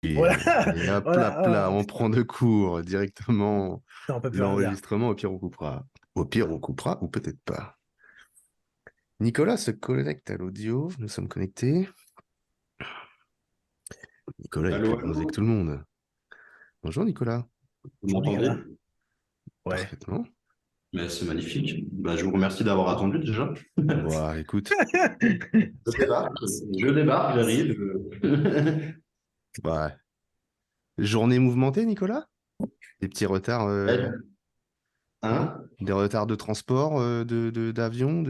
Voilà, Et hop là, voilà. plat, Oh, on putain, prend de cours directement on peut plus rien dire. l'enregistrement. Au pire, on coupera. Au pire, on coupera ou peut-être pas. Nicolas se connecte à l'audio. Nous sommes connectés. Nicolas est Allô, plus bronzé que allô, tout le monde. Bonjour Nicolas. vous Bonjour m'entendez? Nicolas. Ouais. Parfaitement. Mais c'est magnifique. Bah, je vous remercie d'avoir attendu déjà. Bon, écoute, Je débarque, je débarque, j'arrive. bah, journée mouvementée, Nicolas? Des petits retards, non? Hein? Des retards de transport, d'avion,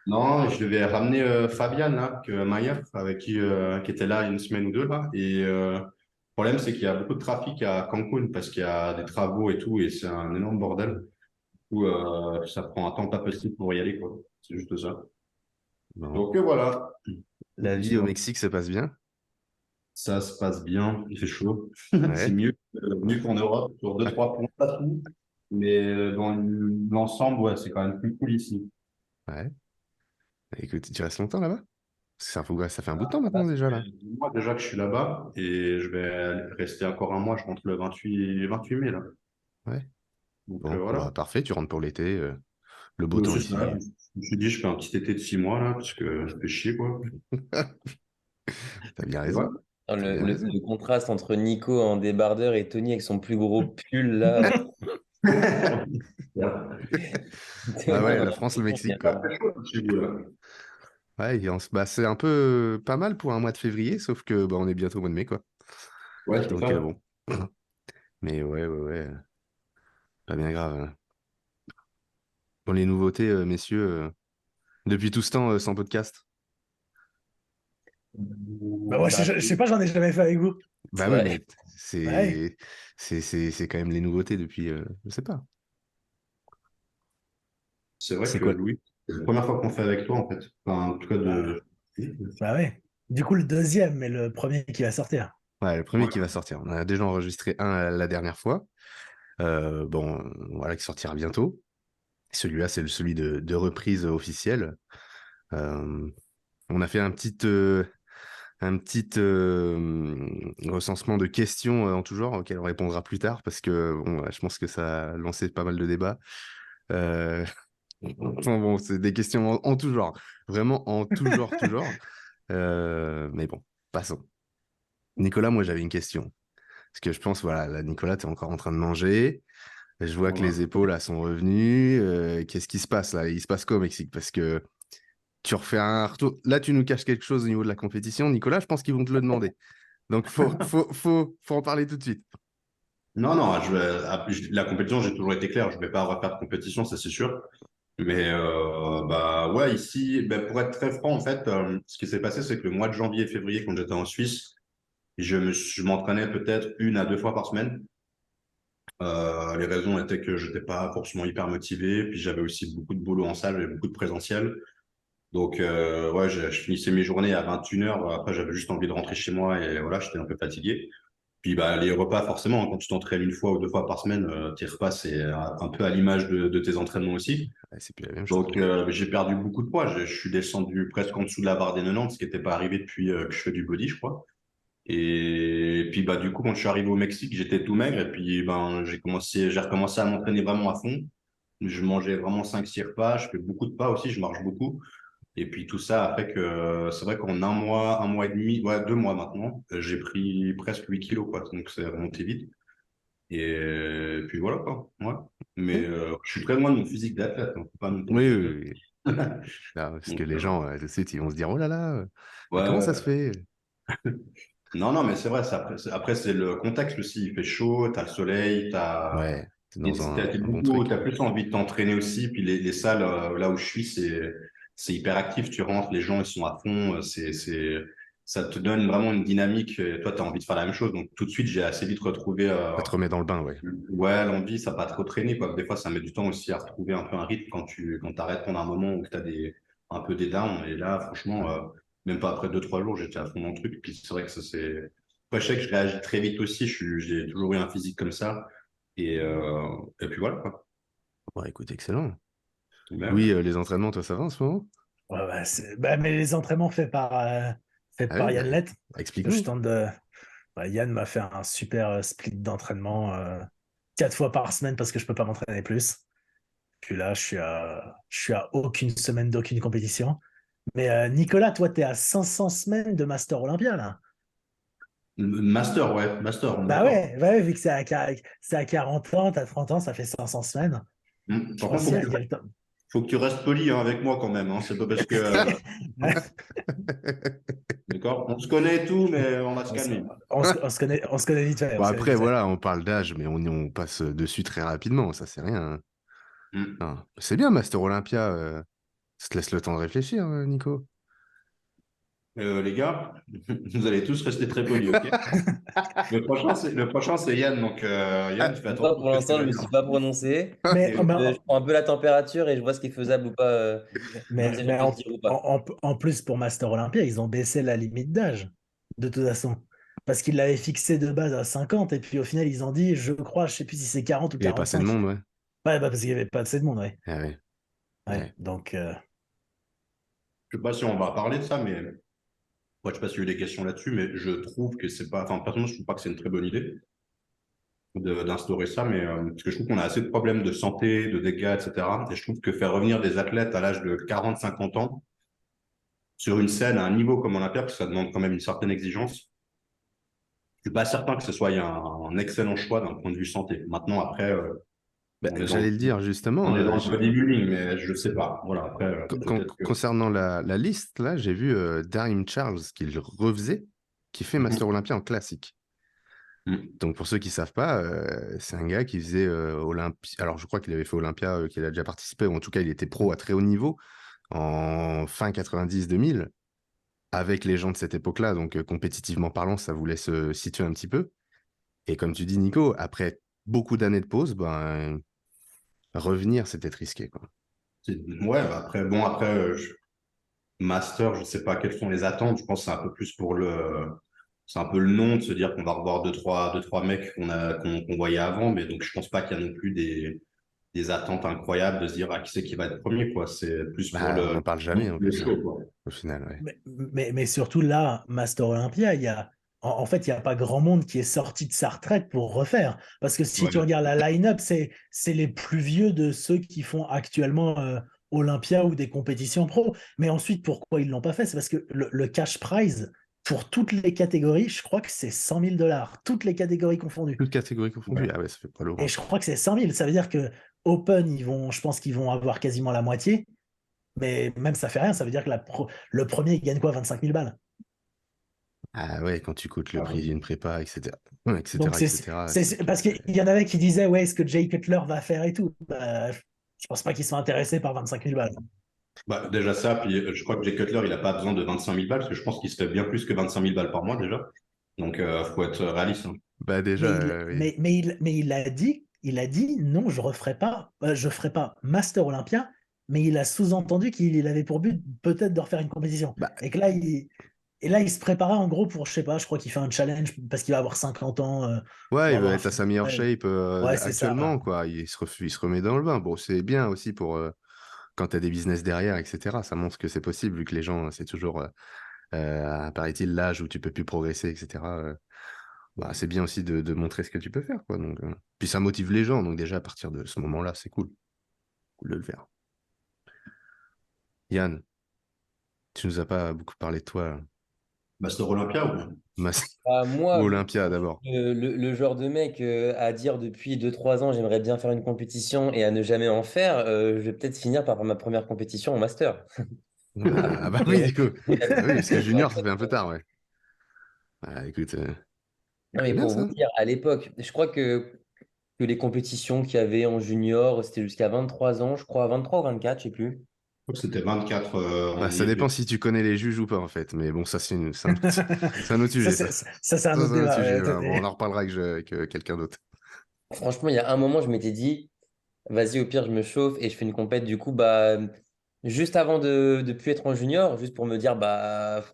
Non, je devais ramener Fabiane, là, Mayer, avec qui était là une semaine ou deux, là. Et le problème, c'est qu'il y a beaucoup de trafic à Cancun parce qu'il y a des travaux et tout, et c'est un énorme bordel. Du coup, ça prend un temps pas possible pour y aller, quoi. C'est juste ça. Bon. Donc voilà. La vie au Mexique se passe bien? Ça se passe bien, il fait chaud. C'est Ouais. mieux qu'en Europe, sur deux, trois points, pas tout. Mais dans l'ensemble, ouais, c'est quand même plus cool ici. Ouais. Écoute, tu restes longtemps là-bas? Parce que ça fait un bout de temps Là, maintenant ça déjà fait là. 2 mois déjà que je suis là-bas et je vais rester encore un mois. Je rentre le 28 mai, là. Ouais. Donc Bon, voilà. bah parfait, tu rentres pour l'été. Le beau Donc, temps c'est ça. ici. Je me suis dit, je fais un petit été de 6 mois, là, parce que ça fait chier, quoi. T'as bien Et voilà. raison. Non, T'as Le, bien le- raison. le contraste entre Nico en débardeur et Tony avec son plus gros pull là. Ah Tony ouais, en la France, le Mexique, quoi. débardeur. Chez vous, là. Ouais, bah, c'est un peu pas mal pour un mois de février, sauf que bah, on est bientôt au mois de mai, quoi. Ouais, c'est Donc ça. bon. Mais ouais, pas bien grave, hein. Bon, les nouveautés, messieurs, depuis tout ce temps sans podcast. Bah moi, je sais pas, j'en ai jamais fait avec vous. Bah ouais, Ouais. mais Ouais. c'est quand même les nouveautés depuis, je sais pas. C'est vrai C'est que quoi? Louis, c'est la première fois qu'on fait avec toi, en fait. Enfin, en tout cas, Bah, de. bah ouais. Du coup, le deuxième, mais le premier qui va sortir. Ouais, le premier Ouais. qui va sortir. On en a déjà enregistré un la dernière fois. Bon, voilà, qui sortira bientôt. Celui-là, c'est celui de reprise officielle. Euh, on a fait un petit recensement de questions en tout genre auxquelles on répondra plus tard parce que bon, je pense que ça a lancé pas mal de débats. Euh, enfin, bon, c'est des questions en tout genre, vraiment en tout genre, tout genre. Mais bon, passons. Nicolas, moi j'avais une question. Parce que je pense, voilà, là, Nicolas, tu es encore en train de manger. Je vois que Voilà. les épaules là, sont revenues. Qu'est-ce qui se passe là? Il se passe quoi au Mexique? Parce que tu refais un retour. Là, tu nous caches quelque chose au niveau de la compétition. Nicolas, je pense qu'ils vont te le demander. Donc, faut en parler tout de suite. Non, non, la compétition, j'ai toujours été clair, je vais pas refaire de compétition, ça c'est sûr. Mais bah ouais, ici, bah, pour être très franc, en fait, ce qui s'est passé, c'est que le mois de janvier et février, quand j'étais en Suisse, je m'entraînais peut-être 1 à 2 fois par semaine. Les raisons étaient que j'étais pas forcément hyper motivé, puis j'avais aussi beaucoup de boulot en salle et beaucoup de présentiel. Donc ouais, je finissais mes journées à 21 heures. Après, j'avais juste envie de rentrer chez moi et voilà, j'étais un peu fatigué. Puis bah, les repas, forcément, hein, quand tu t'entraînes 1 fois ou 2 fois par semaine, tes repas, c'est un peu à l'image de tes entraînements aussi. Ouais, c'est plus la même chose. Donc j'ai perdu beaucoup de poids. Je suis descendu presque en dessous de la barre des 90, ce qui n'était pas arrivé depuis que je fais du body, je crois. Et puis bah du coup, quand je suis arrivé au Mexique, j'étais tout maigre. Et puis ben j'ai recommencé à m'entraîner vraiment à fond. Je mangeais vraiment 5 6 repas. Je fais beaucoup de pas aussi. Je marche beaucoup. Et puis tout ça a fait que c'est vrai qu'en un mois et demi, ouais, 2 mois maintenant, j'ai pris presque 8 kilos, quoi. Donc c'est remonté vite. Et puis voilà, quoi. Ouais. Mais Ok. je suis très loin de mon physique d'athlète, hein. Faut pas non Oui, plus. oui, oui. Ah, parce que Donc, les gens, tout de suite, ils vont se dire, oh là là, mais ouais, comment ça se ouais. fait? Non, non, mais c'est vrai, après, c'est le contexte aussi. Il fait chaud, t'as le soleil, Ouais, c'est et dans un bon truc. t'as plus envie de t'entraîner aussi. Puis les salles, là où je suis, c'est hyper actif. Tu rentres, les gens, ils sont à fond. Ça te donne vraiment une dynamique. Et toi, t'as envie de faire la même chose. Donc, tout de suite, j'ai assez vite retrouvé, Ça te remet dans le bain, ouais. ouais, l'envie, ça n'a pas trop traîné, quoi. Des fois, ça met du temps aussi à retrouver un peu un rythme quand t'arrêtes pendant un moment ou que t'as un peu des downs. Et là, franchement, Ouais. même pas après 2 3 jours, j'étais à fond dans le truc. Puis c'est vrai que ça, c'est. Après, je sais que je réagis très vite aussi. J'ai toujours eu un physique comme ça. Et puis voilà, quoi. Bon, écoute, excellent. Ben Louis, ouais. les entraînements, toi, ça va en ce moment? Ouais, bah, mais les entraînements faits Ah par oui, bah, Yann Lett, je explique-nous. tente Yann m'a fait un super split d'entraînement 4 fois par semaine parce que je peux pas m'entraîner plus. Puis là, je suis à aucune semaine d'aucune compétition. Mais Nicolas, toi, tu es à 500 semaines de Master Olympia, là. Master, ouais, Master, on est Bah d'accord. ouais, vu que c'est à 40 ans, t'as 30 ans, ça fait 500 semaines. Je Par pense contre, qu'il y a le temps. faut que tu restes poli hein, avec moi quand même. Hein. C'est pas parce que. D'accord? On se connaît et tout, mais on va se On se, calmer. on se connaît vite fait. Bon, On se connaît après, vite fait. voilà, on parle d'âge, mais on passe dessus très rapidement. Ça, c'est rien, hein. Hmm. Non. C'est bien, Master Olympia. Ça te laisse le temps de réfléchir, Nico. Les gars, vous allez tous rester très polis, ok? Le prochain, c'est Yann. Donc, Yann, Ah, tu fais Moi, attention pour à ce que l'instant, tu je vas me dire. suis pas prononcé. Mais, Et, Je prends un peu la température et je vois ce qui est faisable ou pas, mais, mais envisageable de en, se dire ou pas. en plus, pour Master Olympia, ils ont baissé la limite d'âge, de toute façon. Parce qu'ils l'avaient fixé de base à 50, et puis au final, ils ont dit, je crois, je sais plus si c'est 40 ou il n'y avait pas assez de 45. monde, ouais. Ouais, bah, parce qu'il n'y avait pas assez de monde, ouais. Ah ouais, Ouais, ouais. donc, je sais pas si on va parler de ça, mais moi, je sais pas s'il y a eu des questions là-dessus, mais je trouve que c'est pas. Enfin, personnellement, je trouve pas que c'est une très bonne idée d'instaurer ça, mais parce que je trouve qu'on a assez de problèmes de santé, de dégâts, etc. Et je trouve que faire revenir des athlètes à l'âge de 40-50 ans sur une scène à un niveau comme Olympia, parce que ça demande quand même une certaine exigence, je suis pas certain que ce soit un excellent choix d'un point de vue santé. Maintenant, après, Bah, on est dans, j'allais le dire, justement. on est dans le bodybuilding, mais je sais pas. Voilà, après, peut-être que. Concernant la liste, là, j'ai vu Darim Charles qui le refaisait, qui fait Master Olympia en classique. Mhm. Donc, pour ceux qui ne savent pas, c'est un gars qui faisait Olympia. Alors, je crois qu'il avait fait Olympia, qu'il a déjà participé, ou en tout cas, il était pro à très haut niveau en fin 90-2000, avec les gens de cette époque-là. Donc, compétitivement parlant, ça vous laisse situer un petit peu. Et comme tu dis, Nico, après beaucoup d'années de pause, ben, revenir, c'était risqué, quoi. Ouais, bah après, bon, après, Master, je sais pas quelles sont les attentes. Je pense que c'est un peu plus pour le. C'est un peu le nom de se dire qu'on va revoir deux, trois mecs qu'on voyait avant, mais donc je pense pas qu'il y a non plus des attentes incroyables de se dire qui c'est qui va être premier, quoi. C'est plus pour Bah, on n'en parle jamais, en le plus, hein, show, quoi. au final, ouais. mais surtout là, Master Olympia, en fait, il n'y a pas grand monde qui est sorti de sa retraite pour refaire. Parce que si tu Ouais. regardes la line-up, c'est les plus vieux de ceux qui font actuellement Olympia ou des compétitions pro. Mais ensuite, pourquoi ils ne l'ont pas fait? C'est parce que le cash prize, pour toutes les catégories, je crois que c'est 100 000 $, toutes les catégories confondues. Toutes catégories confondues. Ouais. Ah ouais, ça fait pas lourd, Et hein. je crois que c'est 100 000. Ça veut dire que Open, je pense qu'ils vont avoir quasiment la moitié. Mais même ça fait rien. Ça veut dire que le premier, il gagne quoi? 25 000 balles. Ah ouais, quand tu coûtes le Ah prix oui. d'une prépa, etc. Ouais, Donc, etc., etc. parce qu'il y en avait qui disaient, ouais, est-ce que Jay Cutler va faire et tout? Bah, je pense pas qu'ils sont intéressés par 25 000 balles. Bah, déjà ça, puis je crois que Jay Cutler, il a pas besoin de 25 000 balles, parce que je pense qu'il se fait bien plus que 25 000 balles par mois déjà. Donc, faut être réaliste. Hein. Bah déjà, oui. Mais il a dit, non, je ferai pas Master Olympia, mais il a sous-entendu qu'il avait pour but peut-être de refaire une compétition. Bah, Et que là, il se préparait en gros pour, je sais pas, je crois qu'il fait un challenge parce qu'il va avoir 50 ans. ouais, Pour il va avoir être à sa meilleure ouais, shape ouais, c'est ça. actuellement, quoi. Il se remet dans le bain. Bon, c'est bien aussi pour quand tu as des business derrière, etc. Ça montre que c'est possible, vu que les gens, c'est toujours, paraît-il, l'âge où tu peux plus progresser, etc. Bah, c'est bien aussi de montrer ce que tu peux faire, quoi. Donc, puis ça motive les gens, donc déjà à partir de ce moment-là, c'est cool. Cool de le faire. Yann, tu nous as pas beaucoup parlé de toi. Master Olympia ou. Bah, Ou moi, vu que Olympia d'abord. le genre de mec à dire depuis 2 3 ans, j'aimerais bien faire une compétition et à ne jamais en faire, je vais peut-être finir par ma première compétition en master. Ah bah oui, Euh, du coup. Ah oui, parce que en junior, ça fait, fait un peu tard, ouais. Ah, écoute, non, mais c'est bien pour vous ça. dire, à l'époque, je crois que les compétitions qu'il y avait en junior, c'était jusqu'à 23 ans, je crois, 23 ou 24, je sais plus. Je crois que c'était 24 Bah, en ça dépend IFBB. si tu connais les juges ou pas, en fait. Mais bon, ça, c'est un autre, c'est un autre Ça, sujet, ça. c'est un Ça, autre c'est un autre débat. sujet. Ouais, Voilà. Bon, on en reparlera avec quelqu'un d'autre. Franchement, il y a un moment, je m'étais dit, vas-y, au pire, je me chauffe et je fais une compète, du coup, bah, juste avant de plus être en junior, juste pour me dire, bah,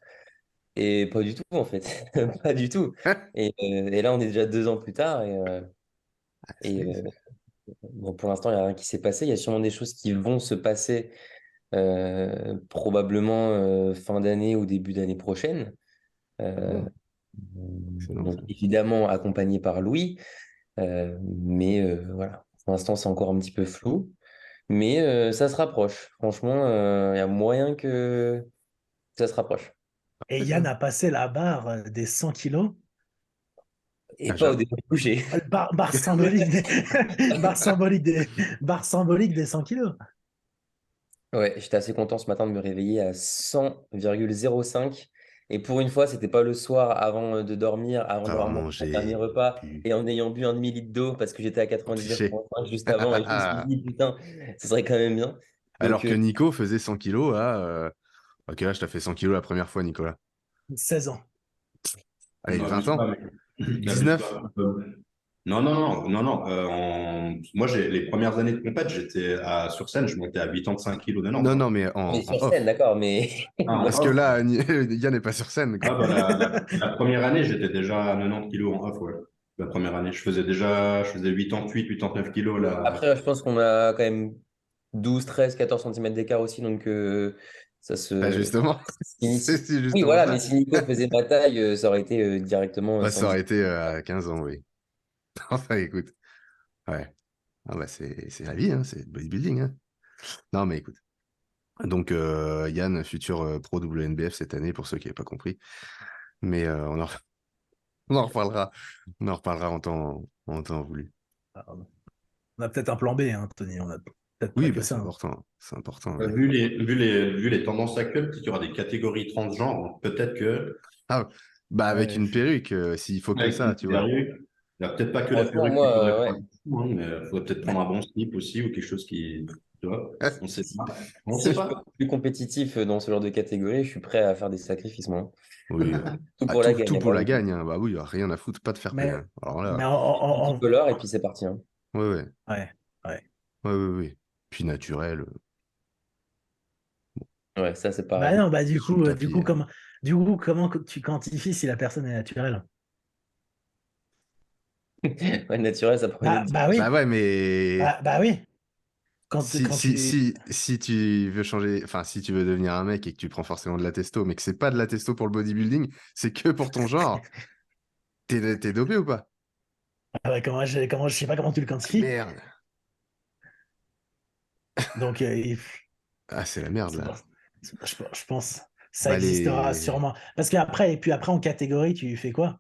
et pas du tout, en fait. Pas du tout. Et là, on est déjà 2 ans plus tard. Et, C'est- bon, pour l'instant, il n'y a rien qui s'est passé. Il y a sûrement des choses qui vont se passer probablement fin d'année ou début d'année prochaine. Euh, Bon. Excellent, Donc ça. évidemment accompagné par Louis, mais voilà, pour l'instant c'est encore un petit peu flou, mais ça se rapproche. Franchement, il y a moyen que ça se rapproche. Et Ouais, Yann ça. a passé la barre des 100 kilos. Et Ah, pas au début couché. Barre symbolique des... barre symbolique des 100 kilos. Ouais, j'étais assez content ce matin de me réveiller à 100,05. Et pour une fois, c'était pas le soir avant de dormir, avant Avoir d'avoir mangé mon dernier mangé, repas pu, et en ayant bu un demi-litre d'eau parce que j'étais à tricher. 99,5 juste avant. Et je me suis dit, putain, ce serait quand même bien. Donc, Alors que Nico faisait 100 kilos à... Ok, là, je t'ai fait 100 kilos la première fois, Nicolas. 16 ans. Allez, 20 N'abuse ans? pas, mec. N'abuse 19? pas. Non, non, non, non, non. Moi, les premières années de compète, sur scène, je montais à 85 kilos de Non, Nantes. non, mais on est en sur scène, off. d'accord, mais Ah, moi, en Parce que off. là, Yann n'est pas sur scène. Ah, bah, la première année, j'étais déjà à 90 kilos en off, ouais. La première année, je faisais 88, 89 kilos là. après, je pense qu'on a quand même 12, 13, 14 centimètres d'écart aussi. Donc, ça Bah, se. justement, c'est Oui, justement voilà, mais ça. si Nico faisait ma taille, ça aurait été directement Bah, ça 110. aurait été à 15 ans, oui. Enfin, écoute. Ouais. Ah, bah, c'est la vie, hein, c'est le bodybuilding. Hein. Non, mais écoute. Donc, Yann, futur pro WNBF cette année, pour ceux qui n'avaient pas compris. Mais on en reparlera. On en reparlera en temps voulu. Alors, on a peut-être un plan B, hein, Tony. On a peut-être pas Oui, que bah, ça. c'est Hein. important. C'est important. Ouais. Vu les tendances actuelles, peut-être qu'il y aura des catégories transgenres. Donc peut-être que, Ah, bah, avec Ouais, une perruque, s'il faut que avec ça, une tu vois. perruque, il n'y a peut-être pas que la Franchement, perruque qu'il moi, faudrait ouais. prendre, hein, mais il faudrait peut-être prendre un bon slip aussi ou quelque chose qui, tu vois, on sait pas. On Si sait je peux pas. être plus compétitif dans ce genre de catégorie, je suis prêt à faire des sacrifices, moi. Oui, Tout ah, pour la gagne, tout hein, pour pour la le coup. gagne. Hein. Bah oui, rien à foutre, pas de fair play. mais, Hein. Alors mais là, Multicolore et puis c'est parti, hein. ouais, ouais, ouais, ouais. ouais, ouais, ouais. Puis naturel, Ouais, ça c'est Bah pareil. non, bah sous le tapis. du coup, comment tu quantifies si la personne est naturelle? Ouais, naturel, ça prend une autre Bah Bah oui, ouais, mais bah oui. si, Quand si, tu. si, si tu veux changer, enfin, si tu veux devenir un mec et que tu prends forcément de la testo, mais que c'est pas de la testo pour le bodybuilding, c'est que pour ton genre, t'es dopé ou pas? Ah ouais, je sais pas comment tu le Ah, quantifies. merde. Donc, Ah, c'est la merde, c'est là. pas- je pense ça Bah, existera sûrement. Parce qu'après, et puis après, en catégorie, tu fais quoi?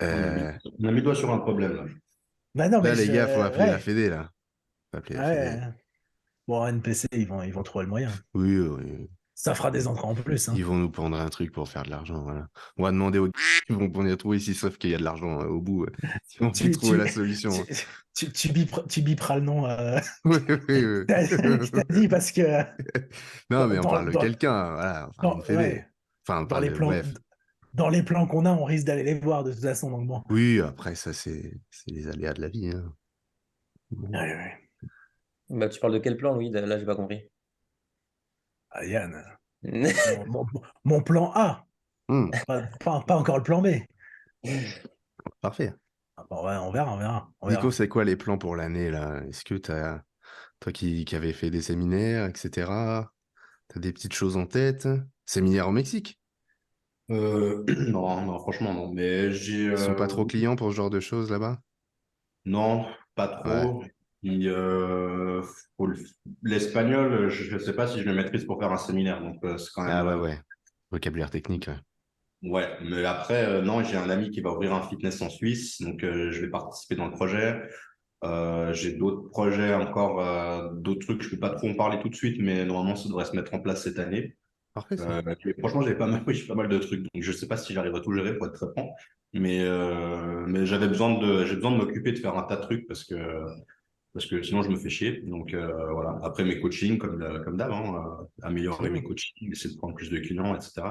euh, On a mis le doigt sur un problème là. Bah non, mais là, les gars, faut appeler la ouais, Fédé, là. Faut appeler la Fédé. ouais. Bon, NPC, ils vont trouver le moyen. Oui, oui. Ça fera des entrées en plus. Hein. Ils vont nous prendre un truc pour faire de l'argent, voilà. On va demander aux ils vont venir trouver ici, sauf qu'il y a de l'argent au bout. Ils vont vite Tu, trouver tu, la solution. tu, tu biperas le nom Oui, oui, oui. que t'as dit parce que Non, mais on dans, parle de dans, quelqu'un, voilà. On parle d'une Fédé. ouais, Enfin, on dans parle les de... plans, Bref. dans les plans qu'on a, on risque d'aller les voir de toute façon. Donc bon. Oui, après, ça, c'est les aléas de la vie. Hein. Bon. Ouais, ouais. Bah, tu parles de quel plan, Louis? Là, j'ai pas compris. Ah, Yann, mon plan A, Hmm, pas encore le plan B. parfait. Ah, bon, ouais, on verra, on verra, on Nico, verra. c'est quoi les plans pour l'année, là? Est-ce que toi qui avais fait des séminaires, etc., t'as des petites choses en tête? Séminaire au Mexique? Non, non, franchement, non. Mais Ils sont pas trop clients pour ce genre de choses là-bas? non, pas Ouais. trop. Il, faut l'espagnol, je ne sais pas si je le maîtrise pour faire un séminaire. Donc, c'est quand même. Ah ouais, ouais. Vocabulaire technique, ouais. Ouais, mais après, non, j'ai un ami qui va ouvrir un fitness en Suisse. Donc, je vais participer dans le projet. J'ai d'autres projets encore, d'autres trucs. Je ne peux pas trop en parler tout de suite, mais normalement, ça devrait se mettre en place cette année. Parfait, ça. Et franchement, j'ai pas mal, oui, j'ai pas mal de trucs. Donc, je sais pas si j'arrive à tout gérer pour être très franc. Mais j'ai besoin de m'occuper de faire un tas de trucs parce que sinon je me fais chier. Donc voilà. Après mes coachings, comme d'hab, hein, améliorer mes coachings, essayer de prendre plus de clients, etc.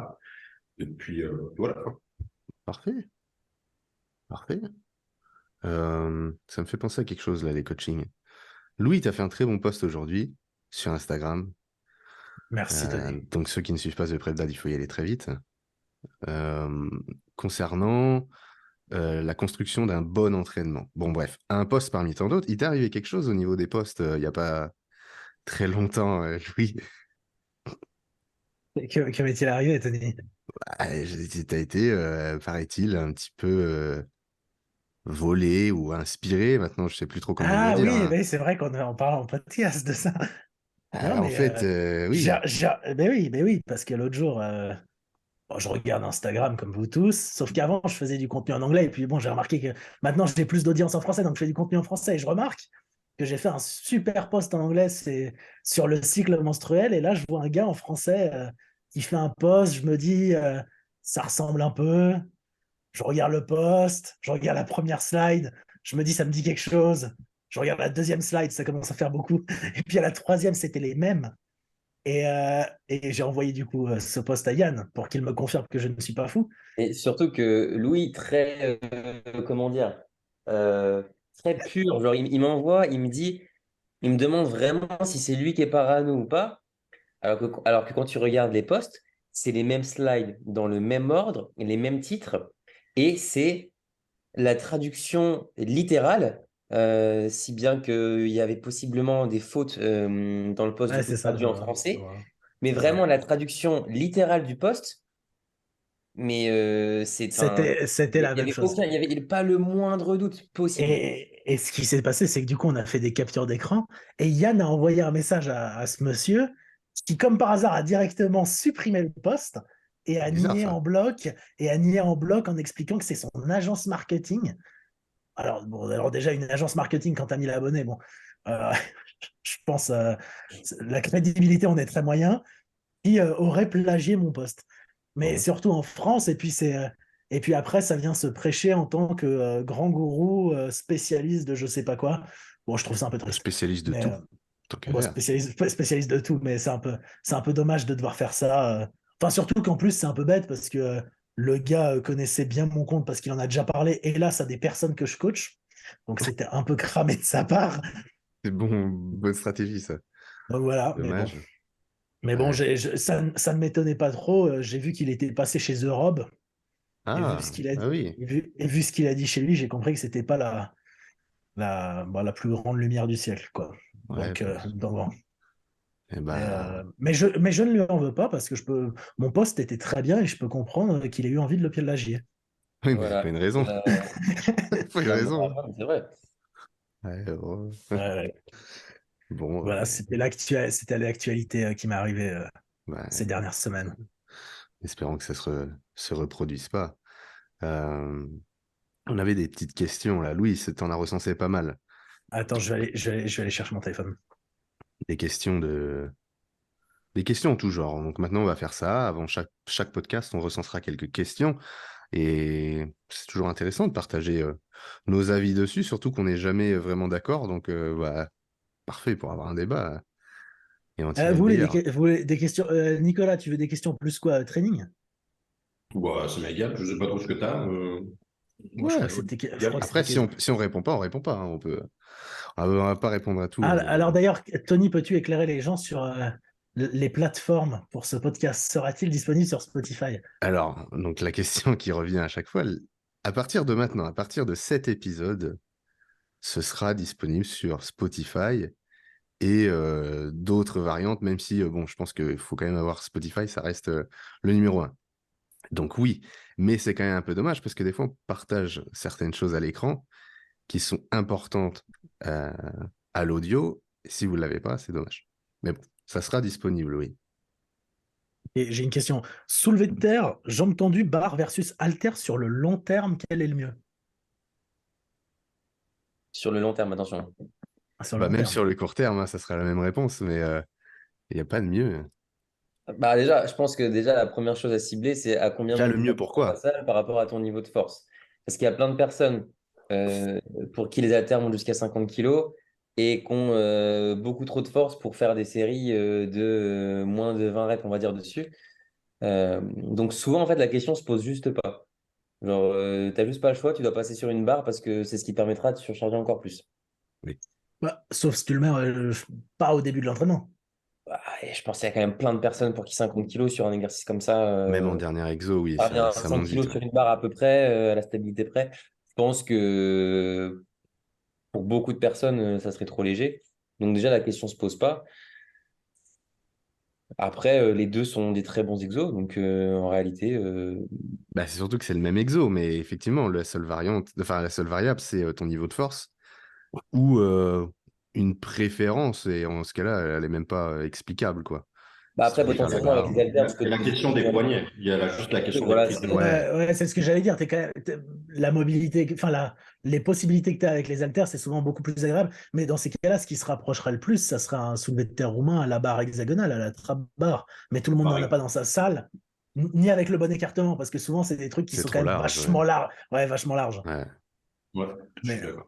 Et puis voilà. Parfait, parfait. Ça me fait penser à quelque chose, là, les coachings. Louis, tu as fait un très bon post aujourd'hui sur Instagram. Merci, Tony. Donc, ceux qui ne suivent pas The Prep Dad, il faut y aller très vite. Euh, concernant la construction d'un bon entraînement. Bon, bref, un post parmi tant d'autres. Il t'est arrivé quelque chose au niveau des posts il n'y a pas très longtemps, Louis? Que m'est-il arrivé, Tony? T'as été, paraît-il, un petit peu volé ou inspiré. Maintenant, je sais plus trop comment le Ah dire, oui, hein. mais c'est vrai qu'on en parle en podcast de ça. Non, En mais fait, oui, ben oui, parce que l'autre jour, bon, je regarde Instagram comme vous tous, sauf qu'avant, je faisais du contenu en anglais, et puis bon, j'ai remarqué que maintenant, j'ai plus d'audience en français, donc je fais du contenu en français, et je remarque que j'ai fait un super post en anglais, c'est sur le cycle menstruel, et là, je vois un gars en français qui fait un post, je me dis, ça ressemble un peu, je regarde le post, je regarde la première slide, je me dis, ça me dit quelque chose, je regarde la deuxième slide, ça commence à faire beaucoup, et puis à la troisième, c'était les mêmes. Et j'ai envoyé du coup ce post à Yann pour qu'il me confirme que je ne suis pas fou. Et surtout que Louis, très, comment dire, euh, très pur, genre il m'envoie, il me dit, il me demande vraiment si c'est lui qui est parano ou pas, alors que quand tu regardes les posts, c'est les mêmes slides dans le même ordre, les mêmes titres, et c'est la traduction littérale, si bien qu'il y avait possiblement des fautes dans le post du Ouais, coup c'est ça, traduit en français, mais c'est ça. vraiment la traduction littérale du post, mais C'était la il y même avait chose. aucun, il y avait pas le moindre doute possible. Et ce qui s'est passé, c'est que du coup, on a fait des captures d'écran et Yann a envoyé un message à ce monsieur qui, comme par hasard, a directement supprimé le post et c'est bizarre ça. a nié en bloc en expliquant que c'est son agence marketing. Alors, bon, alors déjà, une agence marketing, quand tu as 1000 abonnés, bon, euh, je pense la crédibilité, on est très moyen, qui aurait plagié mon post. Mais Bon, surtout en France, et puis après, ça vient se prêcher en tant que grand gourou spécialiste de je sais pas quoi. Bon, je trouve ça un peu triste. spécialiste de Mais tout, tant qu'à bon, faire. spécialiste de tout, mais c'est un peu dommage de devoir faire ça. Enfin, surtout qu'en plus, c'est un peu bête parce que le gars connaissait bien mon compte parce qu'il en a déjà parlé, hélas, à des personnes que je coach. Donc, c'était un peu cramé de sa part. C'est bon, bonne stratégie ça. Donc voilà, mais bon. Dommage. Mais bon, Ouais. ça ne m'étonnait pas trop. J'ai vu qu'il était passé chez Europe. Et vu ce Ah, qu'il a ah dit, oui. et vu ce qu'il a dit chez lui, j'ai compris que c'était pas la plus grande lumière du siècle, quoi. Ouais, Donc bon. eh ben, Mais je ne lui en veux pas parce que mon poste était très bien et je peux comprendre qu'il ait eu envie de le plagier. oui, mais faut Voilà. une raison. Faut une Non, raison. c'est vrai. Ouais, Euh, bon, voilà, c'était l'actualité qui m'est arrivée ces bah, dernières semaines. espérons que ça se reproduise pas. Euh, on avait des petites questions là. Louis, t'en as recensé pas mal. Attends, je vais aller chercher mon téléphone. Des questions de, des questions en tout genre. Donc maintenant, on va faire ça. Avant chaque podcast, on recensera quelques questions. Et c'est toujours intéressant de partager nos avis dessus, surtout qu'on n'est jamais vraiment d'accord. Donc, parfait pour avoir un débat et en tirer le meilleur. Vous voulez des questions Nicolas, tu veux des questions plus quoi training? Bah, c'est méga, je sais pas trop ce que t'as. Moi, je Ouais, serais je crois que Après, c'était. si on répond pas, on répond pas, hein. On va pas répondre à tout. Ah, alors d'ailleurs, Tony, peux-tu éclairer les gens sur les plateformes pour ce podcast? Sera-t-il disponible sur Spotify? Alors, donc la question qui revient à chaque fois, à partir de maintenant, à partir de cet épisode, ce sera disponible sur Spotify et d'autres variantes, même si, bon, je pense qu'il faut quand même avoir Spotify, ça reste le numéro un. Donc oui, mais c'est quand même un peu dommage parce que des fois, on partage certaines choses à l'écran qui sont importantes euh, à l'audio. Si vous ne l'avez pas, c'est dommage. Mais bon, ça sera disponible, oui. Et j'ai une question. Soulevé de terre, jambes tendues, barre versus halter sur le long terme, quel est le mieux? Sur le long terme, attention. Ah, sur le Bah, long même terme. sur le court terme, hein, ça sera la même réponse, mais il n'y a pas de mieux. Bah déjà, je pense que déjà la première chose à cibler, c'est à combien Déjà, monter le mieux, dans ta pourquoi? salle par rapport à ton niveau de force. Parce qu'il y a plein de personnes euh, pour qui les haltères montent jusqu'à 50 kilos et qui ont beaucoup trop de force pour faire des séries de moins de 20 reps, on va dire, dessus. Donc souvent, en fait, la question se pose juste pas. Genre, t'as juste pas le choix, tu dois passer sur une barre parce que c'est ce qui te permettra de surcharger encore plus. Oui. Bah, sauf si tu le mets pas au début de l'entraînement. Ah, et je pense qu'il y a quand même plein de personnes pour qui 50 kilos sur un exercice comme ça, Même en dernier exo, oui, ça revient à ça 100 monte vite. kilos Ouais. sur une barre à peu près, à la stabilité près. Je pense que pour beaucoup de personnes, ça serait trop léger. Donc déjà, la question se pose pas. Après, les deux sont des très bons exos, donc en réalité, Bah, c'est surtout que c'est le même exo, mais effectivement, la seule variable, c'est ton niveau de force ou une préférence, et en ce cas-là, elle est même pas explicable, quoi. bah Si tu après, préfères la potentiellement, avec barre. les haltères, tu peux Et te la question des positionner. poignets, il y a juste la question des Voilà, prises de poignets. Ouais, Ouais, c'est ce que j'allais dire. La mobilité, enfin les possibilités que tu as avec les haltères, c'est souvent beaucoup plus agréable. Mais dans ces cas-là, ce qui se rapprocherait le plus, ça serait un soulevé de terre roumain à la barre hexagonale, à la trap barre. Mais tout le monde n'en a Pareil. pas dans sa salle, ni avec le bon écartement, parce que souvent, c'est des trucs qui c'est sont quand trop même large, ouais. vachement larges. Ouais, vachement larges. Ouais. Ouais, je suis Mais d'accord.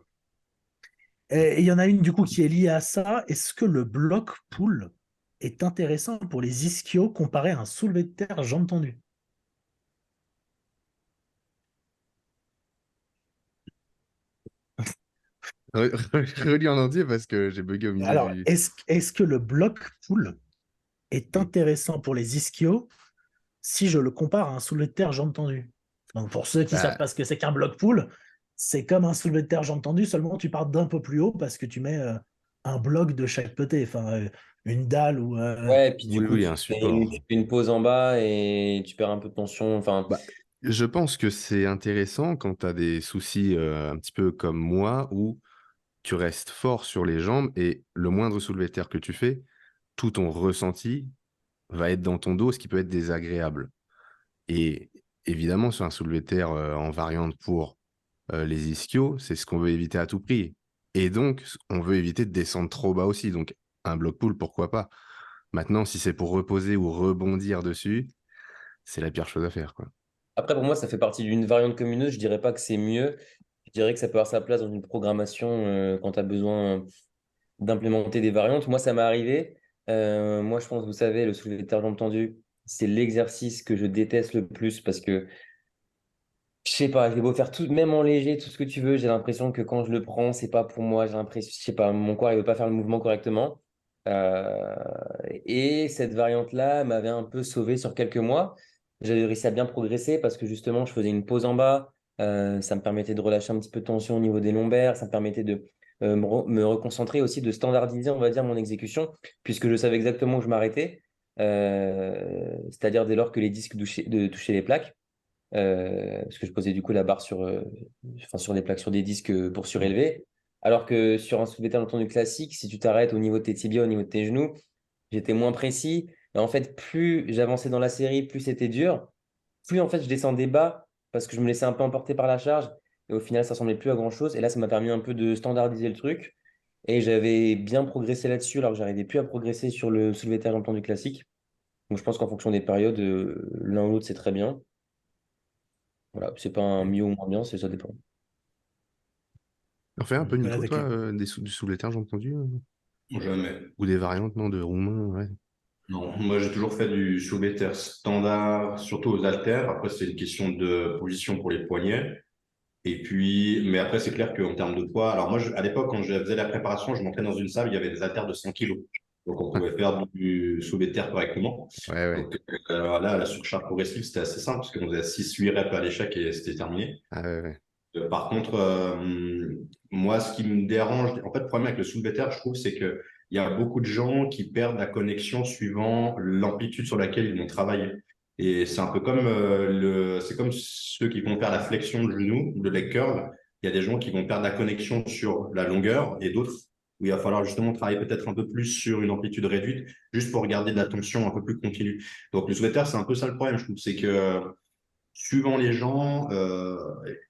et il y en a une du coup qui est liée à ça. Est-ce que le bloc pull est intéressant pour les ischios comparé à un soulevé de terre jambes tendues? Relis en entier parce que j'ai bugué au milieu Alors, du. est-ce que le bloc pull est Oui. intéressant pour les ischios si je le compare à un soulevé de terre jambes tendues? Donc, pour ceux qui ne savent Bah, pas ce que c'est qu'un bloc pull, c'est comme un soulevé de terre jambes tendues, seulement tu pars d'un peu plus haut parce que tu mets un bloc de chaque côté, enfin une dalle ou Ouais, et puis du oui, coup, oui, tu un fais support. une pause en bas et tu perds un peu de tension. Enfin, Bah, je pense que c'est intéressant quand tu as des soucis un petit peu comme moi, où tu restes fort sur les jambes et le moindre soulevé de terre que tu fais, tout ton ressenti va être dans ton dos, ce qui peut être désagréable. Et évidemment, sur un soulevé de terre en variante pour les ischios, c'est ce qu'on veut éviter à tout prix. Et donc, on veut éviter de descendre trop bas aussi. Donc, un bloc pull, pourquoi pas. Maintenant, si c'est pour reposer ou rebondir dessus, c'est la pire chose à faire, quoi. après, pour moi, ça fait partie d'une variante communeuse. Je dirais pas que c'est mieux. Je dirais que ça peut avoir sa place dans une programmation quand tu as besoin d'implémenter des variantes. Moi, ça m'est arrivé. Moi, je pense, vous savez, le soulevé de terre jambes tendues, c'est l'exercice que je déteste le plus parce que je sais pas, j'ai beau faire tout, même en léger, tout ce que tu veux, j'ai l'impression que quand je le prends, c'est pas pour moi. J'ai l'impression, je sais pas, mon corps il veut pas faire le mouvement correctement. Euh, et cette variante-là m'avait un peu sauvé sur quelques mois. J'avais réussi à bien progresser parce que justement, je faisais une pause en bas. Ça me permettait de relâcher un petit peu de tension au niveau des lombaires. Ça me permettait de me reconcentrer aussi, de standardiser, on va dire, mon exécution, puisque je savais exactement où je m'arrêtais. C'est-à-dire dès lors que les disques touchaient les plaques. Parce que je posais du coup la barre sur des plaques, sur des disques pour surélever. Alors que sur un soulevé terre entendu classique, si tu t'arrêtes au niveau de tes tibias, au niveau de tes genoux, j'étais moins précis. Et en fait, plus j'avançais dans la série, plus c'était dur. Plus en fait, je descendais bas parce que je me laissais un peu emporter par la charge. Et au final, ça ressemblait plus à grand-chose. Et là, ça m'a permis un peu de standardiser le truc. Et j'avais bien progressé là-dessus, alors que j'arrivais plus à progresser sur le soulevé terre entendu classique. Donc je pense qu'en fonction des périodes, l'un ou l'autre, c'est très bien. Voilà, c'est pas un mieux ou moins bien, ça dépend. On fait un peu voilà, Nico, toi, d'accord. du soulevé de terre, j'ai entendu, Jamais. ou des variantes, non, de roumain, ouais. Non, moi j'ai toujours fait du soulevé de terre standard, surtout aux haltères. Après, c'est une question de position pour les poignets. Et puis, mais après, c'est clair qu'en termes de poids, alors moi, à l'époque, quand je faisais la préparation, je montais dans une salle, il y avait des haltères de 100 kilos. Donc, on pouvait faire du soulevé de terre correctement. Ouais, ouais. Donc, là, la surcharge progressive, c'était assez simple, parce qu'on faisait 6-8 reps à l'échec et c'était terminé. Ah, ouais, ouais. Par contre, moi, ce qui me dérange, en fait, le problème avec le soulevé de terre, je trouve, c'est que il y a beaucoup de gens qui perdent la connexion suivant l'amplitude sur laquelle ils vont travailler. Et c'est un peu comme c'est comme ceux qui vont faire la flexion de genou, le leg curl. Il y a des gens qui vont perdre la connexion sur la longueur et d'autres où il va falloir justement travailler peut-être un peu plus sur une amplitude réduite, juste pour garder de la tension un peu plus continue. Donc le soulevé de terre, c'est un peu ça le problème, je trouve, c'est que suivant les gens,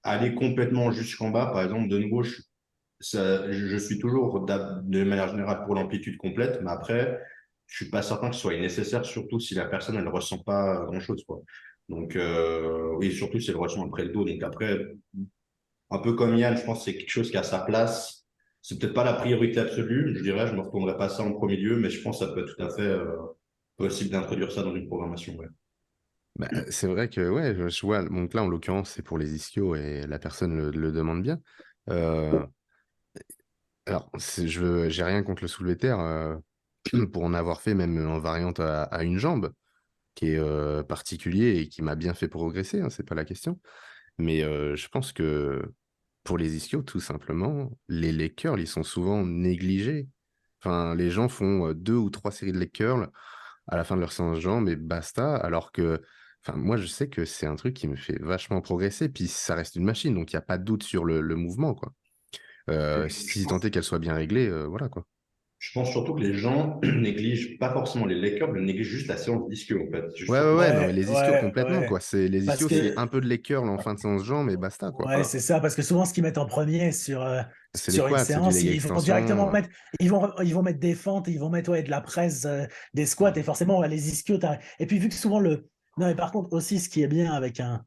aller complètement jusqu'en bas, par exemple, de nouveau, je suis toujours de manière générale pour l'amplitude complète, mais après, je suis pas certain que ce soit nécessaire, surtout si la personne elle ressent pas grand-chose, quoi. Donc oui, surtout si elle ressent après le dos. Donc après, un peu comme Yann, je pense que c'est quelque chose qui a sa place. C'est peut-être pas la priorité absolue, je dirais, je me retournerai pas ça en premier lieu, mais je pense que ça peut être tout à fait possible d'introduire ça dans une programmation. Ouais. Bah, c'est vrai que, ouais, je vois, donc là, en l'occurrence, c'est pour les ischios et la personne le demande bien. Euh, alors, j'ai rien contre le soulevé de terre, pour en avoir fait même en variante à une jambe, qui est particulier et qui m'a bien fait progresser, hein, c'est pas la question. Mais je pense que pour les ischios, tout simplement, les leg curls, ils sont souvent négligés. Enfin, les gens font 2 ou 3 séries de leg curls. à la fin de leur séance jambes et basta. Alors que, enfin, moi, je sais que c'est un truc qui me fait vachement progresser. Puis ça reste une machine, donc il n'y a pas de doute sur le mouvement, quoi. Je Si tant pense, est qu'elle soit bien réglée, voilà, quoi. je pense surtout que les gens négligent pas forcément les leg curls, mais négligent juste la séance d'ischio, en fait. Ouais, ouais, ouais, non, mais Ouais, les ischios ouais, complètement, ouais. quoi. Les Parce ischios, c'est que un peu de leg curl en fin de séance jambes et basta, quoi. ouais, c'est ça, parce que souvent, ce qu'ils mettent en premier C'est les sur une quads, c'est du séance, leg ils vont directement extension. mettre, ils vont mettre des fentes, ils vont mettre ouais, de la presse, des squats, et forcément, ouais, les ischios, et puis vu que souvent Non, mais par contre, aussi, ce qui est bien avec un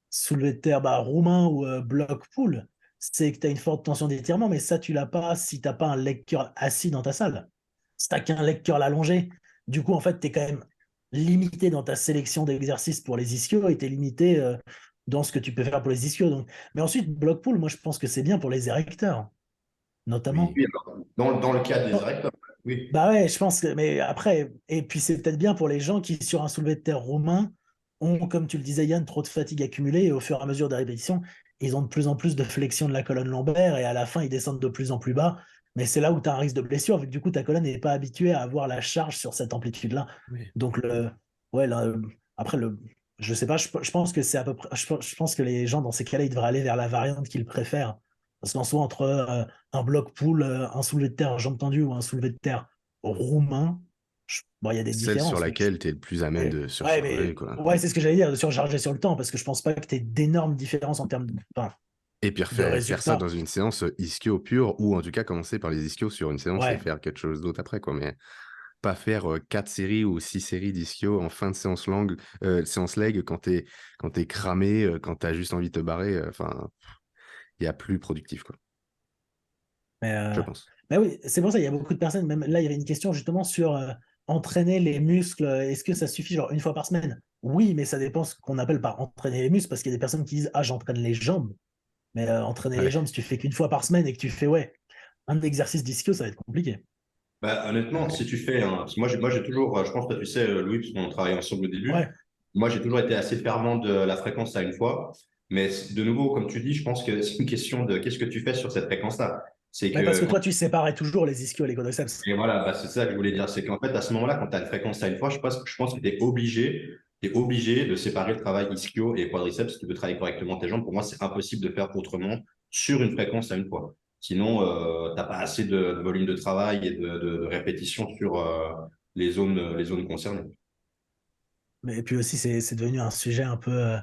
soulevé de terre roumain ou bloc pull, c'est que tu as une forte tension d'étirement, mais ça, tu l'as pas si tu n'as pas un leg curl assis dans ta salle. Si tu n'as qu'un leg curl allongé, du coup, en fait, tu es quand même limité dans ta sélection d'exercices pour les ischios et tu es limité dans ce que tu peux faire pour les ischios. Donc. Mais ensuite, block pull, moi, je pense que c'est bien pour les érecteurs, notamment. Oui. Oui, alors, dans le cas des Non, érecteurs, oui. bah ouais, je pense que. Mais après, et puis c'est peut-être bien pour les gens qui, sur un soulevé de terre roumain, ont, comme tu le disais, Yann, trop de fatigue accumulée et au fur et à mesure des répétitions, ils ont de plus en plus de flexion de la colonne lombaire et à la fin, ils descendent de plus en plus bas. Mais c'est là où tu as un risque de blessure, vu que du coup, ta colonne n'est pas habituée à avoir la charge sur cette amplitude-là. Oui. Donc, ouais, après, je sais pas, je pense que c'est à peu près. Je pense que les gens, dans ces cas-là, ils devraient aller vers la variante qu'ils préfèrent. Parce qu'en soi, entre un bloc pull, un soulevé de terre jambes tendues ou un soulevé de terre roumain, bon, il y a des Celle sur différences. laquelle tu es le plus à même de Ouais, surcharger, mais quoi. ouais, c'est ce que j'allais dire, de surcharger sur le temps, parce que je pense pas que tu aies d'énormes différences en termes enfin, Et puis de faire ça résultats. dans une séance ischio pure, ou en tout cas commencer par les ischios sur une séance et Ouais, faire quelque chose d'autre après, quoi. Mais pas faire 4 séries ou 6 séries d'ischio en fin de séance longue, séance leg quand t'es cramé, quand t'as juste envie de te barrer. Enfin, il y a plus productif, quoi. mais, Je pense. mais oui, c'est pour ça, il y a beaucoup de personnes, même là, il y avait une question justement sur entraîner les muscles. Est-ce que ça suffit genre une fois par semaine? Oui, mais ça dépend ce qu'on appelle par entraîner les muscles, parce qu'il y a des personnes qui disent, ah, j'entraîne les jambes. Mais entraîner les Ouais. jambes, si tu fais qu'une fois par semaine et que tu fais, ouais, un exercice d'ischio, ça va être compliqué. Bah, honnêtement, si tu fais un. Parce que moi, j'ai toujours. Je pense que tu sais, Louis, parce qu'on travaille ensemble au début. Ouais. Moi, j'ai toujours été assez fervent de la fréquence à une fois. Mais de nouveau, comme tu dis, je pense que c'est une question de qu'est-ce que tu fais sur cette fréquence-là. C'est Ouais, parce que que toi, tu séparais toujours les ischios et les quadriceps. et voilà, bah, c'est ça que je voulais dire. C'est qu'en fait, à ce moment-là, quand tu as une fréquence à une fois, je pense que tu es obligé de séparer le travail ischio et quadriceps si tu veux travailler correctement tes jambes. Pour moi, c'est impossible de faire autrement sur une fréquence à une fois. Sinon, tu n'as pas assez de volume de travail et de répétition sur les zones concernées. Mais et puis aussi, c'est devenu un sujet un peu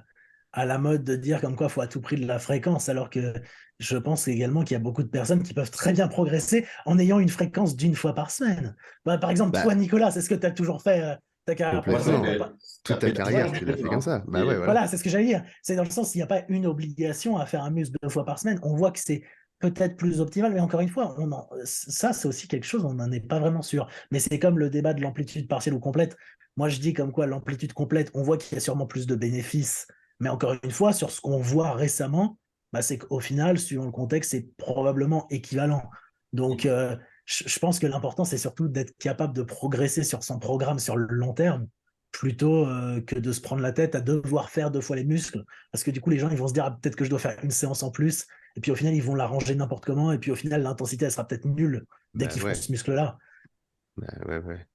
à la mode de dire comme quoi il faut à tout prix de la fréquence, alors que je pense également qu'il y a beaucoup de personnes qui peuvent très bien progresser en ayant une fréquence d'une fois par semaine. Bah, par exemple, toi, Bah, Nicolas, c'est ce que tu as toujours fait ta carrière Moi, ça professionnelle. complètement. T'as fait, pas... Toute ça ta fait 10 ans carrière, que je tu fais l'as fait ça, comme hein. ça. Bah ouais, Et voilà. Voilà, c'est ce que j'allais dire. C'est dans le sens, il n'y a pas une obligation à faire un muscle 2 fois par semaine. On voit que c'est peut-être plus optimal, mais encore une fois, ça, c'est aussi quelque chose, on n'en est pas vraiment sûr. Mais c'est comme le débat de l'amplitude partielle ou complète. Moi, je dis comme quoi l'amplitude complète, on voit qu'il y a sûrement plus de bénéfices. Mais encore une fois, sur ce qu'on voit récemment, bah, c'est qu'au final, suivant le contexte, c'est probablement équivalent. Donc, je pense que l'important, c'est surtout d'être capable de progresser sur son programme sur le long terme plutôt que de se prendre la tête à devoir faire 2 fois les muscles. Parce que du coup, les gens, ils vont se dire, ah, peut-être que je dois faire une séance en plus. Et puis au final, ils vont la ranger n'importe comment. Et puis au final, l'intensité, elle sera peut-être nulle dès Bah qu'ils font ouais. ce muscle-là. Bah ouais, ouais.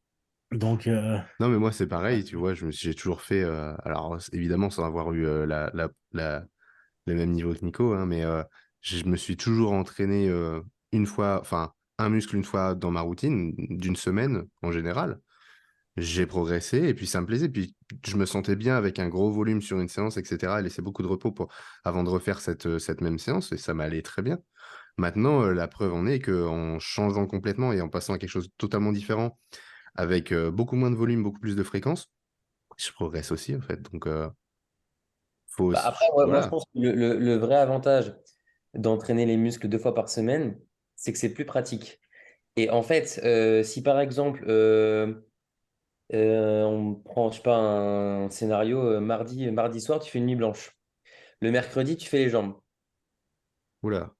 Donc, Non, mais moi, c'est pareil, tu vois, j'ai toujours fait, alors évidemment, sans avoir eu le même niveau que Nico, hein, mais je me suis toujours entraîné une fois, enfin, un muscle une fois dans ma routine, d'une semaine en général. J'ai progressé et puis ça me plaisait. Puis je me sentais bien avec un gros volume sur une séance, etc. Et laisser beaucoup de repos avant de refaire cette même séance et ça m'allait très bien. Maintenant, la preuve en est qu'en changeant complètement et en passant à quelque chose de totalement différent, avec beaucoup moins de volume, beaucoup plus de fréquence, je progresse aussi en fait. Donc, faut, Bah, après, ouais, moi, je voilà. pense que le vrai avantage d'entraîner les muscles 2 fois par semaine, c'est que c'est plus pratique. Et en fait, si par exemple, on prend, je sais pas, un scénario, mardi soir, tu fais une nuit blanche. Le mercredi, tu fais les jambes. Oula,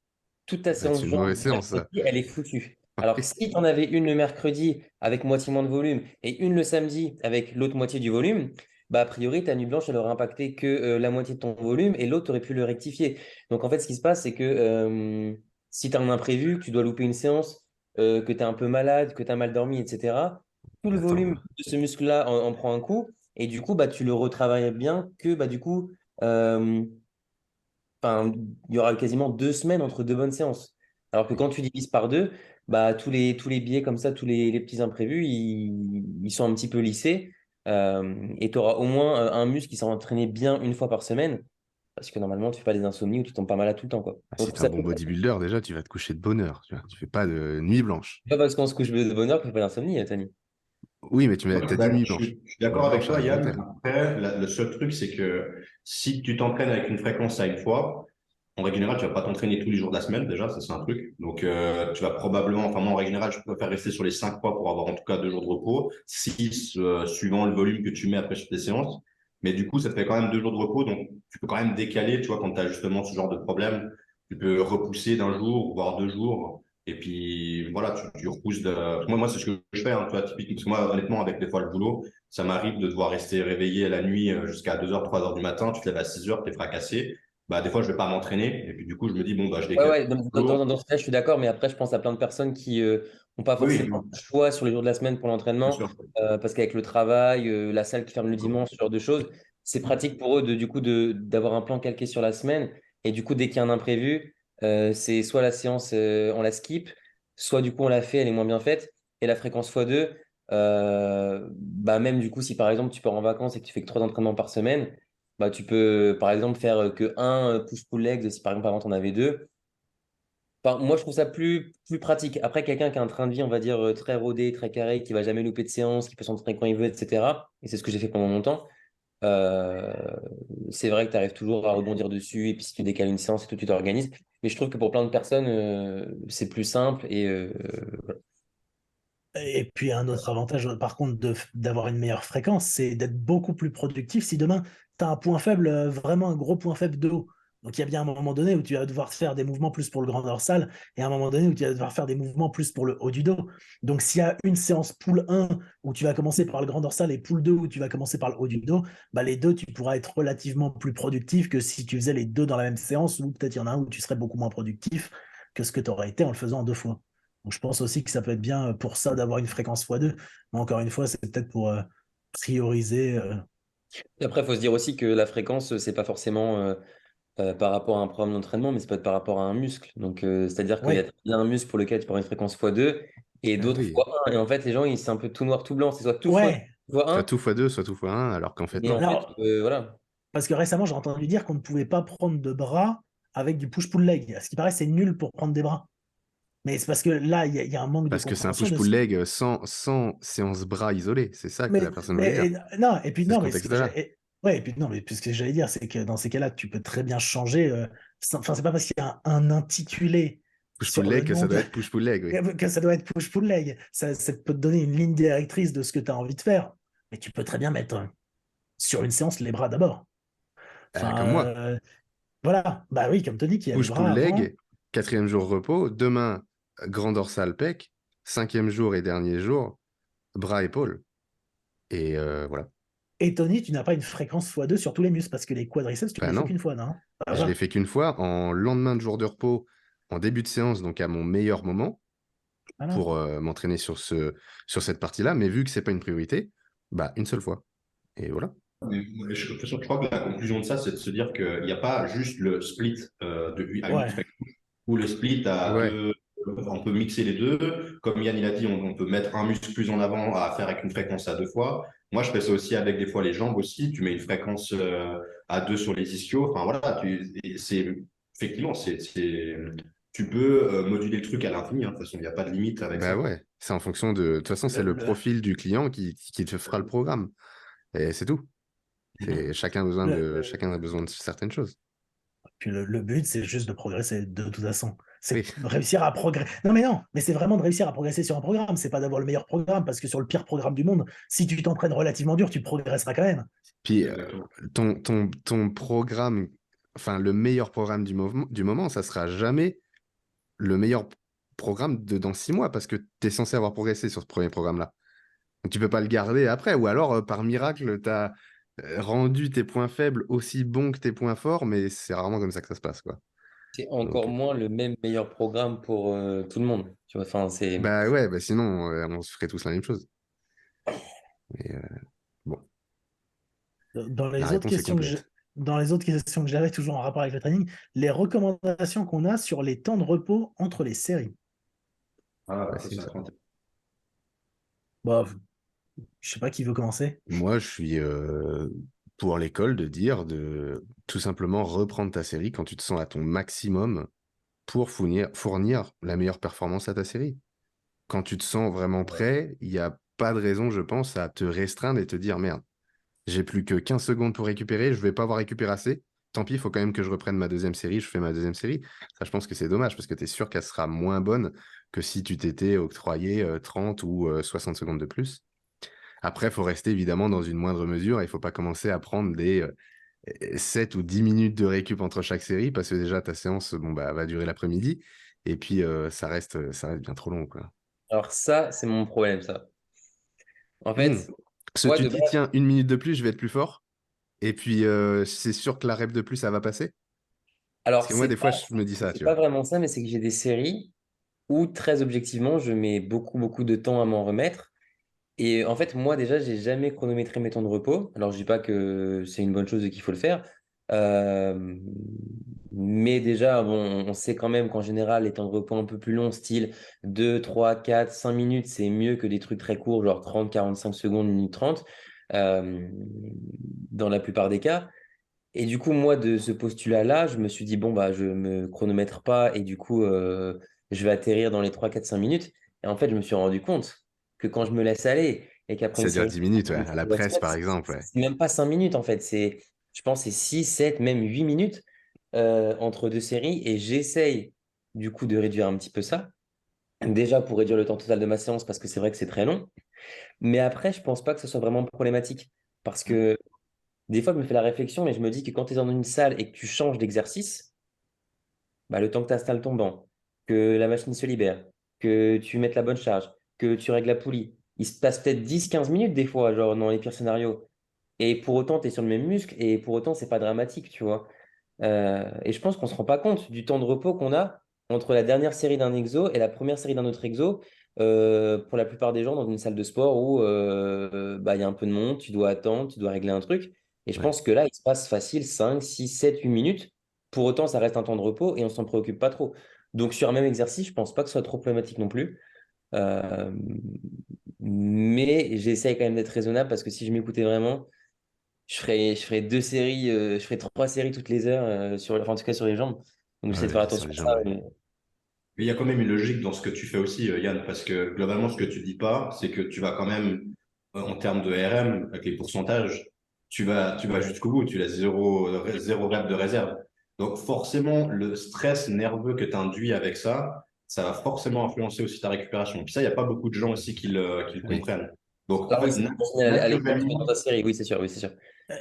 Toute ta ça va être séance une jambes mauvaise du séance, ça. mercredi, elle est foutue. Alors que si tu en avais une le mercredi avec moitié moins de volume et une le samedi avec l'autre moitié du volume, bah a priori, ta nuit blanche, elle aurait impacté que la moitié de ton volume et l'autre aurait pu le rectifier. Donc en fait, ce qui se passe, c'est que si tu as un imprévu, que tu dois louper une séance, que tu es un peu malade, que tu as mal dormi, etc., tout le volume Attends. de ce muscle-là en prend un coup. Et du coup, bah, tu le retravailles bien que bah, du coup, euh, enfin, il y aura quasiment 2 semaines entre deux bonnes séances. Alors que quand tu divises par deux, bah, tous les biais comme ça, tous les petits imprévus, ils sont un petit peu lissés. Et tu auras au moins un muscle qui s'est entraîné bien une fois par semaine. Parce que normalement, tu fais pas des insomnies ou tu tombes pas malade tout le temps, quoi. Ah, Donc, si t'es un bon bodybuilder, déjà, tu vas te coucher de bonne heure. Tu fais pas de nuit blanche. c'est pas parce qu'on se couche de bonne heure qu'on fait pas d'insomnie, Tani. Oui, mais Ouais, t'as dit nuit je blanche. suis Nuit d'accord avec blanche toi, Yann. accidentelle. Après, le seul truc, c'est que si tu t'entraînes avec une fréquence à une fois, en règle générale, tu vas pas t'entraîner tous les jours de la semaine, déjà, ça c'est un truc. Donc, tu vas probablement, enfin, moi, en règle générale, je préfère rester sur les 5 fois pour avoir en tout cas 2 jours de repos, 6 suivant le volume que tu mets après sur tes séances. Mais du coup, ça te fait quand même 2 jours de repos, donc tu peux quand même décaler, tu vois, quand tu as justement ce genre de problème, tu peux repousser d'un jour, voire 2 jours. Et puis, voilà, tu repousses de... Moi, c'est ce que je fais, hein, tu vois, typiquement, parce que moi, honnêtement, avec des fois le boulot, ça m'arrive de devoir rester réveillé la nuit jusqu'à 2 heures, 3 heures du matin, tu te lèves à 6 heures, t'es fracassé. Bah, des fois, je vais pas m'entraîner. Et puis, du coup, je me dis, bon, bah, je Ouais, décale ouais, le jour. dans ce cas, je suis d'accord, mais après, je pense à plein de personnes qui n'ont pas Oui, forcément le choix sur les jours de la semaine pour bien l'entraînement, sûr. parce qu'avec le travail, la salle qui ferme le dimanche, ce genre de choses, c'est pratique pour eux du coup, d'avoir un plan calqué sur la semaine. Et du coup, dès qu'il y a un imprévu, c'est soit la séance, on la skip, soit du coup, on la fait, elle est moins bien faite. Et la fréquence x2, bah, même du coup, si par exemple, tu pars en vacances et que tu fais que 3 entraînements par semaine, bah, tu peux, par exemple, faire que un push-pull legs, si par exemple, avant, tu en avais deux. Enfin, moi, je trouve ça plus pratique. Après, quelqu'un qui a un train de vie, on va dire, très rodé, très carré, qui va jamais louper de séance, qui peut s'entraîner quand il veut, etc. Et c'est ce que j'ai fait pendant longtemps. euh, c'est vrai que tu arrives toujours à rebondir dessus. Et puis, si tu décales une séance et tout, tu t'organises. Mais je trouve que pour plein de personnes, c'est plus simple. Et Et puis un autre avantage, par contre, d'avoir une meilleure fréquence, c'est d'être beaucoup plus productif si demain, tu as un point faible, vraiment un gros point faible de haut. Donc il y a bien un moment donné où tu vas devoir faire des mouvements plus pour le grand dorsal et un moment donné où tu vas devoir faire des mouvements plus pour le haut du dos. Donc s'il y a une séance pool 1 où tu vas commencer par le grand dorsal et pool 2 où tu vas commencer par le haut du dos, bah les deux, tu pourras être relativement plus productif que si tu faisais les deux dans la même séance ou peut-être il y en a un où tu serais beaucoup moins productif que ce que tu aurais été en le faisant en 2 fois. Donc, je pense aussi que ça peut être bien pour ça d'avoir une fréquence x2. Mais encore une fois, c'est peut-être pour prioriser. et après, il faut se dire aussi que la fréquence, c'est pas forcément par rapport à un programme d'entraînement, mais c'est peut être par rapport à un muscle. Donc, c'est-à-dire qu'il y a Oui, très bien un muscle pour lequel tu peux avoir une fréquence x2 et Ah d'autres oui. x1. Et en fait, les gens, c'est un peu tout noir, tout blanc. C'est soit tout ouais. Soit x1, tout fois deux, soit tout fois un, alors qu'en fait, et non. en fait, Alors, voilà. parce que récemment, j'ai entendu dire qu'on ne pouvait pas prendre de bras avec du push-pull leg. À ce qui paraît, c'est nul pour prendre des bras. Mais c'est parce que là, il y a un manque de Parce que c'est un compréhension de push-pull ce. leg sans séance bras isolée. C'est ça que Mais, la personne voulait dire. non, et puis C'est ce non, mais ce que contexte-là. ouais, et puis non, mais ce que j'allais dire, c'est que dans ces cas-là, tu peux très bien changer. Enfin, c'est pas parce qu'il y a un intitulé Push-pull sur le leg que nom ça de, doit être push-pull leg, oui. que ça doit être push-pull leg. Ça peut te donner une ligne directrice de ce que tu as envie de faire. Mais tu peux très bien mettre sur une séance les bras d'abord. Comme Enfin, moi. voilà. Bah oui, comme Tony, qui a les Push-pull bras avant. leg, quatrième jour repos. Demain, grand dorsal pec. Cinquième jour et dernier jour, bras épaules. Et voilà. Et Tony, tu n'as pas une fréquence x2 sur tous les muscles parce que les quadriceps, tu ne Bah les fais non. qu'une fois, non? Je l'ai Voilà. fait qu'une fois en lendemain de jour de repos, en début de séance, donc à mon meilleur moment, Voilà. pour m'entraîner sur cette partie-là. Mais vu que c'est pas une priorité, bah une seule fois. Et voilà. De toute façon, je crois que la conclusion de ça, c'est de se dire qu'il n'y a pas juste le split à une Ouais. fréquence ou le split à Ouais. deux. On peut mixer les deux. Comme Yann il a dit, on peut mettre un muscle plus en avant à faire avec une fréquence à 2 fois. Moi, je fais ça aussi avec des fois les jambes aussi. Tu mets une fréquence à 2 sur les ischios. Enfin voilà, effectivement, tu peux moduler le truc à l'infini, hein. De toute façon, il n'y a pas de limite avec Bah ça. ouais. C'est en fonction de. De toute façon, c'est Le, le le, profil du client qui te fera le programme. Et c'est tout. Mhm. le, Chacun a besoin de certaines choses. Puis le but, c'est juste de progresser de toute façon. Oui. C'est de réussir à progresser. Non, mais non, mais c'est vraiment de réussir à progresser sur un programme. C'est pas d'avoir le meilleur programme, parce que sur le pire programme du monde, si tu t'entraînes relativement dur, tu progresseras quand même. Puis Exactement. ton programme, enfin le meilleur programme du moment, ça sera jamais le meilleur programme de dans 6 mois parce que tu es censé avoir progressé sur ce premier programme-là. Donc tu peux pas le garder après. Ou alors, par miracle, tu as rendu tes points faibles aussi bons que tes points forts, mais c'est rarement comme ça que ça se passe, quoi. C'est encore Donc, moins le même meilleur programme pour tout le monde. Tu vois, enfin, c'est. bah ouais, bah sinon, on se ferait tous la même chose. Mais bon, Dans la les autres réponse est questions complète. dans les autres questions que j'avais, toujours en rapport avec le training, les recommandations qu'on a sur les temps de repos entre les séries. Ah, ça, Facile, c'est ça. intéressant. Bah, je sais pas qui veut commencer. Moi, je suis pour l'école de dire de tout simplement reprendre ta série quand tu te sens à ton maximum pour fournir la meilleure performance à ta série. Quand tu te sens vraiment prêt, il n'y a pas de raison, je pense, à te restreindre et te dire merde, j'ai plus que 15 secondes pour récupérer, je vais pas avoir récupéré assez. Tant pis, il faut quand même que je reprenne ma deuxième série, je fais ma deuxième série. Ça, je pense que c'est dommage parce que tu es sûr qu'elle sera moins bonne que si tu t'étais octroyé 30 ou 60 secondes de plus. Après, il faut rester évidemment dans une moindre mesure et il faut pas commencer à prendre des 7 ou 10 minutes de récup entre chaque série parce que déjà ta séance bon, bah, va durer l'après-midi et puis ça reste bien trop long, quoi. Alors ça, c'est mon problème, ça. En Hmm. fait, Parce que moi, tu de te dis, base, tiens, une minute de plus, je vais être plus fort. Et puis, c'est sûr que la rep de plus, ça va passer. Parce alors, que moi, des fois, je me dis ça, c'est tu pas vois. vraiment ça, mais c'est que j'ai des séries où, très objectivement, je mets beaucoup, beaucoup de temps à m'en remettre. Et en fait, moi, déjà, j'ai jamais chronométré mes temps de repos. Alors, je dis pas que c'est une bonne chose et qu'il faut le faire. Euh, mais déjà, bon, on sait quand même qu'en général, les temps de repos un peu plus longs, style 2, 3, 4, 5 minutes, c'est mieux que des trucs très courts, genre 30, 45 secondes, 1 minute 30, euh, dans la plupart des cas. Et du coup, moi, de ce postulat-là, je me suis dit, bon, bah, je me chronomètre pas et du coup, je vais atterrir dans les 3, 4, 5 minutes. Et en fait, je me suis rendu compte que quand je me laisse aller et qu'après une Ça dure série, 10 minutes, ouais. À la presse, par exemple, ouais. c'est même pas 5 minutes en fait. Je pense que c'est 6, 7, même 8 minutes entre deux séries. Et j'essaye du coup de réduire un petit peu ça. Déjà pour réduire le temps total de ma séance parce que c'est vrai que c'est très long. Mais après, je pense pas que ce soit vraiment problématique. Parce que des fois, je me fais la réflexion, mais je me dis que quand tu es dans une salle et que tu changes d'exercice, bah, le temps que tu installes ton banc, que la machine se libère, que tu mettes la bonne charge, que tu règles la poulie, il se passe peut-être 10, 15 minutes des fois, genre dans les pires scénarios. Et pour autant, tu es sur le même muscle et pour autant, c'est pas dramatique, tu vois. Et je pense qu'on se rend pas compte du temps de repos qu'on a entre la dernière série d'un exo et la première série d'un autre exo. Pour la plupart des gens dans une salle de sport où bah, il y a un peu de monde, tu dois attendre, tu dois régler un truc. Et je Ouais. pense que là, il se passe facile 5, 6, 7, 8 minutes. Pour autant, ça reste un temps de repos et on s'en préoccupe pas trop. Donc, sur un même exercice, je pense pas que ce soit trop problématique non plus. Euh, mais j'essaye quand même d'être raisonnable parce que si je m'écoutais vraiment, je ferais 2 séries, je ferais 3 séries toutes les heures, enfin, en tout cas sur les jambes. Donc j'essaie de faire Ouais, sur attention les à ça. jambes, ouais. Mais il y a quand même une logique dans ce que tu fais aussi, Yann, parce que globalement, ce que tu dis pas, c'est que tu vas quand même, en termes de RM, avec les pourcentages, tu vas jusqu'au bout, tu laisses zéro rep de réserve. Donc forcément, le stress nerveux que tu induis avec ça va forcément influencer aussi ta récupération. Puis ça, il n'y a pas beaucoup de gens aussi qui le Oui. comprennent. Donc en Alors oui, fait, c'est difficile à aller contre dans ta naturellement, série, oui, c'est sûr, oui, c'est sûr.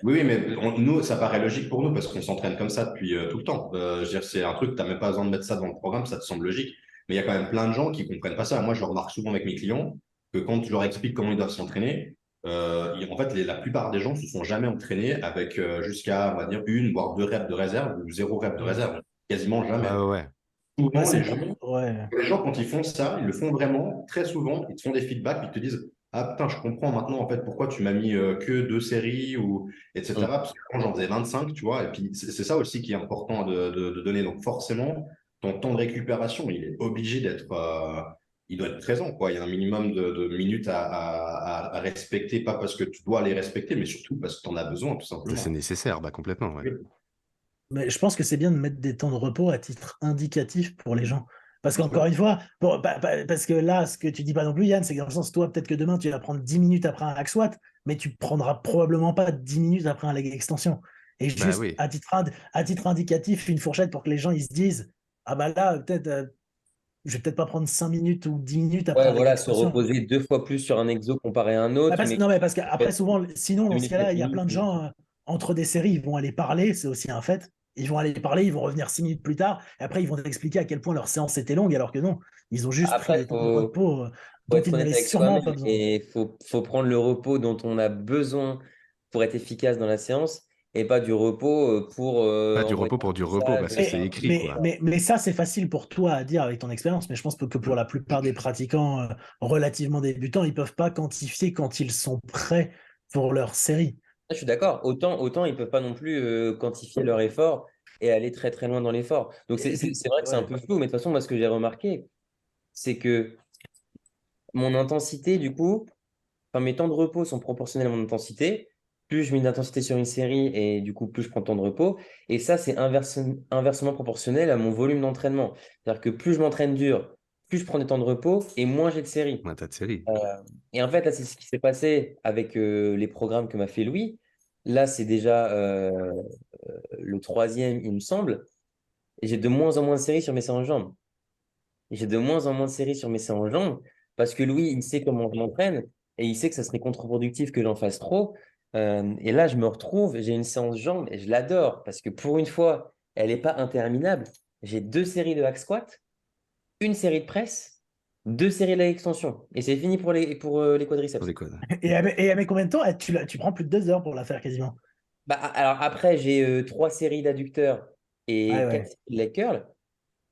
oui, oui, mais nous, ça paraît logique pour nous parce qu'on s'entraîne comme ça depuis tout le temps. Je veux dire, c'est un truc, tu n'as même pas besoin de mettre ça dans le programme, ça te semble logique. Mais il y a quand même plein de gens qui ne comprennent pas ça. Moi, je le remarque souvent avec mes clients que quand je leur explique comment ils doivent s'entraîner, en fait, la plupart des gens ne se sont jamais entraînés avec jusqu'à, on va dire, une, voire deux reps de réserve ou zéro rep de Mm. réserve. Quasiment Ouais, jamais. ouais, ouais. Ouais, Souvent, c'est ouais. les gens, quand ils font ça, ils le font vraiment très souvent. Ils te font des feedbacks, ils te disent ah putain, je comprends maintenant en fait pourquoi tu m'as mis que 2 séries ou etc. Mm. Parce que quand j'en faisais 25, tu vois. Et puis c'est ça aussi qui est important de donner. Donc forcément, ton temps de récupération, il est obligé il doit être présent, quoi. Il y a un minimum de minutes à respecter, pas parce que tu dois les respecter, mais surtout parce que tu en as besoin, tout C'est simplement. nécessaire, bah complètement, ouais. Mais je pense que c'est bien de mettre des temps de repos à titre indicatif pour les gens. Parce Bien qu'encore sûr. une fois, parce que là, ce que tu dis pas non plus, Yann, c'est que dans le sens, toi, peut-être que demain, tu vas prendre 10 minutes après un hack squat, mais tu prendras probablement pas 10 minutes après un leg extension. Et Bah juste oui. à titre indicatif, une fourchette pour que les gens ils se disent, ah bah là, peut-être, je vais peut-être pas prendre 5 minutes ou 10 minutes après Ouais, un leg voilà, se extension. reposer 2 fois plus sur un exo comparé à un autre, mais Non, mais parce qu'après, souvent, sinon, dans ce 2 minutes, cas-là, 4 il y a plein minutes. de gens, entre des séries, ils vont aller parler, c'est aussi un fait. Ils vont aller parler, ils vont revenir 6 minutes plus tard, et après, ils vont expliquer à quel point leur séance était longue, alors que non, ils ont juste pris Après, des temps de repos faut dont être ils honnête n'avaient avec sûrement soi-même pas besoin. et faut prendre le repos dont on a besoin pour être efficace dans la séance. et pas du repos pour Pas du envoyer repos un pour du repos, message. parce que c'est écrit, quoi. Mais ça, c'est facile pour toi à dire avec ton expérience, mais je pense que pour la plupart des pratiquants relativement débutants, ils peuvent pas quantifier quand ils sont prêts pour leur série. Je suis d'accord. Autant ils peuvent pas non plus quantifier leur effort et aller très très loin dans l'effort. Donc c'est vrai que c'est un Ouais. peu flou, mais de toute façon, moi, ce que j'ai remarqué, c'est que mon intensité, du coup, enfin, mes temps de repos sont proportionnels à mon intensité. Plus je mets d'intensité sur une série et du coup, plus je prends de temps de repos. Et ça, c'est inversement proportionnel à mon volume d'entraînement. C'est-à-dire que plus je m'entraîne dur, plus je prends des temps de repos et moins j'ai de séries. Ouais, t'as de série. Euh, et en fait, là, c'est ce qui s'est passé avec les programmes que m'a fait Louis. Là, c'est déjà le troisième, il me semble. Et j'ai de moins en moins de séries sur mes séances jambes. J'ai de moins en moins de séries sur mes séances jambes parce que Louis, il sait comment je m'entraîne et il sait que ça serait contre-productif que j'en fasse trop. Et là, je me retrouve, j'ai une séance jambes et je l'adore parce que pour une fois, elle n'est pas interminable. J'ai 2 séries de hack squat, une série de presse, 2 séries de leg extension. Et c'est fini pour les Pour quadriceps. des quads. Et à mes combien de temps tu prends plus de 2 heures pour la faire quasiment. Bah, alors après, j'ai 3 séries d'adducteurs Ouais, et quatre ouais. séries de leg curl.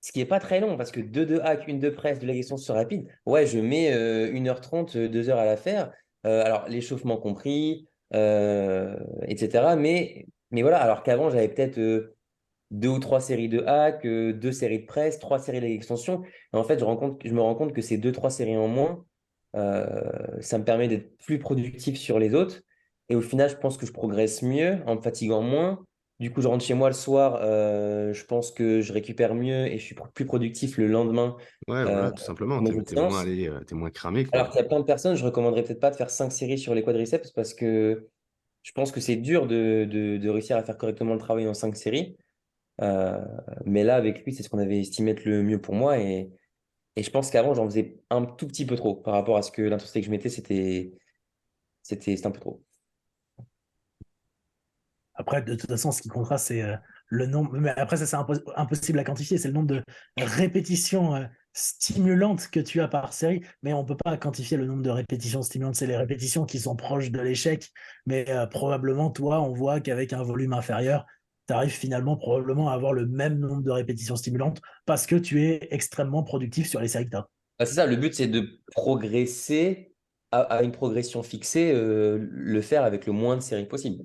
Ce qui est pas très long parce que 2 de hack, une de presse, de leg extension rapide. Ouais, je mets 1h30, 2 heures à la faire. Alors, l'échauffement compris, etc. Mais voilà, alors qu'avant, j'avais peut-être 2 ou 3 séries de hack, 2 séries de presse, 3 séries de leg extension. Et en fait, je me rends compte que ces 2, 3 séries en moins, ça me permet d'être plus productif sur les autres. Et au final, je pense que je progresse mieux en me fatiguant moins. Du coup, je rentre chez moi le soir, je pense que je récupère mieux et je suis plus productif le lendemain Ouais, euh, voilà, tout simplement. pour mes autres séances. T'es moins cramé, Alors quoi. qu'il y a plein de personnes, je recommanderais peut-être pas de faire 5 séries sur les quadriceps parce que je pense que c'est dur de réussir à faire correctement le travail en 5 séries. Euh, mais là, avec lui, c'est ce qu'on avait estimé être le mieux pour moi. Et je pense qu'avant, j'en faisais un tout petit peu trop par rapport à ce que l'intensité que je mettais, c'était un peu trop. Après, de toute façon, ce qui comptera, c'est le nombre. Mais après, ça, c'est impossible à quantifier. C'est le nombre de répétitions stimulantes que tu as par série. Mais on ne peut pas quantifier le nombre de répétitions stimulantes. C'est les répétitions qui sont proches de l'échec. Mais probablement, toi, on voit qu'avec un volume inférieur, tu arrives finalement probablement à avoir le même nombre de répétitions stimulantes parce que tu es extrêmement productif sur les séries que tu as. Ah, c'est ça, le but, c'est de progresser à une progression fixée, le faire avec le moins de séries possible.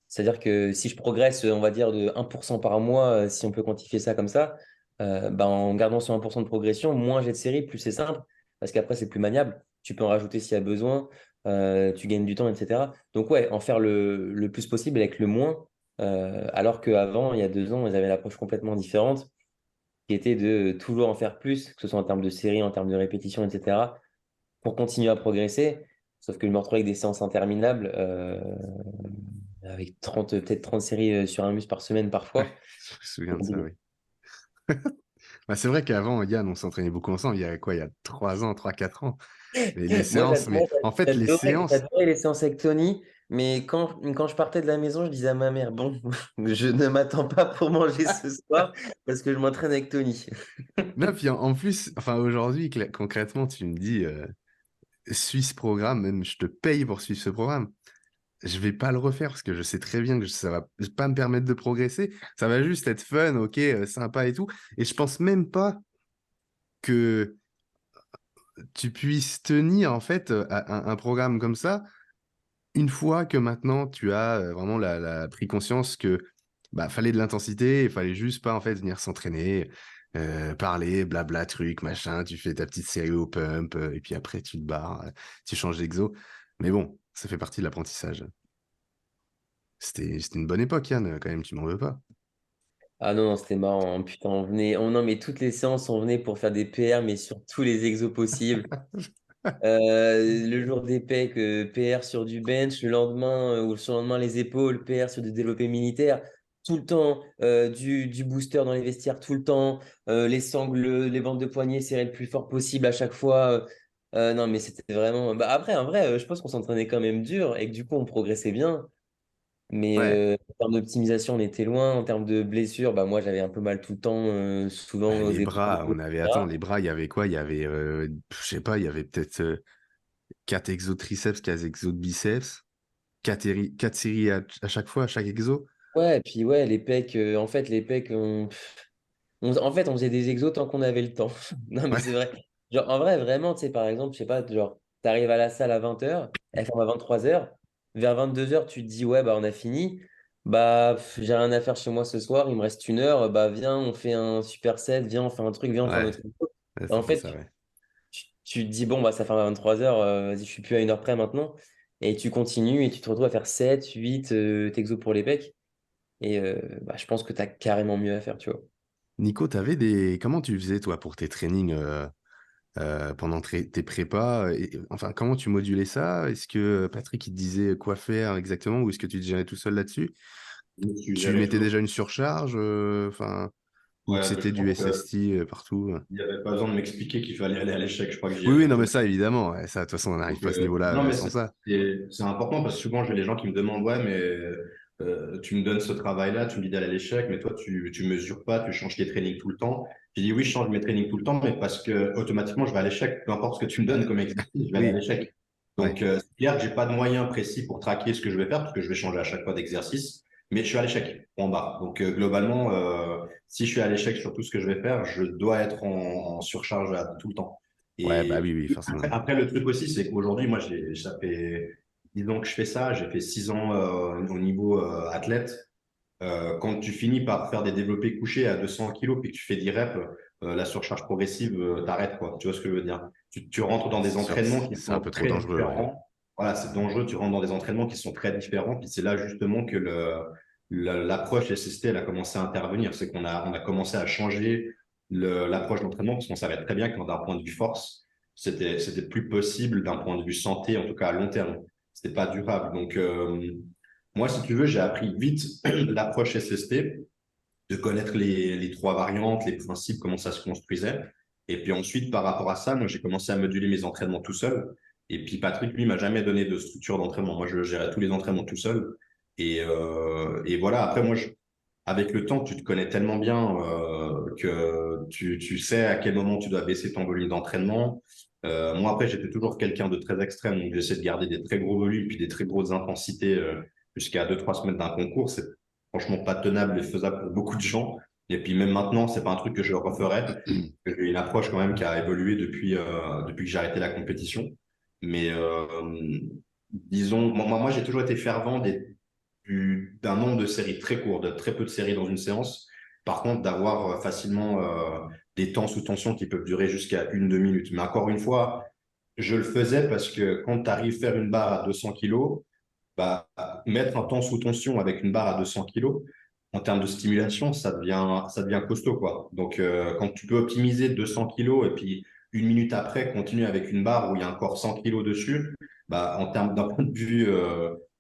C'est-à-dire que si je progresse, on va dire, de 1% par mois, si on peut quantifier ça comme ça, ben, en gardant ce 1% de progression, moins j'ai de séries, plus c'est simple, parce qu'après, c'est plus maniable. Tu peux en rajouter s'il y a besoin, tu gagnes du temps, etc. Donc, ouais, en faire le plus possible avec le moins, alors qu'avant, il y a 2 ans, ils avaient l'approche complètement différente, qui était de toujours en faire plus, que ce soit en termes de séries, en termes de répétitions, etc., pour continuer à progresser. Sauf que je me retrouve avec des séances interminables, avec 30, peut-être 30 séries sur un muscle par semaine parfois. Ouais, je me C'est souviens de ça, compliqué. oui. Bah, c'est vrai qu'avant, Yann, on s'entraînait beaucoup ensemble. Il y a quoi? Il y a 3 ans, 3, 4 ans. Mais les Moi, séances, mais en fait, les séances, j'adorais les séances avec Tony, mais quand je partais de la maison, je disais à ma mère, bon, je ne m'attends pas pour manger ce soir parce que je m'entraîne avec Tony. non, puis en plus, enfin, aujourd'hui, concrètement, tu me dis, suis ce programme, même je te paye pour suivre ce programme. Je vais pas le refaire parce que je sais très bien que ça va pas me permettre de progresser. Ça va juste être fun, ok, sympa et tout. Et je pense même pas que tu puisses tenir en fait à un programme comme ça une fois que maintenant tu as vraiment pris conscience que bah, fallait de l'intensité, il fallait juste pas en fait venir s'entraîner, parler, blabla, truc, machin, tu fais ta petite série au pump, et puis après tu te barres, tu changes d'exo. Mais bon, ça fait partie de l'apprentissage. C'était une bonne époque, Yann, quand même, tu m'en veux pas. Ah non, non, c'était marrant, hein. Putain, non, mais toutes les séances, on venait pour faire des PR, mais sur tous les exos possibles. Le jour des pecs, PR sur du bench, le lendemain ou le surlendemain les épaules, PR sur du développé militaire, tout le temps, du booster dans les vestiaires tout le temps, les sangles, les bandes de poignets serrées le plus fort possible à chaque fois. Non, mais c'était vraiment. Bah, après, en vrai, je pense qu'on s'entraînait quand même dur et que du coup, on progressait bien. Mais Ouais, en termes d'optimisation, on était loin. En termes de blessures, bah, moi, j'avais un peu mal tout le temps, souvent bah, aux les épaules, bras, on avait, attends, etc. les bras, il y avait quoi? Il y avait, je sais pas, il y avait peut-être 4 exos de triceps, 4 exos de biceps. 4 séries à chaque fois, à chaque exo? Ouais, et puis ouais, les pecs, en fait, les pecs, en fait, on faisait des exos tant qu'on avait le temps. Non, mais Ouais, c'est vrai. Genre, en vrai, vraiment, tu sais, par exemple, je sais pas, genre, t'arrives à la salle à 20h, elle ferme à 23h. Vers 22h, tu te dis, ouais, bah, on a fini. Bah, j'ai rien à faire chez moi ce soir, il me reste 1 heure. Bah, viens, on fait un superset, viens, on fait un truc, viens, on fait un ouais, autre exo. ouais, Et en c'est fait, ça, ouais. tu te dis, bon, bah, ça ferme à 23h, vas-y, je suis plus à 1 heure près maintenant. Et tu continues et tu te retrouves à faire 7 8 t'exos pour les pecs. Et bah, je pense que tu as carrément mieux à faire, tu vois. Nico, comment tu faisais, toi, pour tes trainings pendant tes prépas? Enfin, comment tu modulais ça? Est-ce que Patrick, il te disait quoi faire exactement ou est-ce que tu te gérais tout seul là-dessus? Je me suis Tu géré mettais tout. déjà une surcharge, enfin, ou que Ouais, c'était je du pense qu'il SST partout? n'y avait pas besoin de m'expliquer qu'il fallait aller à l'échec. Je crois que j'y Oui, allais oui, non, mais ça, automatiquement. évidemment. Ouais, ça, de toute façon, on n'arrive Donc, pas à ce niveau-là non, mais sans ça. c'est important parce que souvent, j'ai les gens qui me demandent, ouais, mais tu me donnes ce travail-là, tu me dis d'aller à l'échec, mais toi, tu mesures pas, tu changes tes trainings tout le temps. J'ai dit, oui, je change mes trainings tout le temps, mais parce que automatiquement, je vais à l'échec. Peu importe ce que tu me donnes comme exercice, je vais aller à Oui, l'échec. ouais. Donc, c'est clair que j'ai pas de moyens précis pour traquer ce que je vais faire parce que je vais changer à chaque fois d'exercice, mais je suis à l'échec, en bas. Donc, globalement, si je suis à l'échec sur tout ce que je vais faire, je dois être en surcharge tout le temps. Ouais, bah Et oui, oui, forcément. après, le truc aussi, c'est qu'aujourd'hui, moi, ça fait 10 ans que je fais ça. J'ai fait 6 ans au niveau athlète. Quand tu finis par faire des développés couchés à 200 kilos puis que tu fais 10 reps, la surcharge progressive, t'arrêtes, quoi. Tu vois ce que je veux dire? Tu rentres dans C'est des sûr, entraînements qui c'est un sont peu trop très dangereux, ouais. différents. Voilà, c'est dangereux. Tu rentres dans des entraînements qui sont très différents. Puis c'est là, justement, que l'approche SST, elle a commencé à intervenir. C'est on a commencé à changer l'approche d'entraînement parce qu'on savait très bien que d'un point de vue force, c'était plus possible d'un point de vue santé, en tout cas à long terme. C'était pas durable. Donc, moi, si tu veux, j'ai appris vite l'approche SST, de connaître les trois variantes, les principes, comment ça se construisait. Et puis ensuite, par rapport à ça, moi, j'ai commencé à moduler mes entraînements tout seul. Et puis Patrick, lui, m'a jamais donné de structure d'entraînement. Moi, je gérais tous les entraînements tout seul. Et voilà, après, moi, avec le temps, tu te connais tellement bien que tu sais à quel moment tu dois baisser ton volume d'entraînement. Moi, après, j'étais toujours quelqu'un de très extrême, donc j'essaie de garder des très gros volumes puis des très grosses intensités jusqu'à 2, 3 semaines d'un concours. C'est franchement pas tenable et faisable pour beaucoup de gens. Et puis même maintenant, c'est pas un truc que je referais. J'ai une approche quand même qui a évolué depuis que j'ai arrêté la compétition. Mais disons, moi j'ai toujours été fervent d'un nombre de séries très court, de très peu de séries dans une séance. Par contre, d'avoir facilement des temps sous tension qui peuvent durer jusqu'à 1, 2 minutes. Mais encore une fois, je le faisais parce que quand tu arrives à faire une barre à 200 kilos, bah, mettre un temps sous tension avec une barre à 200 kilos, en termes de stimulation, ça devient costaud, quoi. Donc, quand tu peux optimiser 200 kilos et puis 1 minute après, continuer avec une barre où il y a encore 100 kilos dessus, bah, en termes d'un point de vue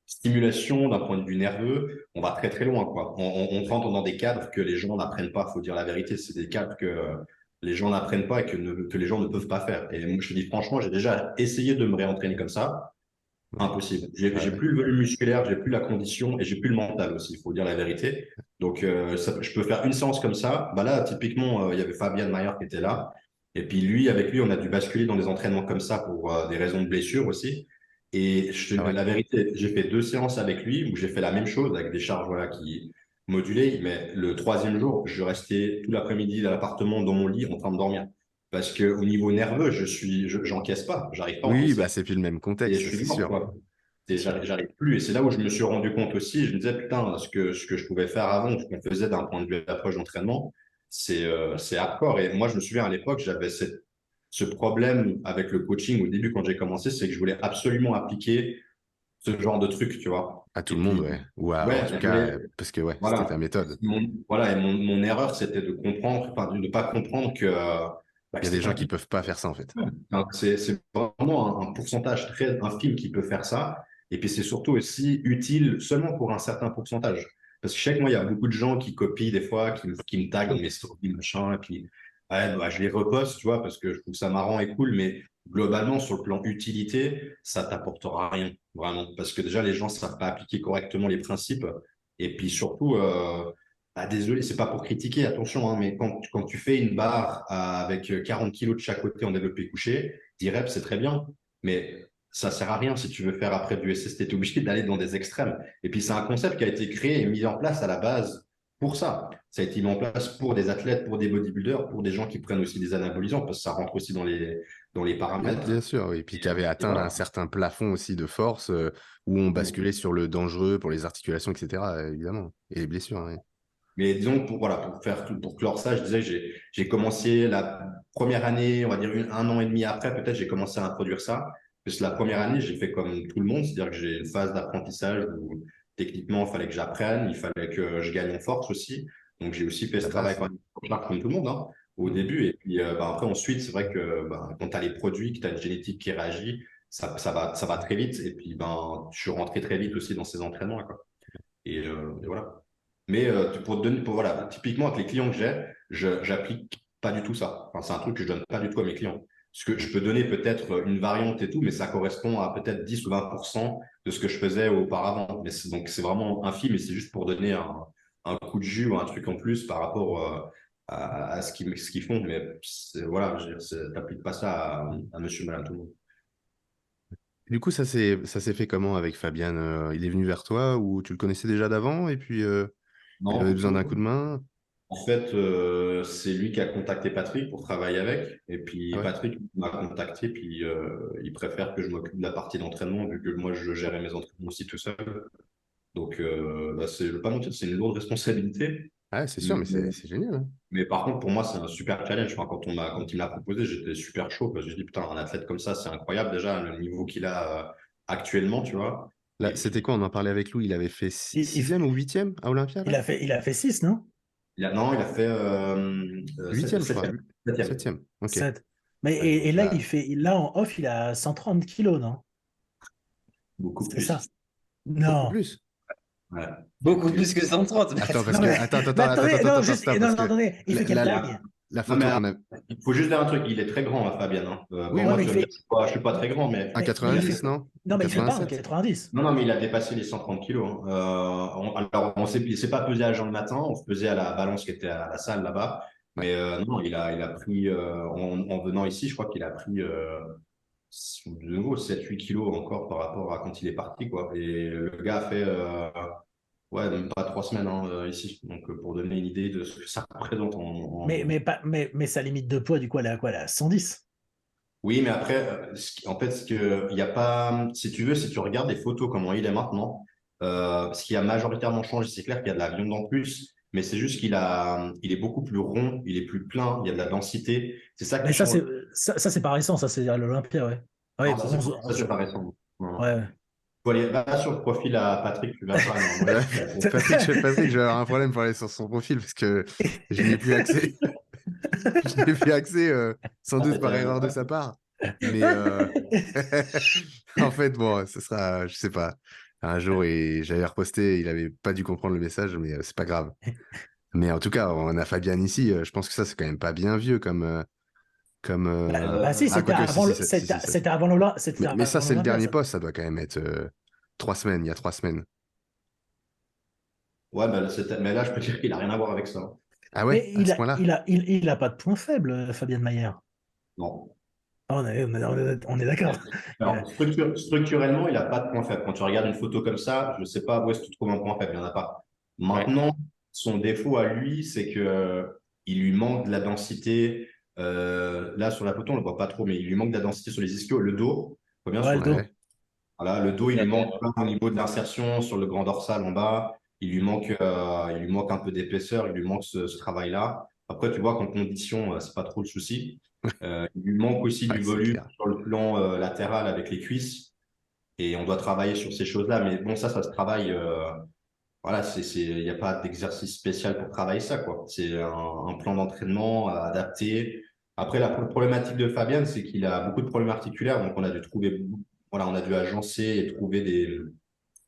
stimulation, d'un point de vue nerveux, on va très très loin, quoi. On rentre dans des cadres que les gens n'apprennent pas, faut dire la vérité. C'est des cadres que les gens n'apprennent pas et que les gens ne peuvent pas faire. Et moi, je te dis franchement, j'ai déjà essayé de me réentraîner comme ça. Ouais, Impossible. J'ai ouais. plus le volume musculaire, j'ai plus la condition et j'ai plus le mental aussi, il faut dire la vérité. Donc, je peux faire une séance comme ça. Bah là, typiquement, il y avait Fabien Mayer qui était là. Et puis lui, avec lui, on a dû basculer dans des entraînements comme ça pour des raisons de blessure aussi. Et Ah ouais. la vérité, j'ai fait 2 séances avec lui où j'ai fait la même chose avec des charges voilà, qui modulées. Mais le troisième jour, je restais tout l'après-midi dans l'appartement, dans mon lit, en train de dormir. Parce que au niveau nerveux, j'encaisse pas, j'arrive pas à Oui, bah encaisser. c'est plus le même Et contexte, je suis c'est mort, sûr. quoi. C'est Et sûr. j'arrive plus. Et c'est là où je me suis rendu compte aussi, je me disais, putain, ce que je pouvais faire avant, ce qu'on faisait d'un point de vue d'approche d'entraînement, c'est hardcore. Et moi, je me souviens à l'époque, j'avais ce problème avec le coaching au début quand j'ai commencé, c'est que je voulais absolument appliquer ce genre de truc, tu vois. À tout Et le monde, puis, ouais. Ou en tout ouais, cas, parce que ouais, c'était ta voilà. méthode. Voilà, et mon erreur, c'était de comprendre, enfin, de ne pas comprendre Il que y a des c'était gens pas qui tout. peuvent pas faire ça, en fait. Donc, c'est vraiment un pourcentage très infime qui peut faire ça. Et puis, c'est surtout aussi utile seulement pour un certain pourcentage. Parce que je sais que moi, il y a beaucoup de gens qui copient des fois, qui me taguent dans mes stories, machin, et puis ouais, bah, je les reposte, tu vois, parce que je trouve ça marrant et cool, mais globalement, sur le plan utilité, ça t'apportera rien, vraiment. Parce que déjà, les gens ne savent pas appliquer correctement les principes. Et puis surtout, bah, désolé, c'est pas pour critiquer, attention, hein, mais quand tu fais une barre avec 40 kilos de chaque côté en développé couché, 10 reps, c'est très bien. Mais ça sert à rien. Si tu veux faire après du SST, tu es obligé d'aller dans des extrêmes. Et puis, c'est un concept qui a été créé et mis en place à la base pour ça. Ça a été mis en place pour des athlètes, pour des bodybuilders, pour des gens qui prennent aussi des anabolisants, parce que ça rentre aussi dans les Bien paramètres. sûr, oui. Puis qui avait Et atteint un voilà. certain plafond aussi de force où on basculait sur le dangereux pour les articulations, etc. Évidemment. Et les blessures, oui. Mais disons, voilà, pour clore ça, je disais, j'ai commencé la première année, on va dire un an et demi après, peut-être, j'ai commencé à introduire ça. Parce que la première année, j'ai fait comme tout le monde, c'est-à-dire que j'ai une phase d'apprentissage où techniquement, il fallait que j'apprenne, il fallait que je gagne en force aussi. Donc, j'ai aussi fait ce La travail base. comme tout le monde, hein, au Mm. début. Et puis, après, ensuite, c'est vrai que quand tu as les produits, que tu as une génétique qui réagit, ça va très vite. Et puis, je suis rentré très vite aussi dans ces entraînements, quoi. Et voilà. Mais pour te donner, voilà, typiquement avec les clients que j'ai, j'applique pas du tout ça. Enfin, c'est un truc que je donne pas du tout à mes clients. Parce que je peux donner peut-être une variante et tout, mais ça correspond à peut-être 10 ou 20% de ce que je faisais auparavant. Donc c'est vraiment infime et c'est juste pour donner un coup de jus ou un truc en plus par rapport à ce qu'ils font. Mais voilà, t'appliques pas ça à monsieur, madame, tout le monde. Du coup, ça s'est fait comment avec Fabian? Il est venu vers toi ou tu le connaissais déjà d'avant et puis il Non, avait du besoin tout. d'un coup de main? En fait, c'est lui qui a contacté Patrick pour travailler avec. Et Ah puis ouais? Patrick m'a contacté, puis il préfère que je m'occupe de la partie d'entraînement, vu que moi je gérais mes entraînements aussi tout seul. Donc, je vais pas mentir, c'est une lourde responsabilité. Ah ouais, c'est sûr, Mais, mais c'est génial, hein. mais par contre, pour moi, c'est un super challenge. Enfin, quand il me l'a proposé, j'étais super chaud parce que je dis, putain, un athlète comme ça, c'est incroyable déjà, le niveau qu'il a actuellement, tu vois. Là, Et c'était puis, quoi? On en parlait avec Lou, il avait fait Il, il sixième ou huitième à Olympia, là? il a fait 6, non? non, il a fait Huitième, je crois. septième. Septième. Septième, ok. 7. Mais, Ouais, et donc là, là, là, en off, il a 130 kilos, non? beaucoup C'est ça. plus. Beaucoup Non. plus. Ouais. Beaucoup plus que 130. Attends, parce Non, que. mais, Attends, attends, mais attends, attends, attendez, attends, non, attends, juste, attends, non, parce non, que attendez, il fait quelle la, taille? la Non, mais photo qu'on a. il faut juste dire un truc, il est très grand, Fabien, hein. Oui, Bon, ouais, moi, mais tu il vas me dire, fait, je suis pas très grand, mais mais il fait, 1,90, non? non, mais il fait pas un 1,87. 90. non, non, mais il a dépassé les 130 kilos, hein. Alors, il s'est pas pesé à jeun le matin, on se pesait à la balance qui était à la salle là-bas. Ouais. Mais non, il a pris, en venant ici, je crois qu'il a pris de nouveau 7-8 kilos encore par rapport à quand il est parti, quoi. Et le gars a fait, ouais, même pas 3 semaines hein, ici. Donc, pour donner une idée de ce que ça représente Mais sa limite de poids, du coup, elle est à quoi? Elle est à 110. Oui, mais après, en fait, il y a pas, si tu veux, si tu regardes les photos, comment il est maintenant, ce qui a majoritairement changé, c'est clair qu'il y a de la viande en plus, mais c'est juste il est beaucoup plus rond, il est plus plein, il y a de la densité. C'est ça Mais qui change. ça, c'est pas récent, ça, c'est à l'Olympia, ouais. Ouais, Non, ça, c'est pas récent. Non. ouais. Faut aller, va sur le profil à Patrick, tu verras. Non, moi, Ouais. Patrick, je vais avoir un problème pour aller sur son profil parce que je n'ai plus accès. Je n'ai plus accès, sans doute par erreur de sa part. Mais en fait, bon, ce sera, je sais pas, un jour, et j'avais reposté, il avait pas dû comprendre le message, mais c'est pas grave. Mais en tout cas, on a Fabian ici. Je pense que ça, c'est quand même pas bien vieux comme. Bah, si, Ah, quoique, si, si, si, si, c'était avant l'Olympia. C'était mais ça, avant c'est le l'Olympia, dernier ça. poste. Ça doit quand même être 3 semaines. Il y a 3 semaines. ouais, mais là, je peux dire qu'il a rien à voir avec ça. Ah ouais, Mais à ce point-là. il a pas de point faible, Fabien Mayer. Non. On est d'accord. Alors, structurellement, il n'a pas de point faible. Quand tu regardes une photo comme ça, je ne sais pas où est-ce que tu trouves un point faible, il n'y en a pas. Ouais. Maintenant, son défaut à lui, c'est que il lui manque de la densité. Là, sur la photo, on ne le voit pas trop, mais il lui manque de la densité sur les ischios. Le dos, faut bien Ouais, le sur dos. Ouais. voilà, le dos, il lui manque plein au niveau de l'insertion sur le grand dorsal en bas. Il lui manque un peu d'épaisseur, il lui manque ce travail-là. Après, tu vois qu'en condition, c'est pas trop le souci. Il lui manque aussi Ouais, du c'est volume clair. sur le plan latéral avec les cuisses. Et on doit travailler sur ces choses-là. Mais bon, ça se travaille. Voilà, il n'y a pas d'exercice spécial pour travailler ça, quoi. C'est un plan d'entraînement adapté. Après, la problématique de Fabian, c'est qu'il a beaucoup de problèmes articulaires. Donc, voilà, on a dû agencer et trouver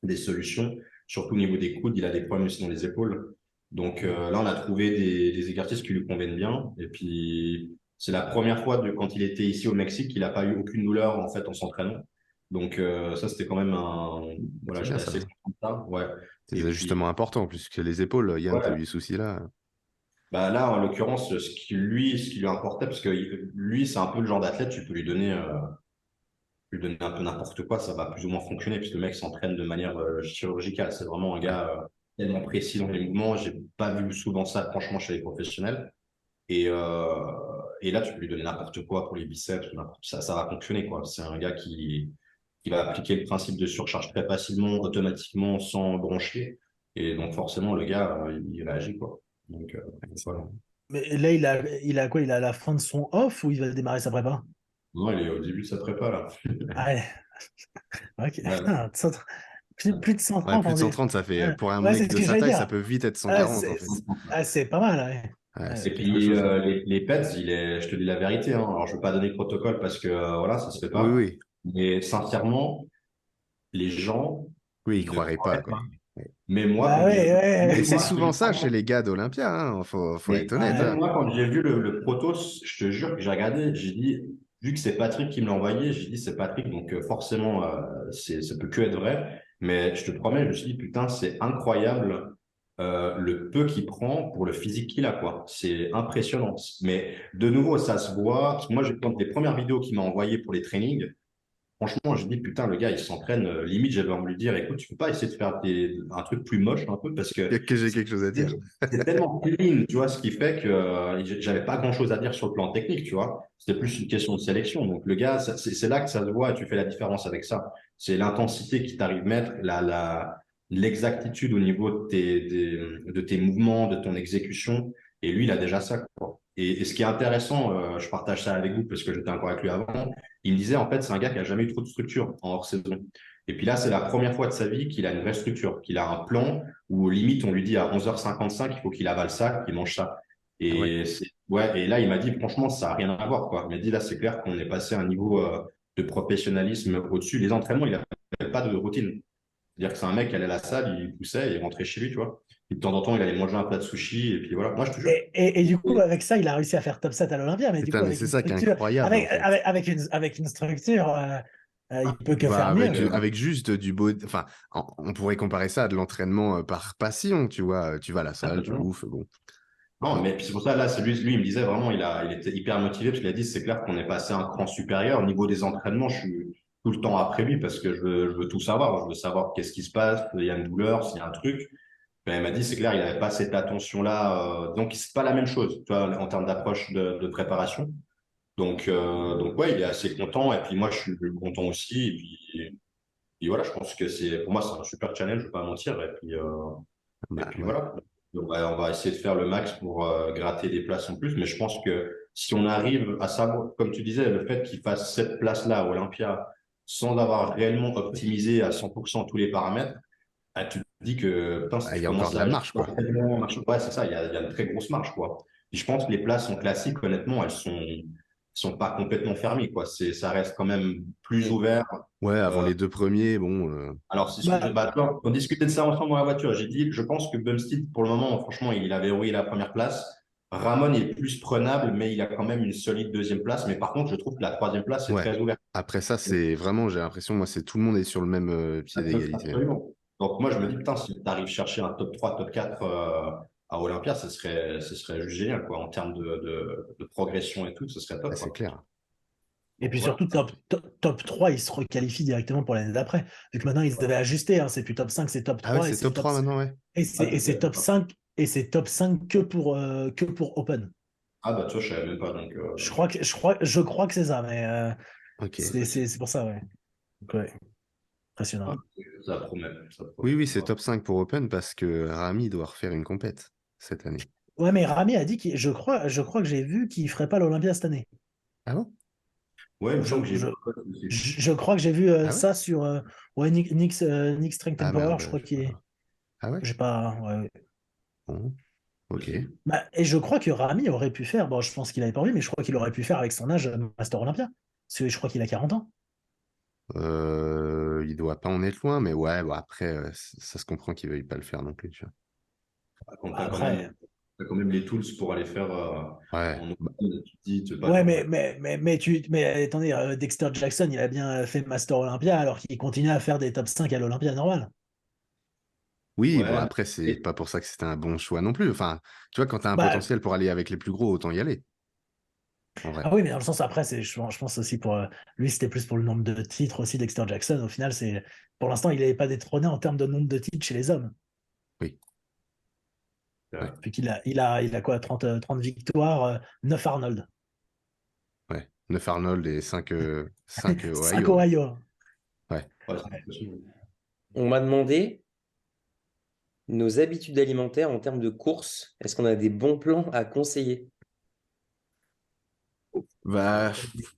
des solutions, surtout au niveau des coudes. Il a des problèmes aussi dans les épaules. Donc, là, on a trouvé des exercices qui lui conviennent bien. Et puis, c'est la première fois quand il était ici au Mexique qu'il n'a pas eu aucune douleur, en fait, en s'entraînant. Donc, ça, c'était quand même voilà, C'est bien j'étais ça. assez content de ça. Ouais. C'est Et des puis, ajustements importants, puisque les épaules, Yann, t'as ouais. eu ce souci-là. Bah là, en l'occurrence, ce qui lui importait, parce que lui, c'est un peu le genre d'athlète, tu peux lui donner lui donner un peu n'importe quoi, ça va plus ou moins fonctionner, puisque le mec s'entraîne de manière chirurgicale. C'est vraiment un gars tellement précis dans les mouvements. J'ai pas vu souvent ça, franchement, chez les professionnels. Et, euh, et là, tu peux lui donner n'importe quoi pour les biceps, ça va fonctionner, quoi. C'est un gars qui va appliquer le principe de surcharge très facilement, automatiquement, sans broncher. Et donc, forcément, le gars, il réagit, quoi. Donc, voilà. Mais là, il a quoi? Il a la fin de son off ou il va démarrer sa prépa? Non, il est au début de sa prépa, là. Ah ouais. Ok. Ouais. Putain, plus de Ouais, 130 plus en de dé- 130, ça fait, Ouais, pour un ouais, c'est mec ce de que sa j'allais taille, ça dire. peut vite être Ah, 140 en fait. c'est pas mal, ouais. Ouais, Ouais, ça Et fait quelque puis, chose. les pets, je te dis la vérité, hein. Alors, je veux pas donner de protocole parce que, voilà, ça se fait Oui, pas. oui, Mais sincèrement, les gens oui, il ne croirait pas, croiraient quoi. pas. Ouais. Mais moi, Bah quand j'ai ouais, vu, Et ouais. même c'est moi, je te souvent dis ça chez franchement, les gars d'Olympia, hein. Faut mais être honnête, Ouais. même hein. moi, quand j'ai vu le protos, je te jure que j'ai regardé, j'ai dit, vu que c'est Patrick qui me l'a envoyé, j'ai dit c'est Patrick, donc forcément, ça peut que être vrai. Mais je te promets, je me suis dit, putain, c'est incroyable le peu qu'il prend pour le physique qu'il a, quoi. C'est impressionnant. Mais de nouveau, ça se voit. Parce que moi, quand les premières vidéos qu'il m'a envoyées pour les trainings, franchement, je dis, putain, le gars, il s'entraîne. Limite, j'avais envie de lui dire, écoute, tu peux pas essayer de faire un truc plus moche un peu parce Il y que a que j'ai quelque chose à dire. c'est tellement clean, tu vois, ce qui fait que j'avais pas grand-chose à dire sur le plan technique, tu vois. C'était plus une question de sélection. Donc, le gars, c'est là que ça se voit, tu fais la différence avec ça. C'est l'intensité qui t'arrive à mettre, l'exactitude au niveau de tes mouvements, de ton exécution. Et lui, il a déjà ça, quoi. Et ce qui est intéressant, je partage ça avec vous parce que j'étais encore avec lui avant, il me disait, en fait, c'est un gars qui a jamais eu trop de structure en hors-saison. Et puis là, c'est la première fois de sa vie qu'il a une vraie structure, qu'il a un plan où limite, on lui dit à 11h55, il faut qu'il avale ça, qu'il mange ça. Ah ouais. Ouais, et là, il m'a dit, franchement, ça n'a rien à voir, quoi. Il m'a dit, là, c'est clair qu'on est passé à un niveau de professionnalisme au-dessus. Les entraînements, il n'avait pas de routine. C'est-à-dire que c'est un mec qui allait à la salle, il poussait, il rentrait chez lui, tu vois. Et de temps en temps, il allait manger un plat de sushi, et puis voilà. Moi, je te jure. Et du coup, avec ça, il a réussi à faire top 7 à l'Olympia, mais du Putain, coup, mais c'est ça qui est incroyable en fait. avec une structure, il peut que Bah, faire mieux. avec juste du beau. Enfin, on pourrait comparer ça à de l'entraînement par passion, tu vois. Tu vas à la salle, tu bouffes, bon. Non, mais puis c'est pour ça, là, c'est lui, il me disait vraiment, il était hyper motivé, parce qu'il a dit, c'est clair qu'on est passé à un cran supérieur. Au niveau des entraînements, je suis tout le temps après lui, parce que je veux tout savoir. Je veux savoir qu'est-ce qui se passe, s'il y a une douleur, s'il y a un truc. Ben, il m'a dit, c'est clair, il n'avait pas cette attention-là. Donc, c'est pas la même chose, tu vois, en termes d'approche de préparation. Donc, ouais, il est assez content, et puis moi, je suis content aussi. Et puis voilà, je pense que pour moi, c'est un super challenge, je vais pas mentir. Et Bah puis ouais. voilà, on va essayer de faire le max pour gratter des places en plus. Mais je pense que si on arrive à savoir, comme tu disais, le fait qu'il fasse cette place-là à Olympia sans avoir réellement optimisé à 100% tous les paramètres, ah, tu te dis que putain, si Ah, il tu y a encore commences de la à marche, quoi. ouais, c'est ça, il y a une très grosse marge, quoi. Et je pense que les places en classique, honnêtement, elles sont pas complètement fermées, quoi. Ça reste quand même plus ouvert. Ouais, avant Euh, les deux premiers, bon. alors, Bah, toi, on discutait de ça ensemble dans la voiture. J'ai dit, je pense que Bumstead, pour le moment, franchement, il a verrouillé la première place. Ramon est plus prenable, mais il a quand même une solide deuxième place. Mais par contre, je trouve que la troisième place est Ouais. très ouverte. Après ça, c'est vraiment, j'ai l'impression, moi, c'est tout le monde est sur le même pied d'égalité. Absolument. Donc, moi, je me dis, putain, si tu arrives à chercher un top 3, top 4 à Olympia, ce serait juste génial, quoi. En termes de progression et tout, ce serait Ah, top, c'est quoi. clair. et Donc, puis voilà. surtout, top 3, il se requalifie directement pour l'année d'après. Vu que maintenant, ils devaient ajuster, hein, c'est plus top 5, c'est top Ah ouais, 3 c'est top 3 maintenant, ouais. et c'est top 5 et c'est top 5 que pour Open. Ah, bah, tu vois, je savais même pas. Donc, Je crois que c'est ça, mais Ok. c'est pour ça, ouais. Donc, ouais, impressionnant. ça promet. Ça Oui, promet. oui, c'est Voilà. top 5 pour Open parce que Rami doit refaire une compète cette année. Ouais, mais Rami a dit je crois que j'ai vu qu'il ferait pas l'Olympia cette année. Ah bon? Ouais, il me Je, semble que j'ai je, vu un post aussi. je crois que j'ai vu Ah ouais? ça sur ouais, Nick Strength and Ah Power, merde, je crois qu'il est. Ah ouais? J'ai pas. Ouais. Bon, ok. Possible. Bah, et je crois que Rami aurait pu faire, bon, je pense qu'il avait pas envie, mais je crois qu'il aurait pu faire avec son âge Master Olympia. Parce que je crois qu'il a 40 ans. Il doit pas en être loin, mais ouais, bon, après, ça se comprend qu'il veuille pas le faire non plus, tu Quand Bah, après. t'as quand même les tools pour aller faire vois. Ouais. en open, tu te dis, tu veux pas Ouais, faire. mais attendez, Dexter Jackson, il a bien fait Master Olympia alors qu'il continue à faire des top 5 à l'Olympia normal. Oui, bon, Ouais. après, c'est Et- pas pour ça que c'était un bon choix non plus. Enfin, tu vois, quand t'as un Bah, potentiel pour aller avec les plus gros, autant y aller. en vrai. Ah oui, mais dans le sens après, je pense aussi pour lui, c'était plus pour le nombre de titres aussi, Dexter Jackson. Au final, pour l'instant, il n'avait pas détrôné en termes de nombre de titres chez les hommes. Oui, ouais, Vu qu'il a quoi, 30 victoires, 9 Arnold. ouais. 9 Arnold et 5 5 Ohio. Ohio. Ouais. Ouais, c'est impressionnant. On m'a demandé nos habitudes alimentaires en termes de courses. Est-ce qu'on a des bons plans à conseiller? Bah,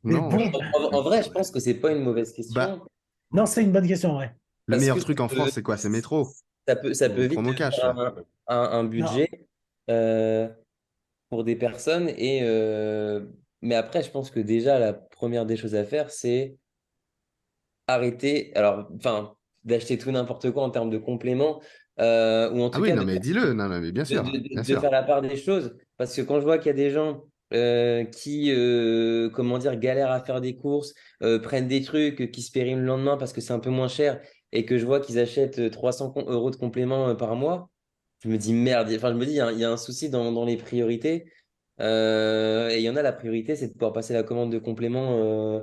Mais non. bon, En vrai, je pense que c'est pas une mauvaise Bah, question non, c'est une bonne question, ouais. le parce meilleur que truc en France, c'est quoi? C'est Métro. ça peut Ou vite promo cash, devenir là. un Non, budget euh, pour des personnes. Mais après, je pense que déjà, la première des choses à faire, c'est arrêter, alors, enfin, d'acheter tout n'importe quoi en termes de compléments, ou en Ah tout oui, cas non, mais dis-le. Non, non, mais bien sûr. Bien de sûr. faire la part des choses. Parce que quand je vois qu'il y a des gens qui, comment dire, galèrent à faire des courses, prennent des trucs, qui se périment le lendemain parce que c'est un peu moins cher, et que je vois qu'ils achètent 300 euros de compléments par mois, je me dis merde. Enfin, je me dis, il y a un souci dans les priorités. Et il y en a, la priorité, c'est de pouvoir passer la commande de compléments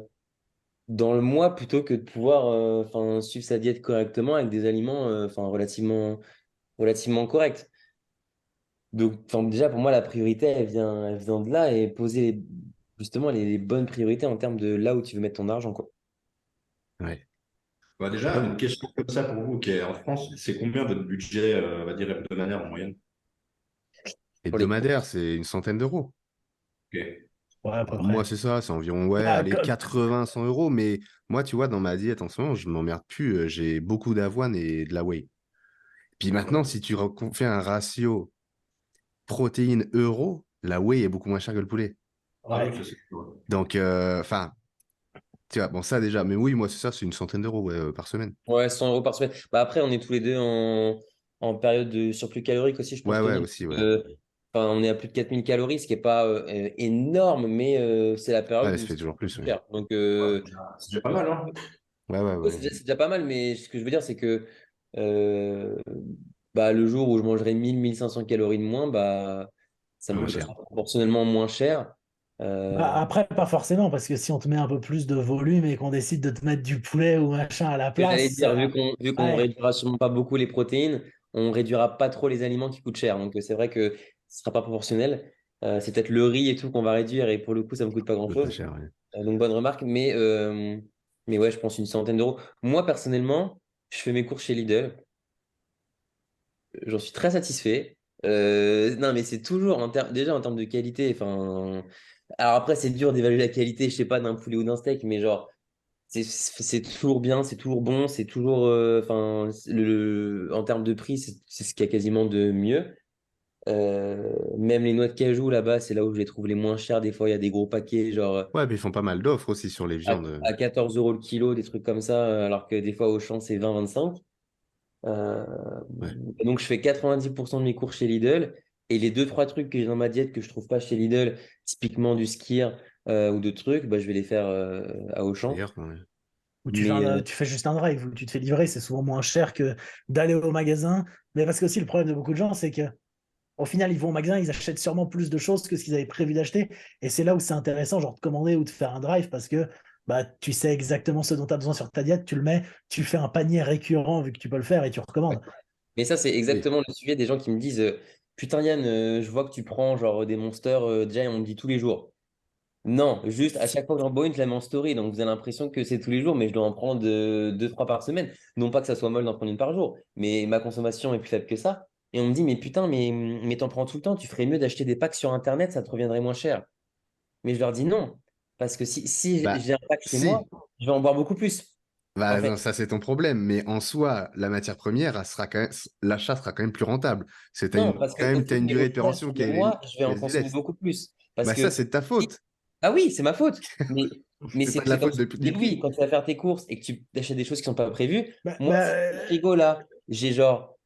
dans le mois plutôt que de pouvoir enfin, suivre sa diète correctement avec des aliments enfin, relativement corrects. Donc, enfin, déjà, pour moi, la priorité, elle vient de là et poser justement les bonnes priorités en termes de là où tu veux mettre ton argent, quoi. Ouais. Bah, déjà, une question comme ça pour vous qui est en France, c'est combien votre budget, on va dire, hebdomadaire en moyenne? Pour les Hebdomadaire, courses. c'est une centaine d'euros. Ok. ouais, à peu Moi, près. c'est ça, c'est environ, ouais, Bah, allez, 80, 100 euros. Mais moi, tu vois, dans ma diète en ce moment, je m'emmerde plus. J'ai beaucoup d'avoine et de la whey. Puis maintenant, si tu fais un ratio protéines-euros, la whey est beaucoup moins chère que le poulet. Ah oui, ouais. ça c'est sûr. Donc, enfin, tu vois, bon, ça déjà. Mais oui, moi, c'est ça, c'est une centaine d'euros ouais, par semaine. Ouais, 100 euros par semaine. Bah, après, on est tous les deux en période de surplus calorique aussi, je Ouais, pense, ouais, Tony. aussi, ouais. Enfin, on est à plus de 4000 calories, ce qui n'est pas énorme, mais c'est la période Ouais, ça où fait c'est toujours le plus, plus ouais. cher. Donc, Ouais, c'est déjà pas mal, hein? Ouais, ouais, ouais, ouais. c'est déjà pas mal, mais ce que je veux dire, c'est que euh, bah, le jour où je mangerai 1500 calories de moins, bah, ça me Moins cher. coûtera proportionnellement moins cher. Bah, Euh, après, pas forcément, parce que si on te met un peu plus de volume et qu'on décide de te mettre du poulet ou machin à la que j'allais place, dire, vu qu'on ouais, réduira sûrement pas beaucoup les protéines, on réduira pas trop les aliments qui coûtent cher. Donc, c'est vrai que ce sera pas proportionnel. C'est peut-être le riz et tout qu'on va réduire, et pour le coup, ça me coûte pas Ça coûte pas grand-chose. cher, ouais. Donc, bonne remarque. Mais ouais, je pense une centaine d'euros. Moi, personnellement, je fais mes courses chez Lidl. J'en suis très satisfait. Non, mais c'est toujours déjà en termes de qualité. Enfin, alors après, c'est dur d'évaluer la qualité, je sais pas, d'un poulet ou d'un steak, mais genre, c'est toujours bien, c'est toujours bon, c'est toujours, enfin, en termes de prix, c'est ce qu'il y a quasiment de mieux. Même les noix de cajou là-bas, c'est là où je les trouve les moins chères. Des fois, il y a des gros paquets, genre Ouais, puis ils font pas mal d'offres aussi sur les viandes. à 14 euros le kilo, des trucs comme ça, alors que des fois, au champ, c'est 20-25. Euh, Ouais. donc, je fais 90% de mes cours chez Lidl. Et les deux, trois trucs que j'ai dans ma diète que je trouve pas chez Lidl, typiquement du skier ou de trucs, bah, je vais les faire à Auchan. D'ailleurs, ouais. où Mais tu fais juste un drive, où tu te fais livrer, c'est souvent moins cher que d'aller au magasin. Mais parce que aussi, le problème de beaucoup de gens, c'est que au final, ils vont au magasin, ils achètent sûrement plus de choses que ce qu'ils avaient prévu d'acheter. Et c'est là où c'est intéressant, genre de commander ou de faire un drive, parce que bah, tu sais exactement ce dont tu as besoin sur ta diète, tu le mets, tu fais un panier récurrent vu que tu peux le faire et tu recommandes. Mais ça, c'est Oui. exactement le sujet des gens qui me disent putain, Yann, je vois que tu prends genre des monsters, déjà, on me dit tous les jours. Non, juste à chaque fois que j'en bois une, je la mets en story. Donc vous avez l'impression que c'est tous les jours, mais je dois en prendre deux, trois par semaine. Non pas que ça soit molle d'en prendre une par jour, mais ma consommation est plus faible que ça. Et on me dit, mais putain, mais t'en prends tout le temps, tu ferais mieux d'acheter des packs sur Internet, ça te reviendrait moins cher. Mais je leur dis non, parce que si Bah, j'ai un pack chez moi, si. je vais en boire beaucoup plus, en Bah, fait. non, ça, c'est ton problème. Mais en soi, la matière première, l'achat sera quand même plus rentable. Non, parce Quand que même, t'as une au durée de final, péremption sur le mois, je vais qui en est consommer dilette. beaucoup plus. Parce Bah, ça, que, c'est de ta faute. ah oui, c'est ma faute. Mais C'est pas de la c'est comme faute ce que tu dis, du Louis, prix. quand tu vas faire tes courses et que tu achètes des choses qui sont pas prévues, Bah, moi, si dans le bah, frigo là, j'ai genre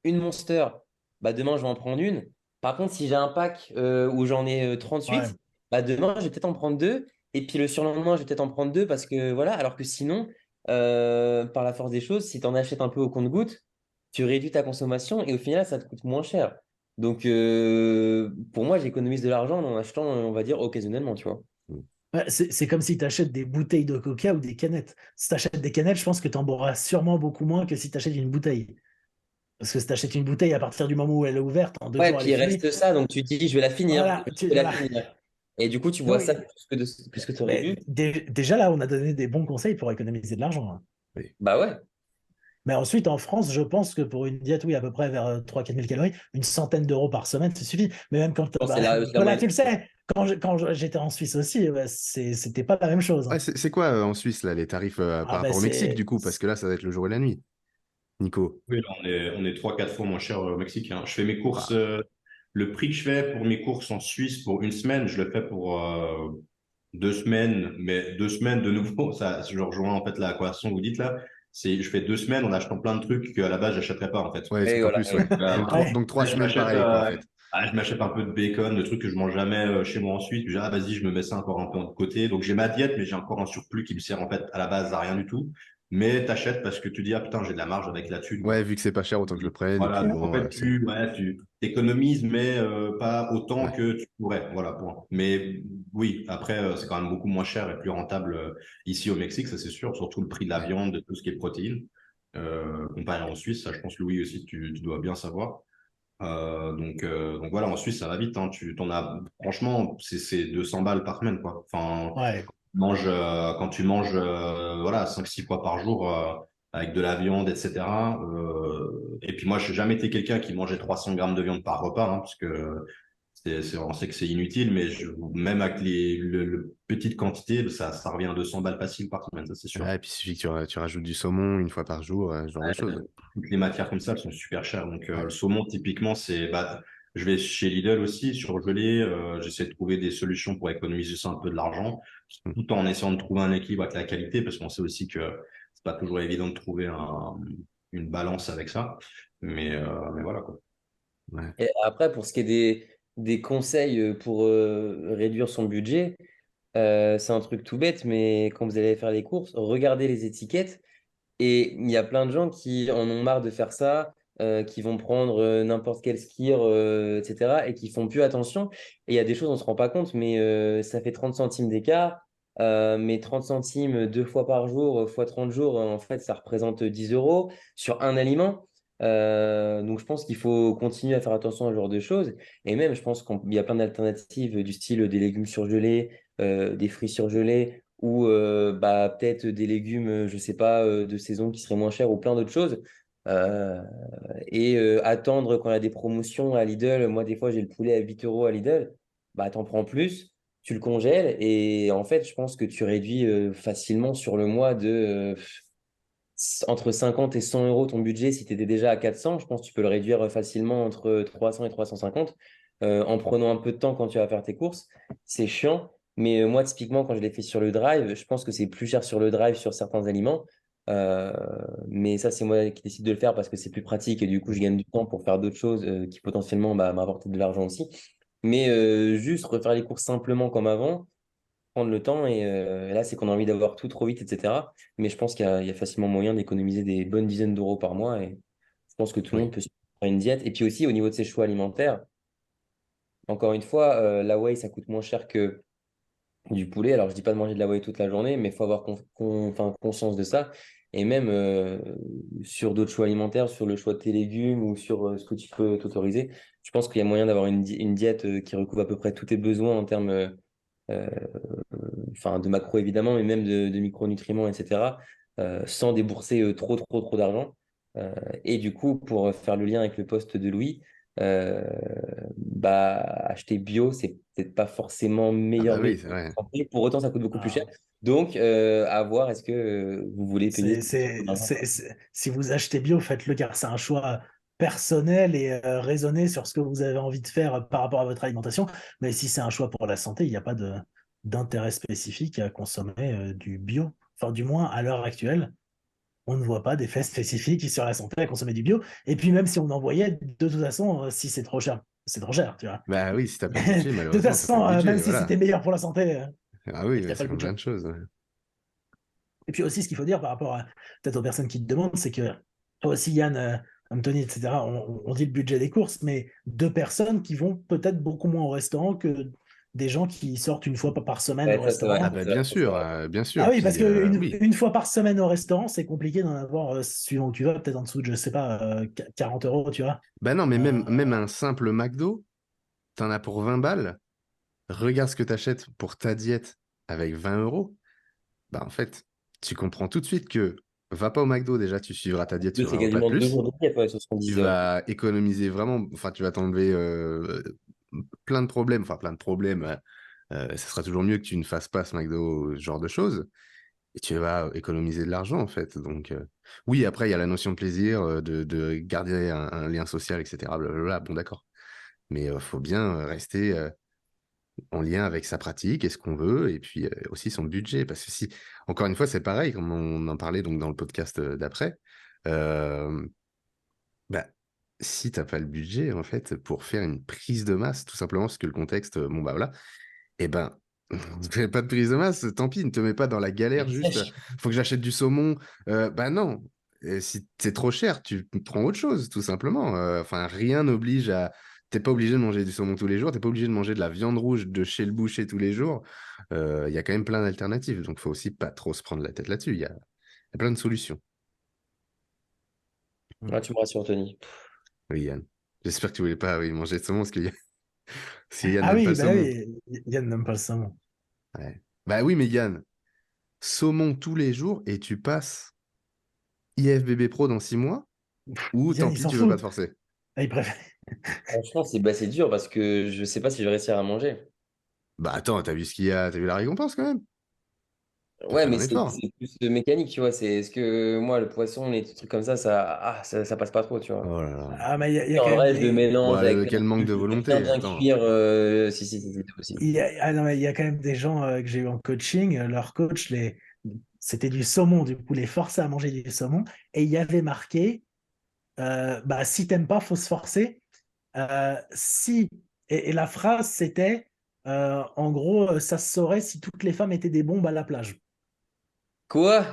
une Monster, bah demain, je vais en prendre une. Par contre, si j'ai un pack où j'en ai ouais. 38, bah demain, je vais peut-être en prendre deux. Et puis le surlendemain, je vais peut-être en prendre deux parce que voilà, alors que sinon, par la force des choses, si tu en achètes un peu au compte-gouttes, tu réduis ta consommation et au final, ça te coûte moins cher. Donc, pour moi, j'économise de l'argent en achetant, on va dire, occasionnellement, tu vois. Ouais, c'est comme si tu achètes des bouteilles de coca ou des canettes. Si tu achètes des canettes, je pense que tu en boiras sûrement beaucoup moins que si tu achètes une bouteille. Parce que si tu achètes une bouteille, à partir du moment où elle est ouverte, en deux Ouais, jours, elle puis est il finie. reste ça, donc tu te dis, je vais la finir, Voilà, je vais la voilà. finir. Et du coup, tu vois ça Oui. plus que tu aurais Mais dû. déjà là, on a donné des bons conseils pour économiser de l'argent, hein. Oui. Bah ouais. Mais ensuite, en France, je pense que pour une diète, oui, à peu près vers 3-4 000 calories, une centaine d'euros par semaine, ça suffit. Mais même quand, Je pense que bah, c'est la Nicolas, moyenne. tu le sais, quand j'étais en Suisse aussi, bah, c'était pas la même chose, Ouais, hein. c'est quoi en Suisse, là, les tarifs par Ah, bah, rapport au Mexique, du coup? Parce que là, ça va être le jour et la nuit. Nico. Oui, là, on est 3-4 fois moins cher au Mexique, hein. Je fais mes courses, Ah, le prix que je fais pour mes courses en Suisse pour une semaine, je le fais pour 2 semaines, mais 2 semaines de nouveau, ça, je rejoins en fait la conversation que vous dites là. Je fais 2 semaines en achetant plein de trucs qu'à la base, j'achèterais pas en fait. ouais, c'est Et qu'en voilà. plus, ouais. Donc, Ouais. donc 3 Je semaines m'achète pareil, quoi, en fait. je m'achète un peu de bacon, de trucs que je mange jamais chez moi en Suisse. Puis, vas-y, je me mets ça encore un peu de côté. Donc, j'ai ma diète, mais j'ai encore un surplus qui me sert en fait à la base à rien du tout. Mais t'achètes parce que tu dis, ah putain, j'ai de la marge avec la thune, Ouais, quoi. vu que c'est pas cher, autant que je le prenne. Et Voilà, puis, donc en bon, fait, tu économises, mais pas autant ouais. que tu pourrais. Voilà, point. Mais oui, après, c'est quand même beaucoup moins cher et plus rentable ici au Mexique, ça c'est sûr, surtout le prix de la Ouais. viande, de tout ce qui est protéines. Comparé en Suisse, ça je pense, Louis aussi, tu dois bien savoir. Donc voilà, en Suisse, ça va vite, hein. Tu t'en as, franchement, c'est 200 balles par semaine, quoi. Enfin, Ouais. quand tu manges voilà, 5-6 fois par jour avec de la viande, etc. Et puis moi, je n'ai jamais été quelqu'un qui mangeait 300 grammes de viande par repas, hein, parce que on sait que c'est inutile, mais même avec le petite quantité, ça revient à 200 balles facile par semaine, ça c'est sûr. Ouais, et puis il suffit que tu rajoutes du saumon une fois par jour, ce genre de choses. Toutes les matières comme ça, elles sont super chères. Donc, Ouais. le saumon, typiquement, je vais chez Lidl aussi, surgelé. J'essaie de trouver des solutions pour économiser ça un peu de l'argent, Mm. tout en essayant de trouver un équilibre avec la qualité, parce qu'on sait aussi que c'est pas toujours évident de trouver une balance avec ça. Mais voilà, quoi. Ouais. Et après, pour ce qui est des conseils pour réduire son budget, c'est un truc tout bête, mais quand vous allez faire les courses, regardez les étiquettes. Et il y a plein de gens qui en ont marre de faire ça, qui vont prendre n'importe quel skier, etc., et qui font plus attention. Et il y a des choses, on ne se rend pas compte, mais ça fait 30 centimes d'écart. Mais 30 centimes 2 fois par jour, fois 30 jours, en fait, ça représente 10 euros sur un aliment. Donc, je pense qu'il faut continuer à faire attention à ce genre de choses. Et même, je pense qu'il y a plein d'alternatives du style des légumes surgelés, des fruits surgelés ou bah, peut-être des légumes, je sais pas, de saison qui seraient moins chers ou plein d'autres choses. Euh, Attendre quand il y a des promotions à Lidl. Moi, des fois, j'ai le poulet à 8 euros à Lidl. Bah, t'en prends plus, tu le congèles et en fait, je pense que tu réduis facilement sur le mois de entre 50 et 100 euros ton budget. Si tu étais déjà à 400, je pense que tu peux le réduire facilement entre 300 et 350 en prenant un peu de temps quand tu vas faire tes courses. C'est chiant, mais moi, typiquement, quand je l'ai fait sur le drive, je pense que c'est plus cher sur le drive sur certains aliments. Euh, mais ça, c'est moi qui décide de le faire parce que c'est plus pratique et du coup, je gagne du temps pour faire d'autres choses qui potentiellement bah, m'apportent de l'argent aussi. Mais juste refaire les courses simplement comme avant, prendre le temps et là, c'est qu'on a envie d'avoir tout trop vite, etc. Mais je pense qu'il y a facilement moyen d'économiser des bonnes dizaines d'euros par mois et je pense que tout le monde Oui. peut se faire une diète. Et puis aussi, au niveau de ses choix alimentaires, encore une fois, la whey, ça coûte moins cher que du poulet. Alors, je dis pas de manger de la whey toute la journée, mais il faut avoir enfin, conscience de ça. Et même sur d'autres choix alimentaires, sur le choix de tes légumes ou sur ce que tu peux t'autoriser, je pense qu'il y a moyen d'avoir une diète qui recouvre à peu près tous tes besoins en termes euh, enfin, de macro évidemment, mais même de micronutriments, etc., sans débourser trop d'argent. Euh, et du coup, pour faire le lien avec le poste de Louis, euh, bah, acheter bio, c'est peut-être pas forcément Ah meilleur bah oui, métier c'est pour vrai. la santé. Pour autant, ça coûte beaucoup plus cher. Ah. Donc, à voir, est-ce que vous voulez payer son argent, quoi. Si vous achetez bio, faites-le car c'est un choix personnel et raisonné sur ce que vous avez envie de faire par rapport à votre alimentation. Mais si c'est un choix pour la santé, il n'y a pas d'intérêt spécifique à consommer du bio. Enfin, du moins, à l'heure actuelle, on ne voit pas d'effet spécifique sur la santé à consommer du bio. Et puis, même si on en voyait, de toute façon, si c'est trop cher, c'est trop cher, tu vois. Bah oui, si t'as pas le budget, De toute malheureusement, t'as pas le façon, même budget, si voilà. c'était meilleur pour la santé, Ah oui, il n'y ouais, a pas c'est le comme plein budget. de choses. Ouais. Et puis aussi, ce qu'il faut dire par rapport à peut-être aux personnes qui te demandent, c'est que toi aussi, Yann, Anthony, etc., on dit le budget des courses, mais 2 personnes qui vont peut-être beaucoup moins au restaurant que des gens qui sortent une fois par semaine Ouais, au ça, c'est vrai. Ah restaurant. bah C'est vrai, bien ça, c'est sûr, vrai. bien Ah sûr. oui, parce Puis que oui. une fois par semaine au restaurant, c'est compliqué d'en avoir, suivant où tu vas, peut-être en dessous de, je sais pas, 40 euros, tu vois. Bah non, mais Euh, même un simple McDo, t'en as pour 20 balles. Regarde ce que t'achètes pour ta diète avec 20 euros. Bah en fait, tu comprends tout de suite que va pas au McDo, déjà, tu suivras ta diète sur C'est un repas de quasiment 2 jours plus. de diète, ouais, sur ce qu'on Tu disait. Ouais. vas économiser vraiment, enfin, tu vas t'enlever plein de problèmes. Enfin, plein de problèmes. Ça sera toujours mieux que tu ne fasses pas ce McDo, ce genre de choses. Et tu vas économiser de l'argent, en fait. Donc, oui, après, il y a la notion de plaisir, de garder un lien social, etc. Blablabla. Bon, d'accord. Mais il faut bien rester en lien avec sa pratique et ce qu'on veut, et puis aussi son budget. Parce que si, encore une fois, c'est pareil, comme on en parlait donc, dans le podcast d'après, euh, bah, si t'as pas le budget, en fait, pour faire une prise de masse, tout simplement parce que le contexte, bon, bah voilà, eh ben, fais pas de prise de masse, tant pis, ne te mets pas dans la galère, juste, faut que j'achète du saumon. Bah non, et si c'est trop cher, tu prends autre chose, tout simplement. Enfin, rien n'oblige à... T'es pas obligé de manger du saumon tous les jours, t'es pas obligé de manger de la viande rouge de chez le boucher tous les jours. Il y a quand même plein d'alternatives, donc faut aussi pas trop se prendre la tête là-dessus. Il y a plein de solutions. Ah, tu me rassures, Tony. Oui, Yann. J'espère que tu voulais pas oui, manger de saumon, parce que, parce que Yann Ah n'aime pas oui, le bah saumon. oui, Yann n'aime pas le saumon. Ouais. Bah oui, mais Yann, saumon tous les jours et tu passes IFBB Pro dans 6 mois ou Yann, tant il pis, s'en tu veux pas te fout. forcer. Ah, il préfère. Franchement, c'est dur parce que je sais pas si je vais réussir à manger. Bah attends, t'as vu ce qu'il y a, t'as vu la récompense quand même? Faut Ouais, faire mais un effort. c'est plus mécanique, tu vois. C'est est-ce que moi, le poisson, les trucs comme ça passe pas trop, tu vois. Oh là là. Ah, mais il y a quand En même vrai, je le des. mélange Bon, avec quel manque de bien, volonté, bien attends. cuire. Si, c'est possible. Ah non, mais il y a quand même des gens que j'ai eu en coaching. Leur coach, c'était du saumon, du coup, les forçait à manger du saumon. Et il y avait marqué bah, si t'aimes pas, faut se forcer. Si. Et la phrase, c'était en gros, ça se saurait si toutes les femmes étaient des bombes à la plage. Quoi?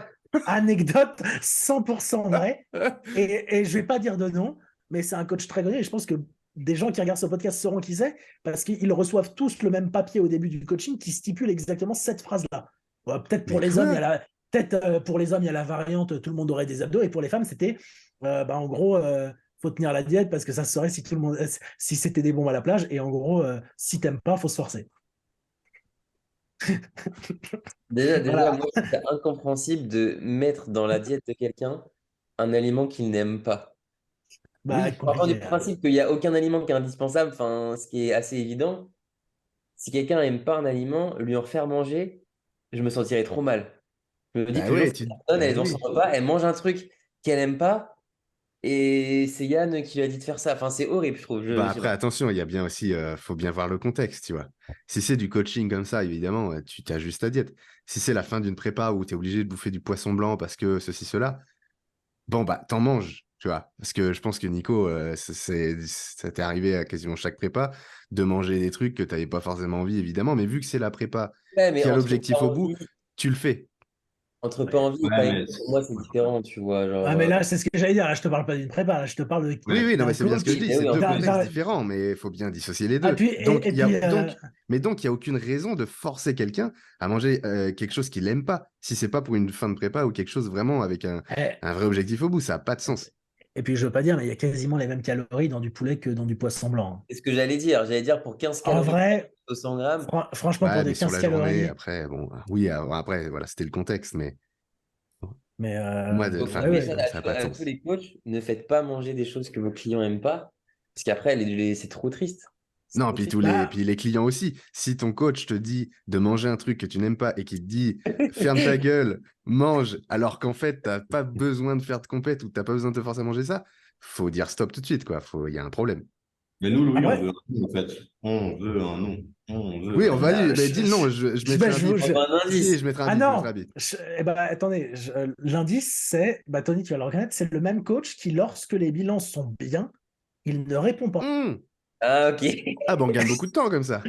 Anecdote 100% vrai. Et je vais pas dire de nom, mais c'est un coach très connu. Et je pense que des gens qui regardent ce podcast sauront qui c'est, parce qu'ils reçoivent tous le même papier au début du coaching qui stipule exactement cette phrase-là. Peut-être pour Mais les hommes, quoi? pour les hommes, il y a la variante tout le monde aurait des abdos, et pour les femmes, c'était bah, en gros, faut tenir la diète parce que ça se saurait si tout le monde, si c'était des bombes à la plage, et en gros, si t'aimes pas, faut se forcer. Déjà, Voilà. moi, c'est incompréhensible de mettre dans la diète de quelqu'un un aliment qu'il n'aime pas. Bah, Oui, partant du compliqué. principe qu'il n'y a aucun aliment qui est indispensable, enfin, ce qui est assez évident. Si quelqu'un n'aime pas un aliment, lui en faire manger, je me sentirais trop mal. Je me dis Bah que le jour où ouais, cette personne, elle est bah dans son oui. repas, elle mange un truc qu'elle n'aime pas, et c'est Yann qui lui a dit de faire ça. Enfin, c'est horrible, je trouve. Bah Je sais après, pas. attention, il y a bien aussi, faut bien voir le contexte, tu vois. Si c'est du coaching comme ça, évidemment, tu t'ajustes ta diète. Si c'est la fin d'une prépa où tu es obligé de bouffer du poisson blanc parce que ceci, cela, bon, bah, t'en manges, tu vois. Parce que je pense que Nico, ça t'est arrivé à quasiment chaque prépa de manger des trucs que t'avais pas forcément envie, évidemment. Mais vu que c'est la prépa Ouais, mais qui a l'objectif au bout, tu le fais. entre pas envie et Ouais, pas aimer, mais pour moi, c'est différent, tu vois. Ah, Genre, mais là, c'est ce que j'allais dire. Là, je te parle pas d'une prépa, là, je te parle Oui, oui, non, mais d'un c'est bien ce que je coach. dis. mais C'est oui, en deux plus. contextes différents, mais il faut bien dissocier les Ah, deux. puis, Donc, et il y a, puis donc, il y a aucune raison de forcer quelqu'un à manger quelque chose qu'il n'aime pas. Si c'est pas pour une fin de prépa ou quelque chose vraiment avec eh, un vrai objectif au bout, ça n'a pas de sens. et puis, je veux pas dire, mais il y a quasiment les mêmes calories dans du poulet que dans du poisson blanc, hein. C'est ce que j'allais dire. J'allais dire pour 15 En calories vrai, au 100 grammes. franchement, pour Ouais, mais des sur 15 la journée, calories, après, bon, oui, après, voilà, c'était le contexte, mais mais moi, Donc, enfin, ouais, un oui, ouais. message ça n'a pas de à tous sens. les coachs, ne faites pas manger des choses que vos clients n'aiment pas, parce qu'après, c'est trop triste. C'est Non, trop puis triste. Bah, puis les clients aussi. Si ton coach te dit de manger un truc que tu n'aimes pas et qu'il te dit ferme ta gueule, mange, alors qu'en fait, t'as pas besoin de faire de compète ou t'as pas besoin de te forcer à manger ça, faut dire stop tout de suite, quoi. Il y a un problème. Mais nous, Louis, on après, veut un nom, en fait. On veut un nom. On veut Oui, on un va nom. dire, bah, dis le nom, je mettrai bah, un bip. On veut un Si, indice. je mettrai un ah bip, je mettrai un non, bip. eh ben, attendez, l'indice, c'est, bah, Tony, tu vas le reconnaître, c'est le même coach qui, lorsque les bilans sont bien, il ne répond pas. Hmm. Ah, ok. Ah, bah, on gagne beaucoup de temps comme ça.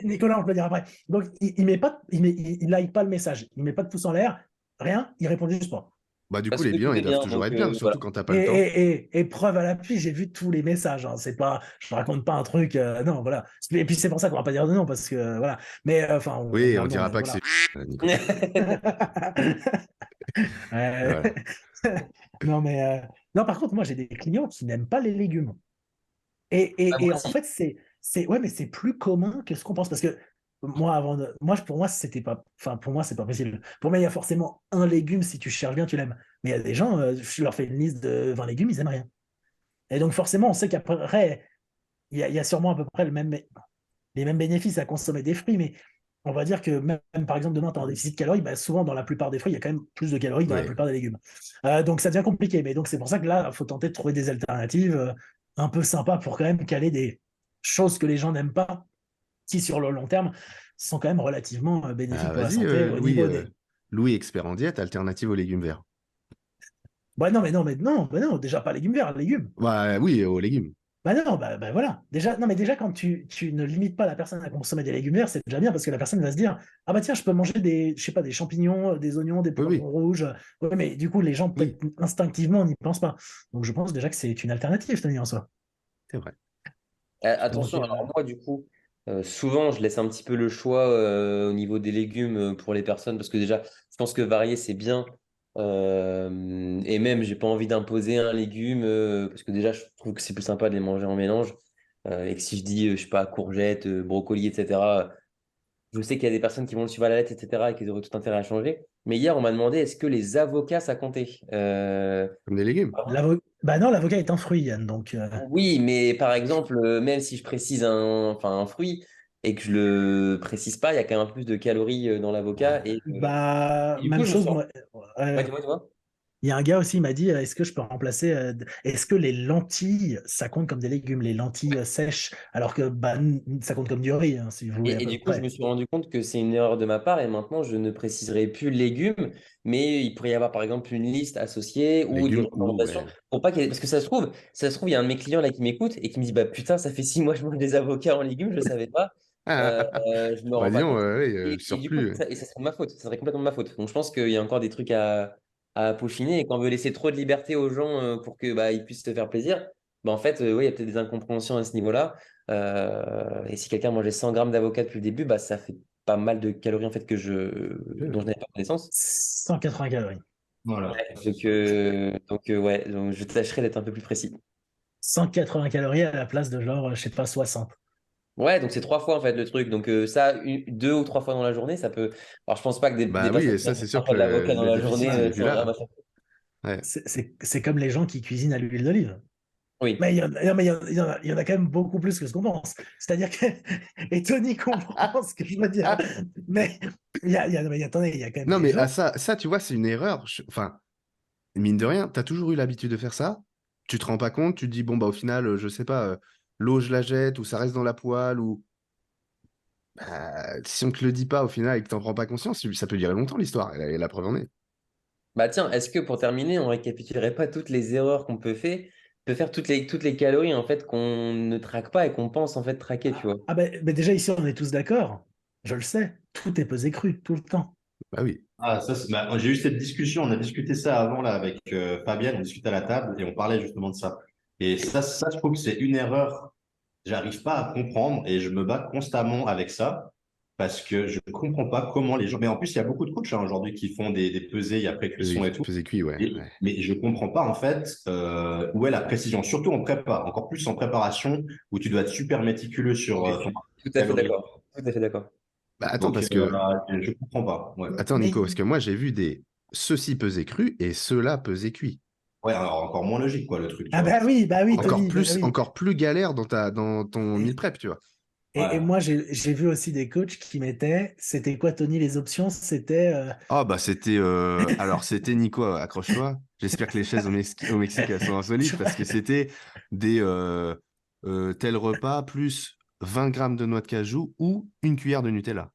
Nicolas, on peut le dire après. Donc, il met pas, il like pas le message, il met pas de pouce en l'air, rien, il répond juste pas. Bah, du coup, Parce les que bilans, tout ils est doivent bien, toujours donc être bien, voilà. surtout quand t'as pas le temps. Et preuve à l'appui, j'ai vu tous les messages. Hein. C'est pas, je raconte pas un truc. Non, voilà. Et puis c'est pour ça qu'on va pas dire de nom parce que voilà. Mais enfin, on va Oui, dire on non, dira mais pas que voilà. c'est Nico. Euh, Voilà. non, mais non, par contre, moi, j'ai des clients qui n'aiment pas les légumes. Ah, moi Et en aussi. fait, ouais, mais c'est plus commun que ce qu'on pense. Parce que pour moi, c'était pas, enfin, pour moi, c'est pas possible. Pour moi, il y a forcément un légume, si tu cherches bien, tu l'aimes. Mais il y a des gens, je leur fais une liste de 20 légumes, ils aiment rien. Et donc, forcément, on sait qu'après, il y a sûrement à peu près les mêmes bénéfices à consommer des fruits, mais on va dire que même par exemple, demain, tu as un déficit calorique, bah, souvent, dans la plupart des fruits, il y a quand même plus de calories que dans la Oui. plupart des légumes. Donc, ça devient compliqué. Mais donc, c'est pour ça que là, il faut tenter de trouver des alternatives un peu sympas pour quand même caler des choses que les gens n'aiment pas, qui, sur le long terme, sont quand même relativement bénéfiques Ah, pour la vas-y, santé au Louis, niveau des. Louis, expert en diète, alternative aux légumes verts. Bah non, mais non, mais non, bah non, déjà pas légumes verts, légumes. Bah, oui, aux légumes. Bah non, bah voilà. Déjà, non, mais déjà, quand tu ne limites pas la personne à consommer des légumes verts, c'est déjà bien parce que la personne va se dire, ah bah tiens, je peux manger je sais pas, des champignons, des oignons, des Oui, poivrons oui, rouges. Ouais, mais du coup, les gens, peut-être oui, instinctivement, n'y pensent pas. Donc, je pense déjà que c'est une alternative, Tony, en soi. c'est vrai. Donc, Attention, alors moi, du coup, souvent, je laisse un petit peu le choix au niveau des légumes pour les personnes, parce que déjà, je pense que varier, c'est bien. Et même, j'ai pas envie d'imposer un légume, parce que déjà, je trouve que c'est plus sympa de les manger en mélange. Et que si je dis, je sais pas, courgettes, brocolis, etc., je sais qu'il y a des personnes qui vont le suivre à la lettre, etc., et qu'ils auraient tout intérêt à changer. Mais hier, on m'a demandé, est-ce que les avocats, ça comptait? Comme des légumes. bah non, l'avocat est un fruit, Yann. Donc, Oui, mais par exemple, même si je précise enfin, un fruit et que je le précise pas, il y a quand même plus de calories dans l'avocat. bah, Et du coup, même je me chose, suis. moi. Ouais, euh, dis-moi. Il y a un gars aussi, il m'a dit, est-ce que je peux remplacer, est-ce que les lentilles, ça compte comme des légumes, les lentilles sèches, alors que bah, ça compte comme du riz, hein, si vous voulez à Et peu du coup, je me près. suis rendu compte que c'est une erreur de ma part et maintenant, je ne préciserai plus légumes, mais il pourrait y avoir par exemple une liste associée ou des Légumes ou, recommandations ouais. pour pas qu'il y ait. Parce que ça se trouve, il y a un de mes clients là qui m'écoute et qui me dit, bah putain, ça fait 6 mois que je mange des avocats en légumes, je ne savais pas. Ah, ah, ah. Je me Bah, rends pas disons, compte. oui, le Et du coup, surplus. ça serait de ma faute. Ça serait complètement de ma faute. Donc, je pense qu'il y a encore des trucs à peaufiner. Et quand on veut laisser trop de liberté aux gens pour que bah, ils puissent se faire plaisir, bah, en fait, oui, il y a peut-être des incompréhensions à ce niveau-là. Et si quelqu'un mangeait 100 grammes d'avocat depuis le début, bah, ça fait pas mal de calories en fait dont je n'avais pas connaissance. 180 calories. Voilà. Ouais, donc je tâcherai d'être un peu plus précis. 180 calories à la place de genre, je sais pas, 60. Ouais, donc c'est 3 fois en fait le truc. Donc ça, 2 ou 3 fois dans la journée, ça peut. Alors je pense pas que des Bah oui, personnes et qui ça, mangent c'est sûr 3 fois que de l'avocat dans le la déficit, journée, il est plus 100 là. grammes à chaque fois. Ouais. C'est comme les gens qui cuisinent à l'huile d'olive. Oui. Mais il y en a quand même beaucoup plus que ce qu'on pense. C'est-à-dire que, et Tony comprend ce que je veux dire. Mais attendez, il y a quand même Non, des mais gens. ça, tu vois, c'est une erreur. Enfin, mine de rien, tu as toujours eu l'habitude de faire ça. Tu te rends pas compte, tu te dis, bon, bah, au final, je sais pas, l'eau, je la jette, ou ça reste dans la poêle, ou. Bah, si on te le dit pas, au final, et que t'en prends pas conscience, ça peut durer longtemps, l'histoire. Et la preuve en est. Bah tiens, est-ce que pour terminer, on récapitulerait pas toutes les erreurs qu'on peut faire toutes les calories en fait qu'on ne traque pas et qu'on pense en fait traquer, tu vois? Ah ben déjà ici, on est tous d'accord. Je le sais. Tout est pesé cru, tout le temps. Bah oui. Ah, ça, bah, j'ai eu cette discussion, on a discuté ça avant là avec Fabienne, on discutait à la table et on parlait justement de ça. Et ça, je trouve que c'est une erreur. J'arrive pas à comprendre et je me bats constamment avec ça parce que je comprends pas comment les gens. Mais en plus, il y a beaucoup de coachs hein, aujourd'hui qui font des pesées après cuisson et tout. Pesé cuit, ouais. Ouais. Mais je comprends pas en fait où est la précision, surtout en prépa, encore plus en préparation où tu dois être super méticuleux sur Oui. ton Tout à fait calories. d'accord. Tout à fait d'accord. Bah attends, Donc, parce que. je comprends pas. Ouais. Attends, Mais Nico, parce que moi, j'ai vu des. Ceux-ci pesés crus et ceux-là pesés cuits. Ouais, alors encore moins logique, quoi, le truc, tu vois. bah oui, Encore Tony, bah plus, oui. encore plus galère dans ton meal prep, tu vois. Et Ouais. moi, j'ai vu aussi des coachs qui mettaient, c'était quoi, Tony, les options? C'était Ah bah c'était alors c'était Nico, accroche-toi. J'espère que les chaises au Mexique elles sont insolites parce que c'était des tel repas plus 20 grammes de noix de cajou ou une cuillère de Nutella.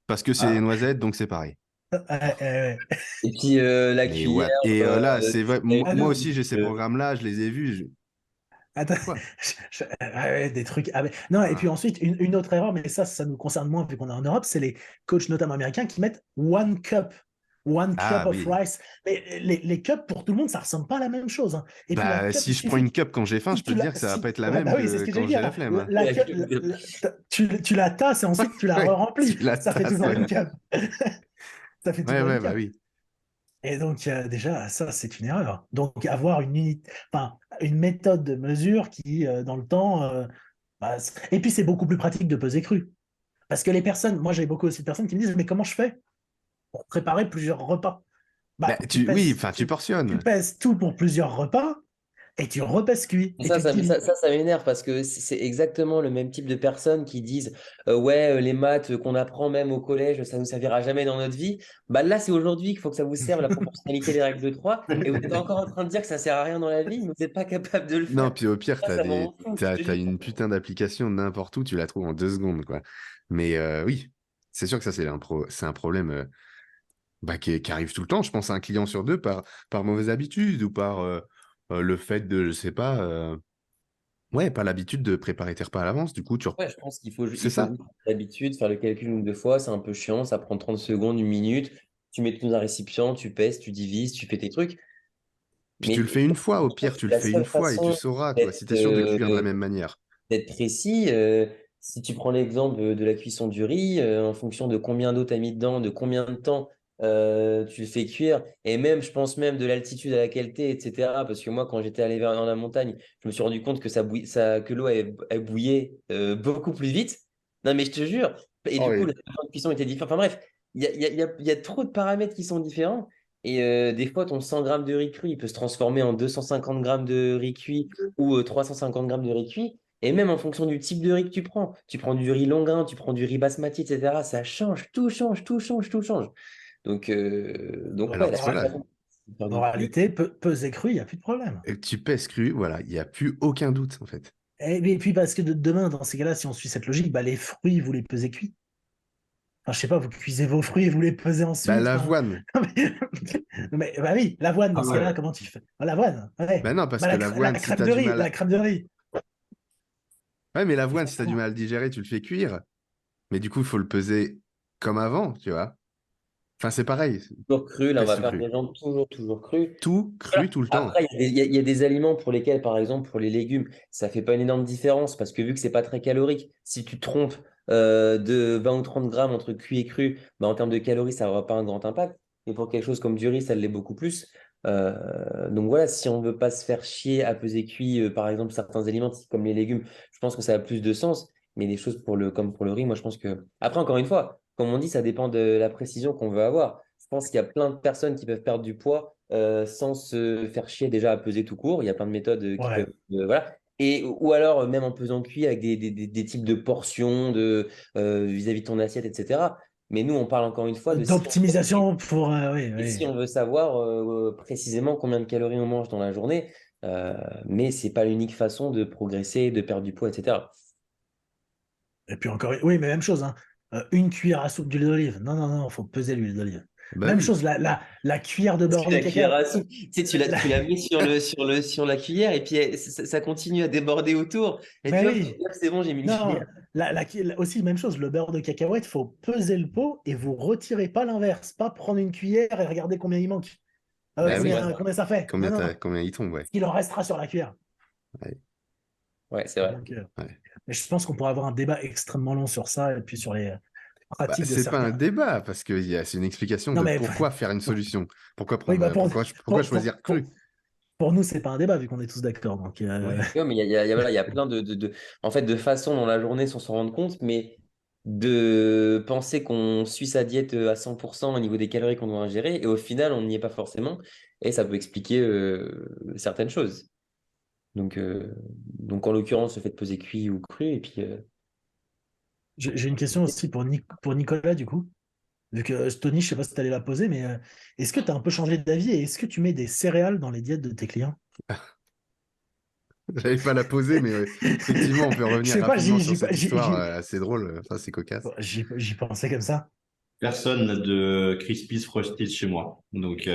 Parce que c'est des Ah, noisettes donc c'est pareil. ouais. Et puis la Mais cuillère, what? Et là c'est vrai, c'est Ah moi non, aussi j'ai ces programmes-là, je les ai vus. attends, Quoi? ouais, des trucs. Ah, non, et puis Ah. ensuite, une autre erreur, mais ça nous concerne moins vu qu'on est en Europe, c'est les coachs, notamment américains, qui mettent one cup. one Ah cup of oui. rice. Mais les cups, pour tout le monde, ça ressemble pas à la même chose, hein. Et puis la Bah, cup, si il je prends suffit une cup quand j'ai faim, si je peux tu te la, dire que ça va pas être la ouais, même bah oui, c'est ce que que quand j'allais j'ai la dire. flemme, hein. Tu la tasses et ensuite tu la Ouais, re-remplis. tu la Ça fait tasses, toujours ouais. une cup. Ça fait Ouais, toujours une bah cup. oui. Et donc, déjà, ça, c'est une erreur. Donc, avoir enfin, une méthode de mesure qui, dans le temps, et puis c'est beaucoup plus pratique de peser cru. Parce que moi, j'ai beaucoup aussi de personnes qui me disent, mais comment je fais pour préparer plusieurs repas? Bah, oui, enfin, tu Tu portionnes. pèses tout pour plusieurs repas et tu repèses cuit Et et tu divises. ça m'énerve parce que c'est exactement le même type de personnes qui disent ouais, les maths qu'on apprend même au collège, ça nous servira jamais dans notre vie. Bah là, c'est aujourd'hui qu'il faut que ça vous serve la proportionnalité des règles de 3 et vous êtes encore en train de dire que ça sert à rien dans la vie, mais vous n'êtes pas capable de le Non, faire. puis au pire, Ça m'en fout, je te t'as jure. une putain d'application n'importe où, tu la trouves en 2 secondes, quoi. Mais oui, c'est sûr que ça, c'est un problème bah, qui arrive tout le temps. Je pense à un client sur deux par mauvaise habitude ou par le fait de, je sais pas, ouais, pas l'habitude de préparer tes repas à l'avance. Du coup, Ouais, je pense c'est il faut ça. juste l'habitude, faire le calcul une ou deux fois, c'est un peu chiant, ça prend 30 secondes, une minute. Tu mets tout dans un récipient, tu pèses, tu divises, tu fais tes trucs. Puis tu le Mais fais une fois, au je trouve pire, que tu le la fais une seule fois et tu façon sauras, tu vois, si d'être tu es sûr de cuire de la même manière. d'être précis, si tu prends l'exemple de la cuisson du riz, en fonction de combien d'eau tu as mis dedans, de combien de temps tu le fais cuire, et même, je pense même de l'altitude à laquelle tu es, etc. Parce que moi, quand j'étais allé dans la montagne, je me suis rendu compte que, que l'eau elle bouillait beaucoup plus vite. Non, mais je te jure. Et Oh, du coup, oui. la temps de cuisson était différente. Enfin bref, il y a trop de paramètres qui sont différents. Et des fois, ton 100 grammes de riz cru, il peut se transformer en 250 grammes de riz cuit ou 350 grammes de riz cuit. Et même en fonction du type de riz que tu prends du riz long grain, tu prends du riz basmati, etc. Ça change, tout change, tout change, tout change. Donc ouais, Alors, la tu Mora- vois, seule là, façon de faire du cru, Moralité, peser cru, il n'y a plus de problème. tu pèses cru, voilà, il n'y a plus aucun doute, en fait. Et puis parce que demain, dans ces cas-là, si on suit cette logique, bah, les fruits, vous les pesez cuits. Enfin, je sais pas, vous cuisez vos fruits et vous les pesez Bah, ensuite. Enfin, l'avoine. bah oui, l'avoine, Ah dans ce cas-là, ouais. comment tu fais? Ah, l'avoine, ouais. Bah non, parce Bah, que la l'avoine, si crème t'as de du riz, la mal. crème de riz. Ouais, mais l'avoine, si t'as du Exactement. mal à le digérer, tu le fais cuire. Mais du coup, il faut le peser comme avant, tu vois. Enfin, c'est pareil. toujours cru, là on Pèse va tout faire cru. des gens toujours cru. Tout cru Voilà. tout le temps. Après, il y a des aliments pour lesquels, par exemple, pour les légumes, ça fait pas une énorme différence parce que vu que c'est pas très calorique, si tu te trompes de 20 ou 30 grammes entre cuit et cru, bah, en termes de calories, ça n'aura pas un grand impact. Et pour quelque chose comme du riz, ça l'est beaucoup plus. Donc voilà, si on veut pas se faire chier à peser cuit, par exemple, certains aliments comme les légumes, je pense que ça a plus de sens. Mais des choses comme pour le riz, moi je pense que. Après, encore une fois, comme on dit, ça dépend de la précision qu'on veut avoir. Je pense qu'il y a plein de personnes qui peuvent perdre du poids sans se faire chier déjà à peser tout court. Il y a plein de méthodes qui Ouais. peuvent. Voilà. Ou alors, même en pesant cuit avec des types de portions vis-à-vis de ton assiette, etc. Mais nous, on parle encore une fois de si on veut, D'optimisation pour. Oui, et si oui. on veut savoir précisément combien de calories on mange dans la journée. Mais c'est pas l'unique façon de progresser, de perdre du poids, etc. Et puis encore, oui, mais même chose, hein. Une cuillère à soupe d'huile d'olive. Non, non, non, il faut peser l'huile d'olive. Bah Même oui. chose, la cuillère de Parce beurre que de la cuillère cacao. à soupe, tu sais, La- tu la mets sur la cuillère et puis ça continue à déborder autour. Et Mais puis hop, oui. c'est bon, j'ai mis une Non, cuillère. aussi, même chose, le beurre de cacahuète, il faut peser le pot et vous retirez pas l'inverse. Pas prendre une cuillère et regarder combien il manque. Ouais, Bah c'est vrai oui. ça. Combien ça fait? Non, non. Combien il tombe, ouais. Il en restera sur la cuillère. Ouais. Ouais, c'est vrai. Donc, Ouais. mais je pense qu'on pourrait avoir un débat extrêmement long sur ça et puis sur les Bah, pratiques de c'est pas un certains. débat, parce que c'est une explication Non, de mais pourquoi faire une solution. Pourquoi oui, bah pourquoi choisir cru? pour nous, c'est pas un débat vu qu'on est tous d'accord. Donc, Ouais. Ouais, mais voilà, il y a plein en fait, de façons dans la journée sans s'en rendre compte, mais de penser qu'on suit sa diète à 100% au niveau des calories qu'on doit ingérer, et au final, on n'y est pas forcément, et ça peut expliquer certaines choses. Donc, euh, donc en l'occurrence, le fait de peser cuit ou cru, et puis j'ai une question aussi pour Nicolas, du coup. Vu que Tony, je sais pas si tu allais la poser, mais est-ce que tu as un peu changé d'avis et est-ce que tu mets des céréales dans les diètes de tes clients? J'avais pas la poser, mais ouais, effectivement, on peut Je revenir sais pas, rapidement sur cette histoire assez drôle. Enfin, c'est cocasse. j'y pensais comme ça. Personne n'a de Crispies Frosted chez moi. Donc,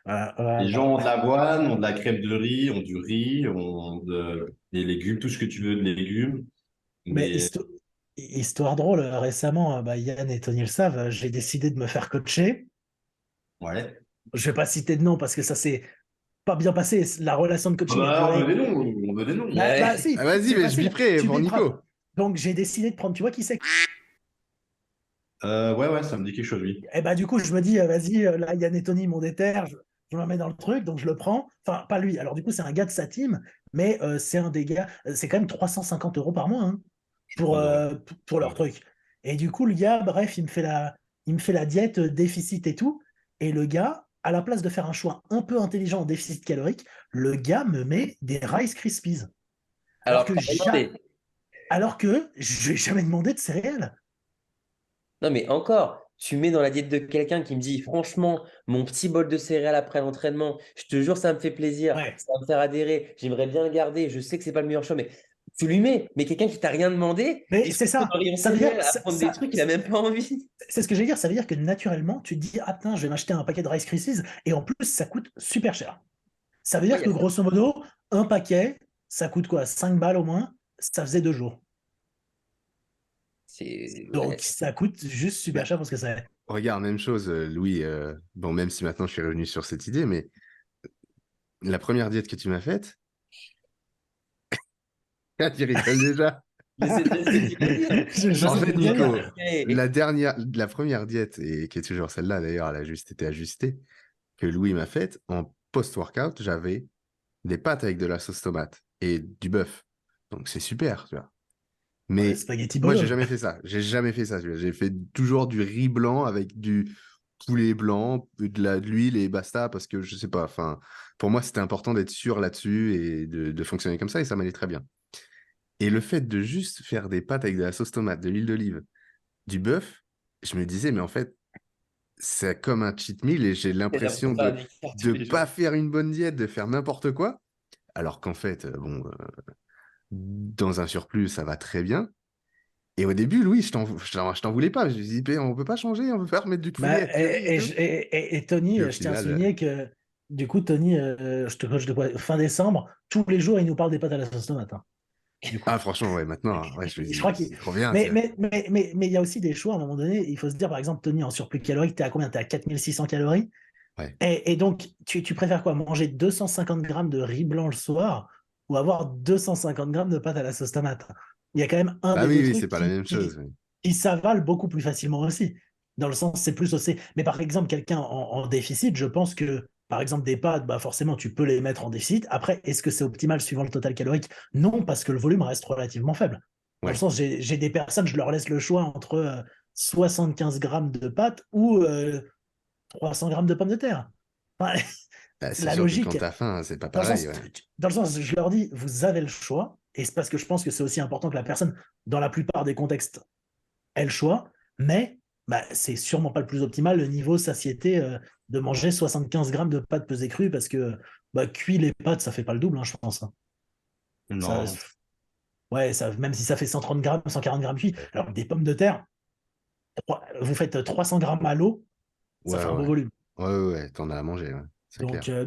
Voilà, les gens voilà. ont de l'avoine, ont de la crème de riz, ont du riz, des légumes, tout ce que tu veux de légumes. Mais Mais histoire drôle, récemment, bah, Yann et Tony le savent, j'ai décidé de me faire coacher. Ouais. Je vais pas citer de nom parce que ça s'est pas bien passé. La relation de Ah coaching a bah, on veut duré. des noms, on veut des noms. Bah, Ouais. si, Ah, vas-y, c'est mais je facile. biperai Tu pour biperas Nico. pas. Donc, j'ai décidé de prendre. Tu vois qui c'est? Ouais, ça me dit quelque chose, oui. Et bah, du coup, je me dis, vas-y, là, Yann et Tony m'ont déterre. Je me mets dans le truc, donc je le prends. Enfin, pas lui. Alors, du coup, c'est un gars de sa team, mais c'est un des gars. C'est quand même 350 euros par mois hein, Je crois bien. pour leur Ouais. truc. Et du coup, le gars, bref, il me fait la diète déficit et tout. Et le gars, à la place de faire un choix un peu intelligent en déficit calorique, le gars me met des Rice Krispies. Alors Alors, que, t'as pas demandé. alors que je n'ai jamais demandé de céréales. Non, mais encore, tu mets dans la diète de quelqu'un qui me dit, franchement, mon petit bol de céréales après l'entraînement, je te jure, ça me fait plaisir, Ouais. ça va me faire adhérer, j'aimerais bien le garder, je sais que c'est pas le meilleur choix, mais tu lui mets. Mais quelqu'un qui t'a rien demandé, Mais il se c'est retrouve ça. dans le rayon Ça veut dire, céréales à prendre des trucs, il a même pas envie. c'est ce que je veux dire. Ça veut dire que naturellement, tu te dis, ah putain, je vais m'acheter un paquet de Rice Krispies et en plus, ça coûte super cher. Ça veut Ouais, dire il y que a ça. grosso modo, un paquet, ça coûte quoi? 5 balles au moins. Ça faisait 2 jours. Donc, Ouais. ça coûte juste Bah, super cher parce que c'est. regarde, même chose, Louis. Bon, même si maintenant je suis revenu sur cette idée, mais la première diète que tu m'as faite, ah, tu rigoles déjà. Laissez le dire. Je Non, En sais fait, très bien Nico, dire. la première diète, et qui est toujours celle-là d'ailleurs, elle a juste été ajustée, que Louis m'a faite, en post-workout, j'avais des pâtes avec de la sauce tomate et du bœuf. Donc c'est super, tu vois. Mais Spaghetti moi, j'ai bolo. jamais fait ça. J'ai jamais fait ça, tu vois. J'ai fait toujours du riz blanc avec du poulet blanc, de l'huile et basta, parce que je sais pas, enfin, pour moi, c'était important d'être sûr là-dessus et de fonctionner comme ça, et ça m'allait très bien. Et le fait de juste faire des pâtes avec de la sauce tomate, de l'huile d'olive, du bœuf, je me disais, mais en fait, c'est comme un cheat meal et j'ai C'est là l'impression pour faire des cartes tous de les jours. pas faire une bonne diète, de faire n'importe quoi, alors qu'en fait, bon, dans un surplus, ça va très bien. Et au début, Louis, je t'en voulais pas. Je me dis, on peut pas changer, on peut pas remettre du poulet Bah, à curry et tout. et Tony, Puis au je tiens à final, souligner que du coup, Tony, je te coach de quoi? Fin décembre, tous les jours, il nous parle des pâtes à la sauce tomate. Hein, du coup. ah, franchement, ouais, maintenant, hein, ouais, je me Je dis, crois qu'il. c'est trop bien, tu Mais vois. il y a aussi des choix à un moment donné. Il faut se dire, par exemple, Tony, en surplus calorique, t'es à combien? T'es à 4600 calories. Ouais. Et donc, tu préfères quoi? Manger 250 grammes de riz blanc le soir ou avoir 250 grammes de pâte à la sauce tomate? Il y a quand même un Ah des oui, deux oui, c'est trucs pas la même chose. Oui. qui s'avale beaucoup plus facilement aussi. Dans le sens, c'est plus aussi. Mais par exemple, quelqu'un en déficit, je pense que, par exemple, des pâtes, bah forcément, tu peux les mettre en déficit. Après, est-ce que c'est optimal suivant le total calorique? Non, parce que le volume reste relativement faible. Dans le Ouais. sens, j'ai des personnes, je leur laisse le choix entre 75 grammes de pâtes ou 300 grammes de pommes de terre. Enfin, Bah, c'est la sûr que quand logique, t'as faim, c'est pas dans le pareil, sens, ouais. je leur dis, vous avez le choix, et c'est parce que je pense que c'est aussi important que la personne, dans la plupart des contextes, ait le choix, mais bah, c'est sûrement pas le plus optimal, le niveau satiété de manger 75 grammes de pâtes pesées crues, parce que bah, cuire les pâtes, ça fait pas le double, hein, je pense. Hein. Ça, Non. ouais, ça, même si ça fait 130 grammes, 140 grammes cuits, alors que des pommes de terre, vous faites 300 grammes à l'eau, ça Ouais, fait un beau ouais. volume. Ouais, ouais, ouais, t'en as à manger, ouais. C'est Donc, clair.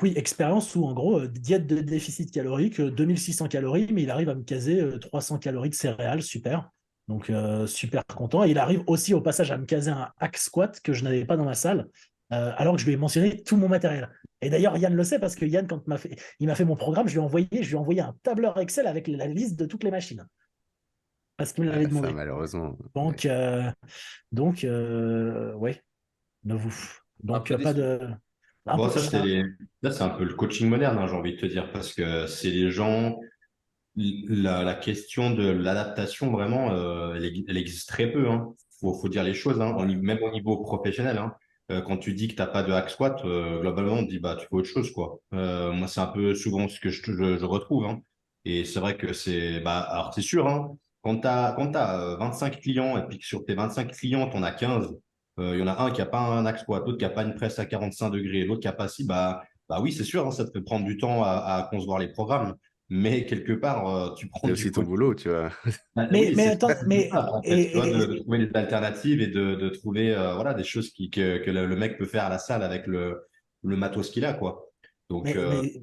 oui, expérience où en gros, diète de déficit calorique, 2600 calories, mais il arrive à me caser 300 calories de céréales, super. Donc, super content. Et il arrive aussi au passage à me caser un hack squat que je n'avais pas dans ma salle, alors que je lui ai mentionné tout mon matériel. Et d'ailleurs, Yann le sait parce que Yann, quand il m'a fait mon programme, je lui ai envoyé un tableur Excel avec la liste de toutes les machines parce qu'il me l'avait Ah, ça, demandé. malheureusement. Ouais. Donc, ouais, ne vous. Un Donc, peu pas déçu. de. Un Bon, peu, là, c'est un peu le coaching moderne, hein, j'ai envie de te dire, parce que c'est les gens, la question de l'adaptation, vraiment, elle existe très peu, hein. Faut dire les choses, hein, même au niveau professionnel, hein. Quand tu dis que t'as pas de hack squat, globalement, on te dit, bah, tu fais autre chose, quoi. Moi, c'est un peu souvent ce que je retrouve, hein. Et c'est vrai que bah, alors c'est sûr, hein, quand t'as 25 clients et puis que sur tes 25 clients, t'en as 15, il y en a un qui a pas un hack squat, l'autre qui a pas une presse à 45 degrés, l'autre qui a pas si, bah oui, c'est sûr, hein, ça te fait prendre du temps à concevoir les programmes. Mais quelque part, tu prends C'est du aussi ton coach. boulot, tu vois. Oui, mais c'est attends, ça, en fait, tu vois, de trouver des alternatives et de trouver voilà, des choses que le mec peut faire à la salle avec le matos qu'il a, quoi. Donc, mais,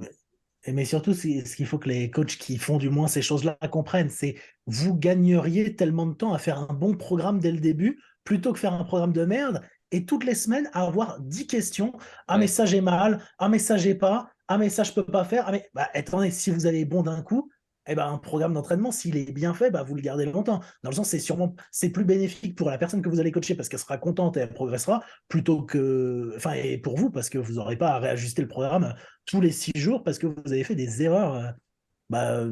mais, mais surtout, ce qu'il faut que les coachs qui font du moins ces choses-là comprennent, c'est vous gagneriez tellement de temps à faire un bon programme dès le début plutôt que faire un programme de merde et toutes les semaines à avoir 10 questions. Ah, Ouais. mais ça, j'ai mal. Ah, mais ça, j'ai pas. Ah, mais ça, je peux pas faire. Ah, mais bah, attendez, si vous allez bon d'un coup, eh ben, un programme d'entraînement, s'il est bien fait, bah, vous le gardez longtemps. Dans le sens, c'est plus bénéfique pour la personne que vous allez coacher parce qu'elle sera contente et elle progressera, plutôt que, enfin, et pour vous, parce que vous n'aurez pas à réajuster le programme tous les 6 jours parce que vous avez fait des erreurs, bah,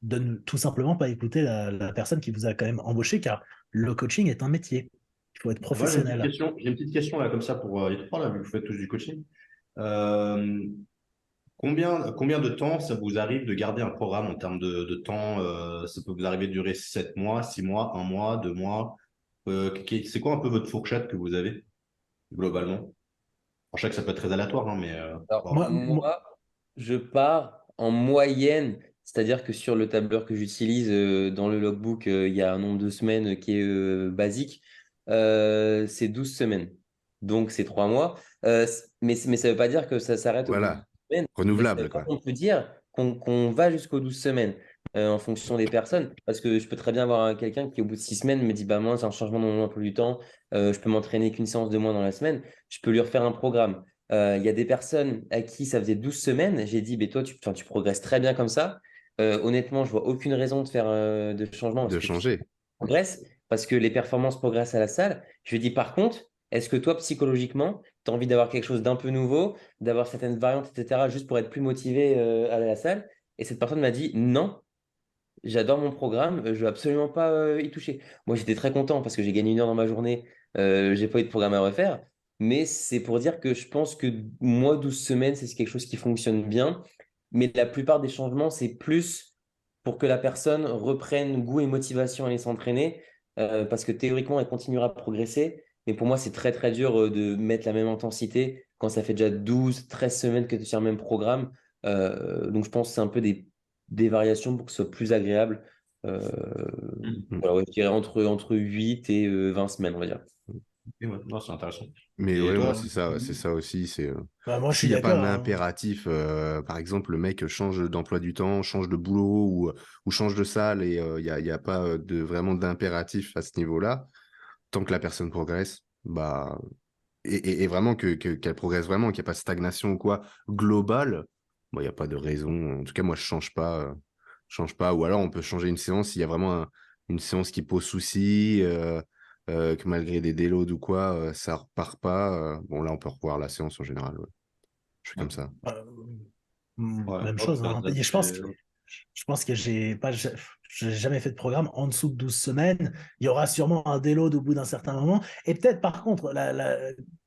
de ne tout simplement pas écouter la personne qui vous a quand même embauché, car le coaching est un métier. Il faut être Moi, professionnel. j'ai une petite question là, comme ça, pour les trois, là, vu que vous faites tous du coaching. Euh, combien de temps ça vous arrive de garder un programme en termes de temps? Ça peut vous arriver de durer 7 mois, 6 mois, 1 mois, 2 mois. C'est quoi un peu votre fourchette que vous avez globalement? Je sais que ça peut être très aléatoire, hein, mais Alors, Moi, moi- moi, je pars en moyenne, c'est-à-dire que sur le tableur que j'utilise dans le logbook, il y a un nombre de semaines qui est basique. C'est 12 semaines. Donc, c'est 3 mois. Mais ça ne veut pas dire que ça s'arrête au bout de 12 Voilà, semaines. Mais ça renouvelable, veut pas quoi. qu'on peut dire qu'on va jusqu'aux 12 semaines en fonction des personnes. Parce que je peux très bien avoir quelqu'un qui, au bout de 6 semaines, me dit, bah, moi, c'est un changement dans mon emploi du temps. Je peux m'entraîner qu'une séance de moins dans la semaine. Je peux lui refaire un programme. Il y a des personnes à qui ça faisait 12 semaines. J'ai dit, mais toi, tu progresses très bien comme ça. Honnêtement, je vois aucune raison de faire de changement parce De que tu changer. progresses, parce que les performances progressent à la salle. Je lui dis, par contre, est-ce que toi, psychologiquement, tu as envie d'avoir quelque chose d'un peu nouveau, d'avoir certaines variantes, etc., juste pour être plus motivé à la salle? Et cette personne m'a dit, non, j'adore mon programme, je veux absolument pas y toucher. Moi, j'étais très content parce que j'ai gagné 1 heure dans ma journée. J'ai pas eu de programme à refaire. Mais c'est pour dire que je pense que moi, 12 semaines, c'est quelque chose qui fonctionne bien. Mais la plupart des changements, c'est plus pour que la personne reprenne goût et motivation à aller s'entraîner. Parce que théoriquement, elle continuera à progresser. Mais pour moi, c'est très, très dur de mettre la même intensité quand ça fait déjà 12, 13 semaines que tu es sur le même programme. Donc, je pense que c'est un peu des variations pour que ce soit plus agréable. Euh, Mm. voilà, ouais, je dirais entre 8 et 20 semaines, on va dire. et ouais, non, c'est intéressant. Mais Et ouais, moi, toi? c'est ça aussi. bah, moi, je S'il suis n'y a pas un d'accord, hein. impératif, par exemple, le mec change d'emploi du temps, change de boulot ou change de salle et il y a pas vraiment d'impératif à ce niveau-là, tant que la personne progresse, bah, et vraiment qu'elle progresse vraiment, qu'il n'y a pas de stagnation ou quoi, globale, il n'y a pas de raison. En tout cas, moi, je change pas. Ou alors, on peut changer une séance s'il y a vraiment une séance qui pose souci, que malgré des déloads ou quoi, ça repart pas. Bon, là, on peut revoir la séance en général. Ouais. Je fais Ouais, comme ça. Euh, ouais. Même Oh, chose, hein. Et je pense que j'ai jamais fait de programme en dessous de 12 semaines. Il y aura sûrement un déload au bout d'un certain moment. Et peut-être, par contre,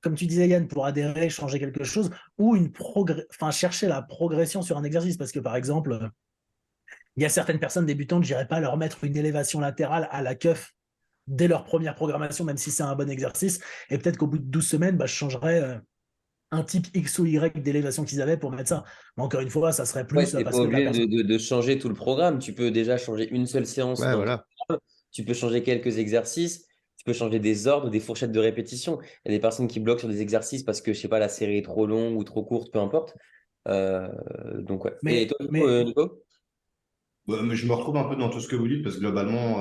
comme tu disais, Yann, pour adhérer, changer quelque chose, ou enfin, chercher la progression sur un exercice. Parce que, par exemple, il y a certaines personnes débutantes, je n'irais pas leur mettre une élévation latérale à la keuf dès leur première programmation, même si c'est un bon exercice. Et peut-être qu'au bout de 12 semaines, bah, je changerais un type X ou Y d'élévation qu'ils avaient pour mettre ça. Mais encore une fois, ça serait Ouais, plus tu n'es pas parce que la obligé personne. de changer tout le programme. Tu peux déjà changer une seule séance Ouais, dans ton voilà. programme. Tu peux changer quelques exercices. Tu peux changer des ordres, des fourchettes de répétition. Il y a des personnes qui bloquent sur des exercices parce que, je sais pas, la série est trop longue ou trop courte, peu importe. Euh, donc, ouais. Et Mais, toi, du coup, mais Nico? Mais je me retrouve un peu dans tout ce que vous dites parce que globalement,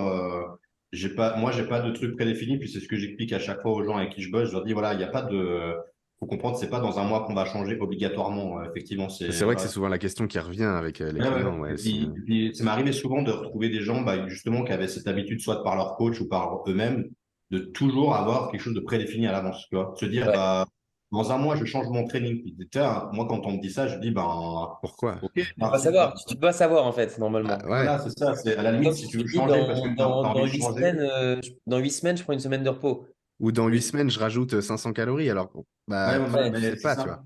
moi, j'ai pas de truc prédéfini. Puis c'est ce que j'explique à chaque fois aux gens avec qui je bosse. Je leur dis, voilà, il n'y a pas de. Faut comprendre, c'est pas dans un mois qu'on va changer obligatoirement. Effectivement, C'est c'est. vrai que c'est souvent la question qui revient avec les Ouais, ouais. clients. Ouais, Et puis, ça m'est arrivé souvent de retrouver des gens, bah, justement, qui avaient cette habitude, soit par leur coach ou par eux-mêmes, de toujours avoir quelque chose de prédéfini à l'avance. Tu vois, se dire, Ouais. bah, dans un mois, je change mon training. Puis, tiens, moi, quand on me dit ça, je dis, ben, pourquoi? ok, Tu peux ben, pas savoir. Tu peux pas savoir, en fait, Bah, normalement. ouais, voilà, c'est ça. C'est à la limite, Comme si si tu tu veux dis changer parce que tu as envie dans de 8 changer. semaines, dans 8 semaines, je prends une semaine de repos. ou dans huit Oui. semaines, je rajoute 500 calories. Alors, Ouais, bah, ouais, tu ouais, Ouais. mais sais c'est pas, tu ça. vois.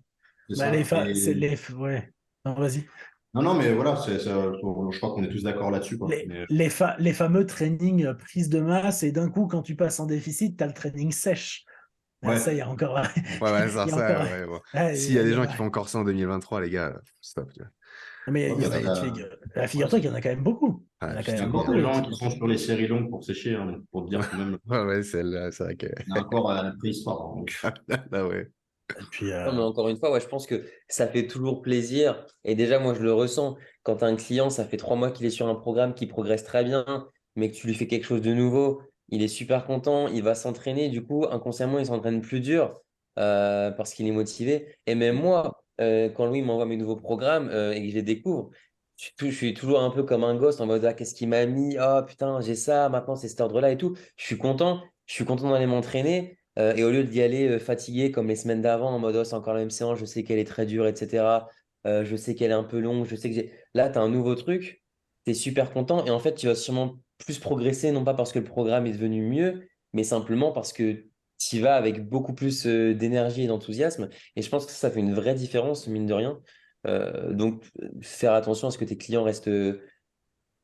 C'est bah, ça. ouais. Non, vas-y. Non, non, mais voilà, je crois qu'on est tous d'accord là-dessus, quoi. Mais, Les fameux trainings prise de masse, et d'un coup, quand tu passes en déficit, tu as le training sèche. Ah, ça, il y ouais. a encore. Ouais, ouais, Il y a ça, encore. ouais, bon. Ah, S'il y a des gens qui ouais. font encore ça en 2023, les gars, stop, tu vois. Mais Ouais, il y mais en a, ouais, figure-toi qu'il y en a quand même beaucoup. Il y en Ah, a quand il y a même putain, encore beaucoup des et gens qui qui font. sont sur les séries longues pour sécher, hein, pour te dire que même, ouais, ouais, celle-là, c'est vrai que. on est encore à la préhistoire, hein, donc. Ah ouais. Et puis, Non, mais encore une fois, ouais, je pense que ça fait toujours plaisir. Et déjà, moi, je le ressens. Quand tu as un client, ça fait 3 mois qu'il est sur un programme qui progresse très bien, mais que tu lui fais quelque chose de nouveau. il est super content, il va s'entraîner. Du coup, inconsciemment, il s'entraîne plus dur parce qu'il est motivé. Et même moi, quand Louis m'envoie mes nouveaux programmes et que je les découvre, je suis toujours un peu comme un gosse en mode ah, qu'est-ce qu'il m'a mis? Oh putain, j'ai ça, maintenant c'est cet ordre-là et tout. Je suis content d'aller m'entraîner. Et au lieu d'y aller fatigué comme les semaines d'avant, en mode oh, c'est encore la même séance, je sais qu'elle est très dure, etc. Je sais qu'elle est un peu longue, je sais que j'ai. Là, tu as un nouveau truc, tu es super content et en fait, tu vas sûrement plus progresser, non pas parce que le programme est devenu mieux, mais simplement parce que tu y vas avec beaucoup plus d'énergie et d'enthousiasme. Et je pense que ça fait une vraie différence, mine de rien. Faire attention à ce que tes clients restent,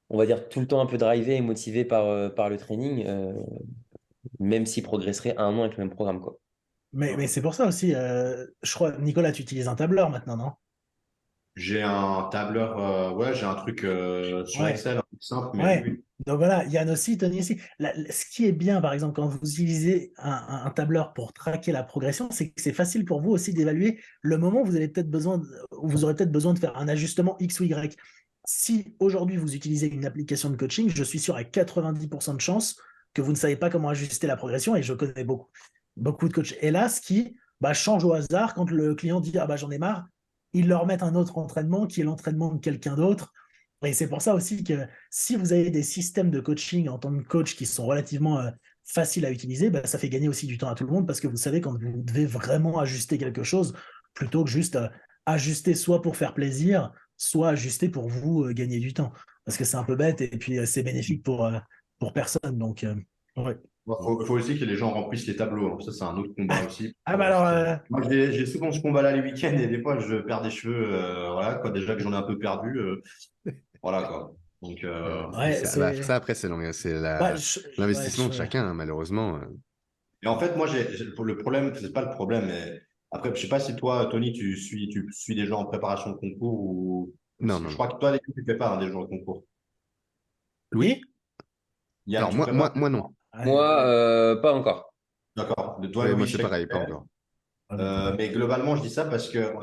on va dire, tout le temps un peu drivés et motivés par le training, même s'ils progresseraient 1 an avec le même programme, quoi. Mais c'est pour ça aussi, je crois, Nicolas, tu utilises un tableur maintenant, non? J'ai un tableur, ouais, j'ai un truc sur Ouais. Excel, un truc simple, mais oui, Ouais, oui. donc voilà, Yann aussi, Tony aussi. Ce qui est bien, par exemple, quand vous utilisez un tableur pour traquer la progression, c'est que c'est facile pour vous aussi d'évaluer le moment où vous allez peut-être besoin où vous aurez peut-être besoin de faire un ajustement X ou Y. Si aujourd'hui vous utilisez une application de coaching, je suis sûr à 90% de chances que vous ne savez pas comment ajuster la progression et je connais beaucoup de coachs. Et là, ce qui change au hasard quand le client dit ah bah j'en ai marre, ils leur mettent un autre entraînement qui est l'entraînement de quelqu'un d'autre. Et c'est pour ça aussi que si vous avez des systèmes de coaching en tant que coach qui sont relativement faciles à utiliser, ça fait gagner aussi du temps à tout le monde parce que vous savez quand vous devez vraiment ajuster quelque chose plutôt que juste ajuster soit pour faire plaisir, soit ajuster pour vous gagner du temps. Parce que c'est un peu bête et puis c'est bénéfique pour personne. Donc, ouais. Faut aussi que les gens remplissent les tableaux, hein. Ça, c'est un autre combat aussi. Ah bah alors, Moi, j'ai souvent ce combat-là les week-ends et des fois, je perds des cheveux. Voilà, quoi. Déjà que j'en ai un peu perdu. Voilà, quoi. Donc, ouais, Ça, c'est. après, c'est Ouais, l'investissement de chacun, hein, malheureusement. et en fait, moi, pour le problème, c'est pas le problème, mais après, je sais pas si toi, Tony, tu suis des gens en préparation de concours ou. Non, Je non, non. crois que toi, tu fais pas hein, des gens de concours. Louis? Yann, Alors, tu prépares? moi, non. ouais, Moi, pas encore. D'accord. De toi, Oui, moi, Louis, je c'est sais que tu pareil, pas fais. encore. Mais globalement, je dis ça parce que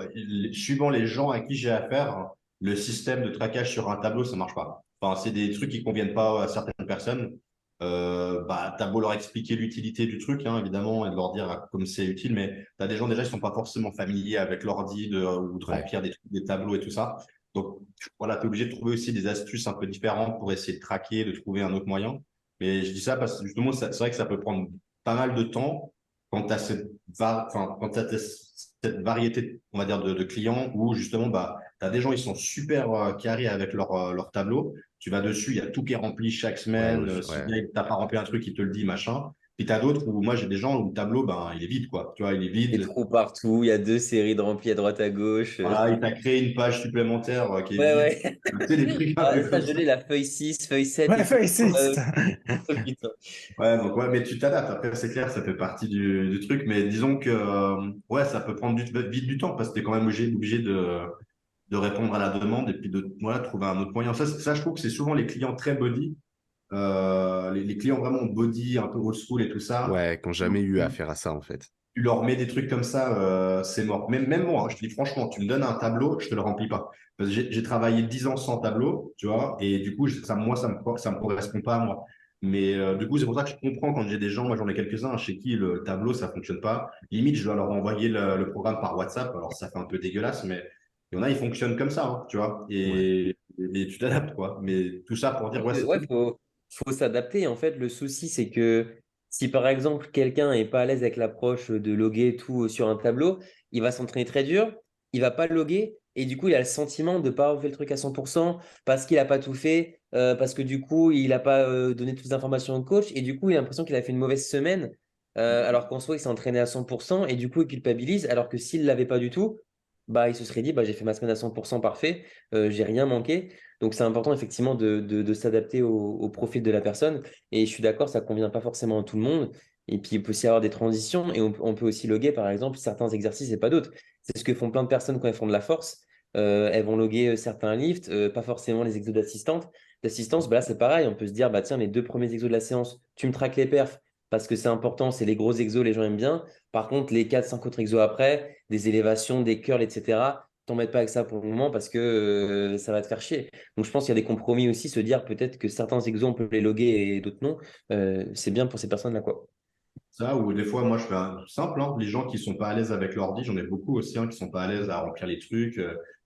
suivant les gens à qui j'ai affaire, le système de traquage sur un tableau, ça marche pas. Enfin, c'est des trucs qui conviennent pas à certaines personnes. T'as beau leur expliquer l'utilité du truc, hein, évidemment, et de leur dire comme c'est utile, mais t'as des gens déjà qui sont pas forcément familiers avec l'ordi ou de Ouais. remplir des tableaux et tout ça. Donc voilà, t'es obligé de trouver aussi des astuces un peu différentes pour essayer de traquer, de trouver un autre moyen. Mais je dis ça parce que justement, c'est vrai que ça peut prendre pas mal de temps quand tu as quand t'as cette variété, on va dire, de clients où justement, tu as des gens, ils sont super carrés avec leur tableau. Tu vas dessus, il y a tout qui est rempli chaque Ouais, semaine. Si ouais. bien t'as pas rempli un truc, il te le dit, machin. Puis tu as d'autres où moi, j'ai des gens où le tableau, il est vide, quoi. Tu vois, il est Des vide. trous partout, il y a 2 séries de remplis à droite à gauche. Voilà, il t'a créé une page supplémentaire qui est Ouais, vide. ouais. Tu sais, des trucs un Ah, peu ça, comme je ça. l'ai, la feuille 6 feuille 7 ouais, et tout. fais ici. Oh, putain. Ouais, donc ouais, mais tu t'adaptes. Après, c'est clair, ça fait partie du truc. Mais disons que ouais, ça peut prendre vite du temps parce que tu es quand même obligé de répondre à la demande et puis de voilà, trouver un autre moyen. Ça, je trouve que c'est souvent les clients très body, les clients vraiment body, un peu old school et tout ça. Ouais, qui n'ont jamais eu affaire à ça, en fait. Tu leur mets des trucs comme ça, c'est mort. Même moi, hein, je te dis franchement, tu me donnes un tableau, je te le remplis pas. Parce que j'ai travaillé 10 ans sans tableau, tu vois, et du coup, ça me correspond pas à moi. Mais du coup, c'est pour ça que je comprends quand j'ai des gens, moi j'en ai quelques-uns chez qui le tableau, ça fonctionne pas. Limite, je dois leur envoyer le programme par WhatsApp. Alors, ça fait un peu dégueulasse, mais il y en a, ils fonctionnent comme ça, hein, tu vois, Ouais. et tu t'adaptes, quoi. Mais tout ça pour dire, ouais, c'est Ouais, tout. faut s'adapter. En fait, le souci, c'est que si par exemple quelqu'un est pas à l'aise avec l'approche de loguer tout sur un tableau, il va s'entraîner très dur, il va pas loguer et du coup, il a le sentiment de pas avoir fait le truc à 100% parce qu'il a pas tout fait, parce que du coup, il a pas donné toutes les informations au coach et du coup, il a l'impression qu'il a fait une mauvaise semaine, alors qu'en soi, il s'est entraîné à 100% et du coup, il culpabilise, alors que s'il l'avait pas du tout, il se serait dit, j'ai fait ma semaine à 100% parfait, j'ai rien manqué. Donc, c'est important effectivement de s'adapter au profil de la personne. Et je suis d'accord, ça ne convient pas forcément à tout le monde. Et puis, il peut aussi y avoir des transitions et on peut aussi loguer, par exemple, certains exercices et pas d'autres. C'est ce que font plein de personnes quand elles font de la force. Elles vont loguer certains lifts, pas forcément les exos d'assistance. Là, c'est pareil. On peut se dire, tiens, mes 2 premiers exos de la séance, tu me traques les perfs parce que c'est important, c'est les gros exos, les gens aiment bien. Par contre, les 4-5 autres exos après, des élévations, des curls, etc., t'embête pas avec ça pour le moment parce que ça va te faire chier. Donc je pense qu'il y a des compromis aussi, se dire peut-être que certains exos on peut les loguer et d'autres non. C'est bien pour ces personnes-là, quoi. Ça, ou des fois, moi, je fais un tout simple, hein, les gens qui sont pas à l'aise avec l'ordi, j'en ai beaucoup aussi, hein, qui sont pas à l'aise à remplir les trucs.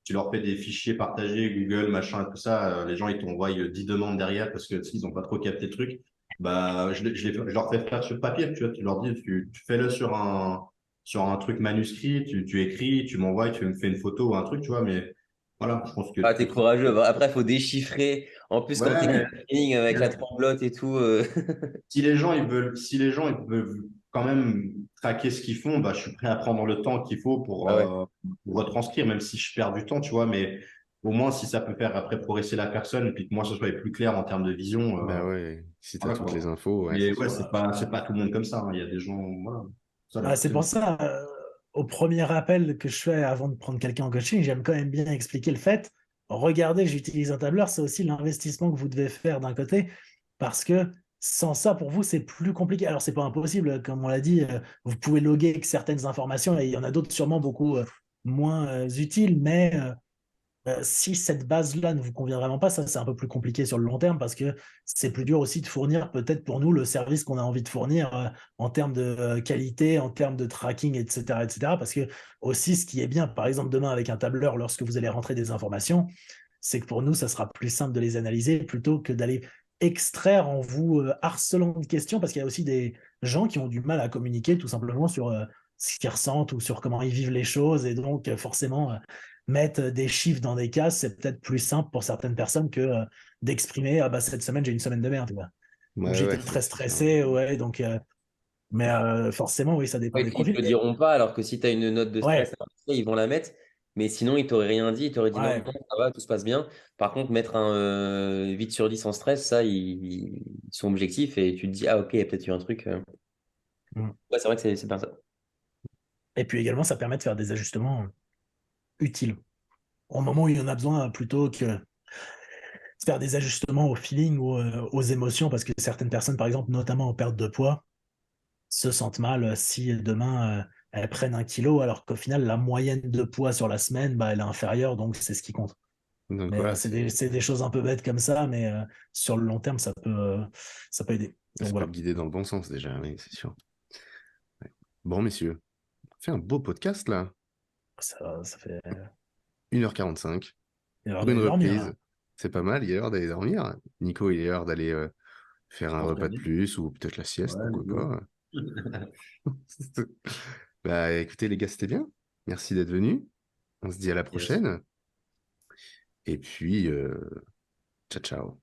Tu leur fais des fichiers partagés, Google, machin, tout ça. Les gens, ils t'envoient 10 demandes derrière parce que ils ont pas trop capté le truc. Bah, je leur fais faire sur papier, tu vois, tu leur dis, tu fais-le sur un truc manuscrit, tu écris, tu m'envoies, tu me fais une photo ou un truc, tu vois, mais voilà, je pense que Ah, t'es courageux. Bah, après, il faut déchiffrer. En plus, quand t'es ouais, feeling avec la tremblote et tout. si les gens ils veulent quand même traquer ce qu'ils font, bah, je suis prêt à prendre le temps qu'il faut Ah ouais. pour retranscrire, même si je perds du temps, tu vois, mais au moins si ça peut faire après progresser la personne et puis que moi ce soit plus clair en termes de vision, Bah ouais, si t'as voilà toutes les quoi. infos, ouais, c'est Mais ouais, sûr. c'est pas tout le monde comme ça, hein. Il y a des gens, voilà. Ça, Bah, c'est pour ça, au premier appel que je fais avant de prendre quelqu'un en coaching, j'aime quand même bien expliquer le fait. Regardez, j'utilise un tableur, c'est aussi l'investissement que vous devez faire d'un côté, parce que sans ça, pour vous, c'est plus compliqué. Alors, c'est pas impossible, comme on l'a dit, vous pouvez loguer que certaines informations, et il y en a d'autres sûrement beaucoup moins utiles, mais si cette base-là ne vous convient vraiment pas, ça c'est un peu plus compliqué sur le long terme parce que c'est plus dur aussi de fournir peut-être pour nous le service qu'on a envie de fournir en termes de qualité, en termes de tracking, etc., etc. Parce que aussi ce qui est bien, par exemple demain avec un tableur, lorsque vous allez rentrer des informations, c'est que pour nous, ça sera plus simple de les analyser plutôt que d'aller extraire en vous harcelant de questions parce qu'il y a aussi des gens qui ont du mal à communiquer tout simplement sur ce qu'ils ressentent ou sur comment ils vivent les choses et donc forcément mettre des chiffres dans des cases, c'est peut-être plus simple pour certaines personnes que d'exprimer ah bah cette semaine j'ai une semaine de merde, tu vois. Ou Ouais, ouais, j'étais très c'est sûr. stressé, ouais, donc mais forcément oui, ça dépend Ouais, des ils te profils. le diront pas, alors que si tu as une note de stress, Ouais, ils vont la mettre. Mais sinon, ils t'auraient rien dit. Ils t'auraient dit non, ouais. non, ça va, tout se passe bien. Par contre, mettre un 8 sur 10 en stress, ça, ils sont objectifs et tu te dis, ah ok, il y a peut-être eu un truc. Mm. Ouais, c'est vrai que c'est bien ça. Et puis également, ça permet de faire des ajustements utiles au moment où il y en a besoin plutôt que de faire des ajustements au feeling ou aux émotions parce que certaines personnes, par exemple, notamment en perte de poids, se sentent mal si demain elles prennent 1 kilo alors qu'au final, la moyenne de poids sur la semaine, bah, elle est inférieure, donc c'est ce qui compte. Donc Mais voilà, c'est des choses un peu bêtes comme ça, mais sur le long terme, ça peut aider. Donc ça peut voilà, te guider dans le bon sens déjà, oui, c'est sûr. Ouais. Bon, messieurs, on fait un beau podcast là. ça fait 1h45 une heure pour une d'aller dormir reprise. là. C'est pas mal, il est l'heure d'aller dormir. Nico, il est l'heure d'aller faire un repas de Spontané. plus ou peut-être la sieste, Ouais, pourquoi let's go. pas. Bah écoutez les gars, c'était bien. Merci d'être venus. On se dit à la Yes. prochaine. Et puis, ciao ciao.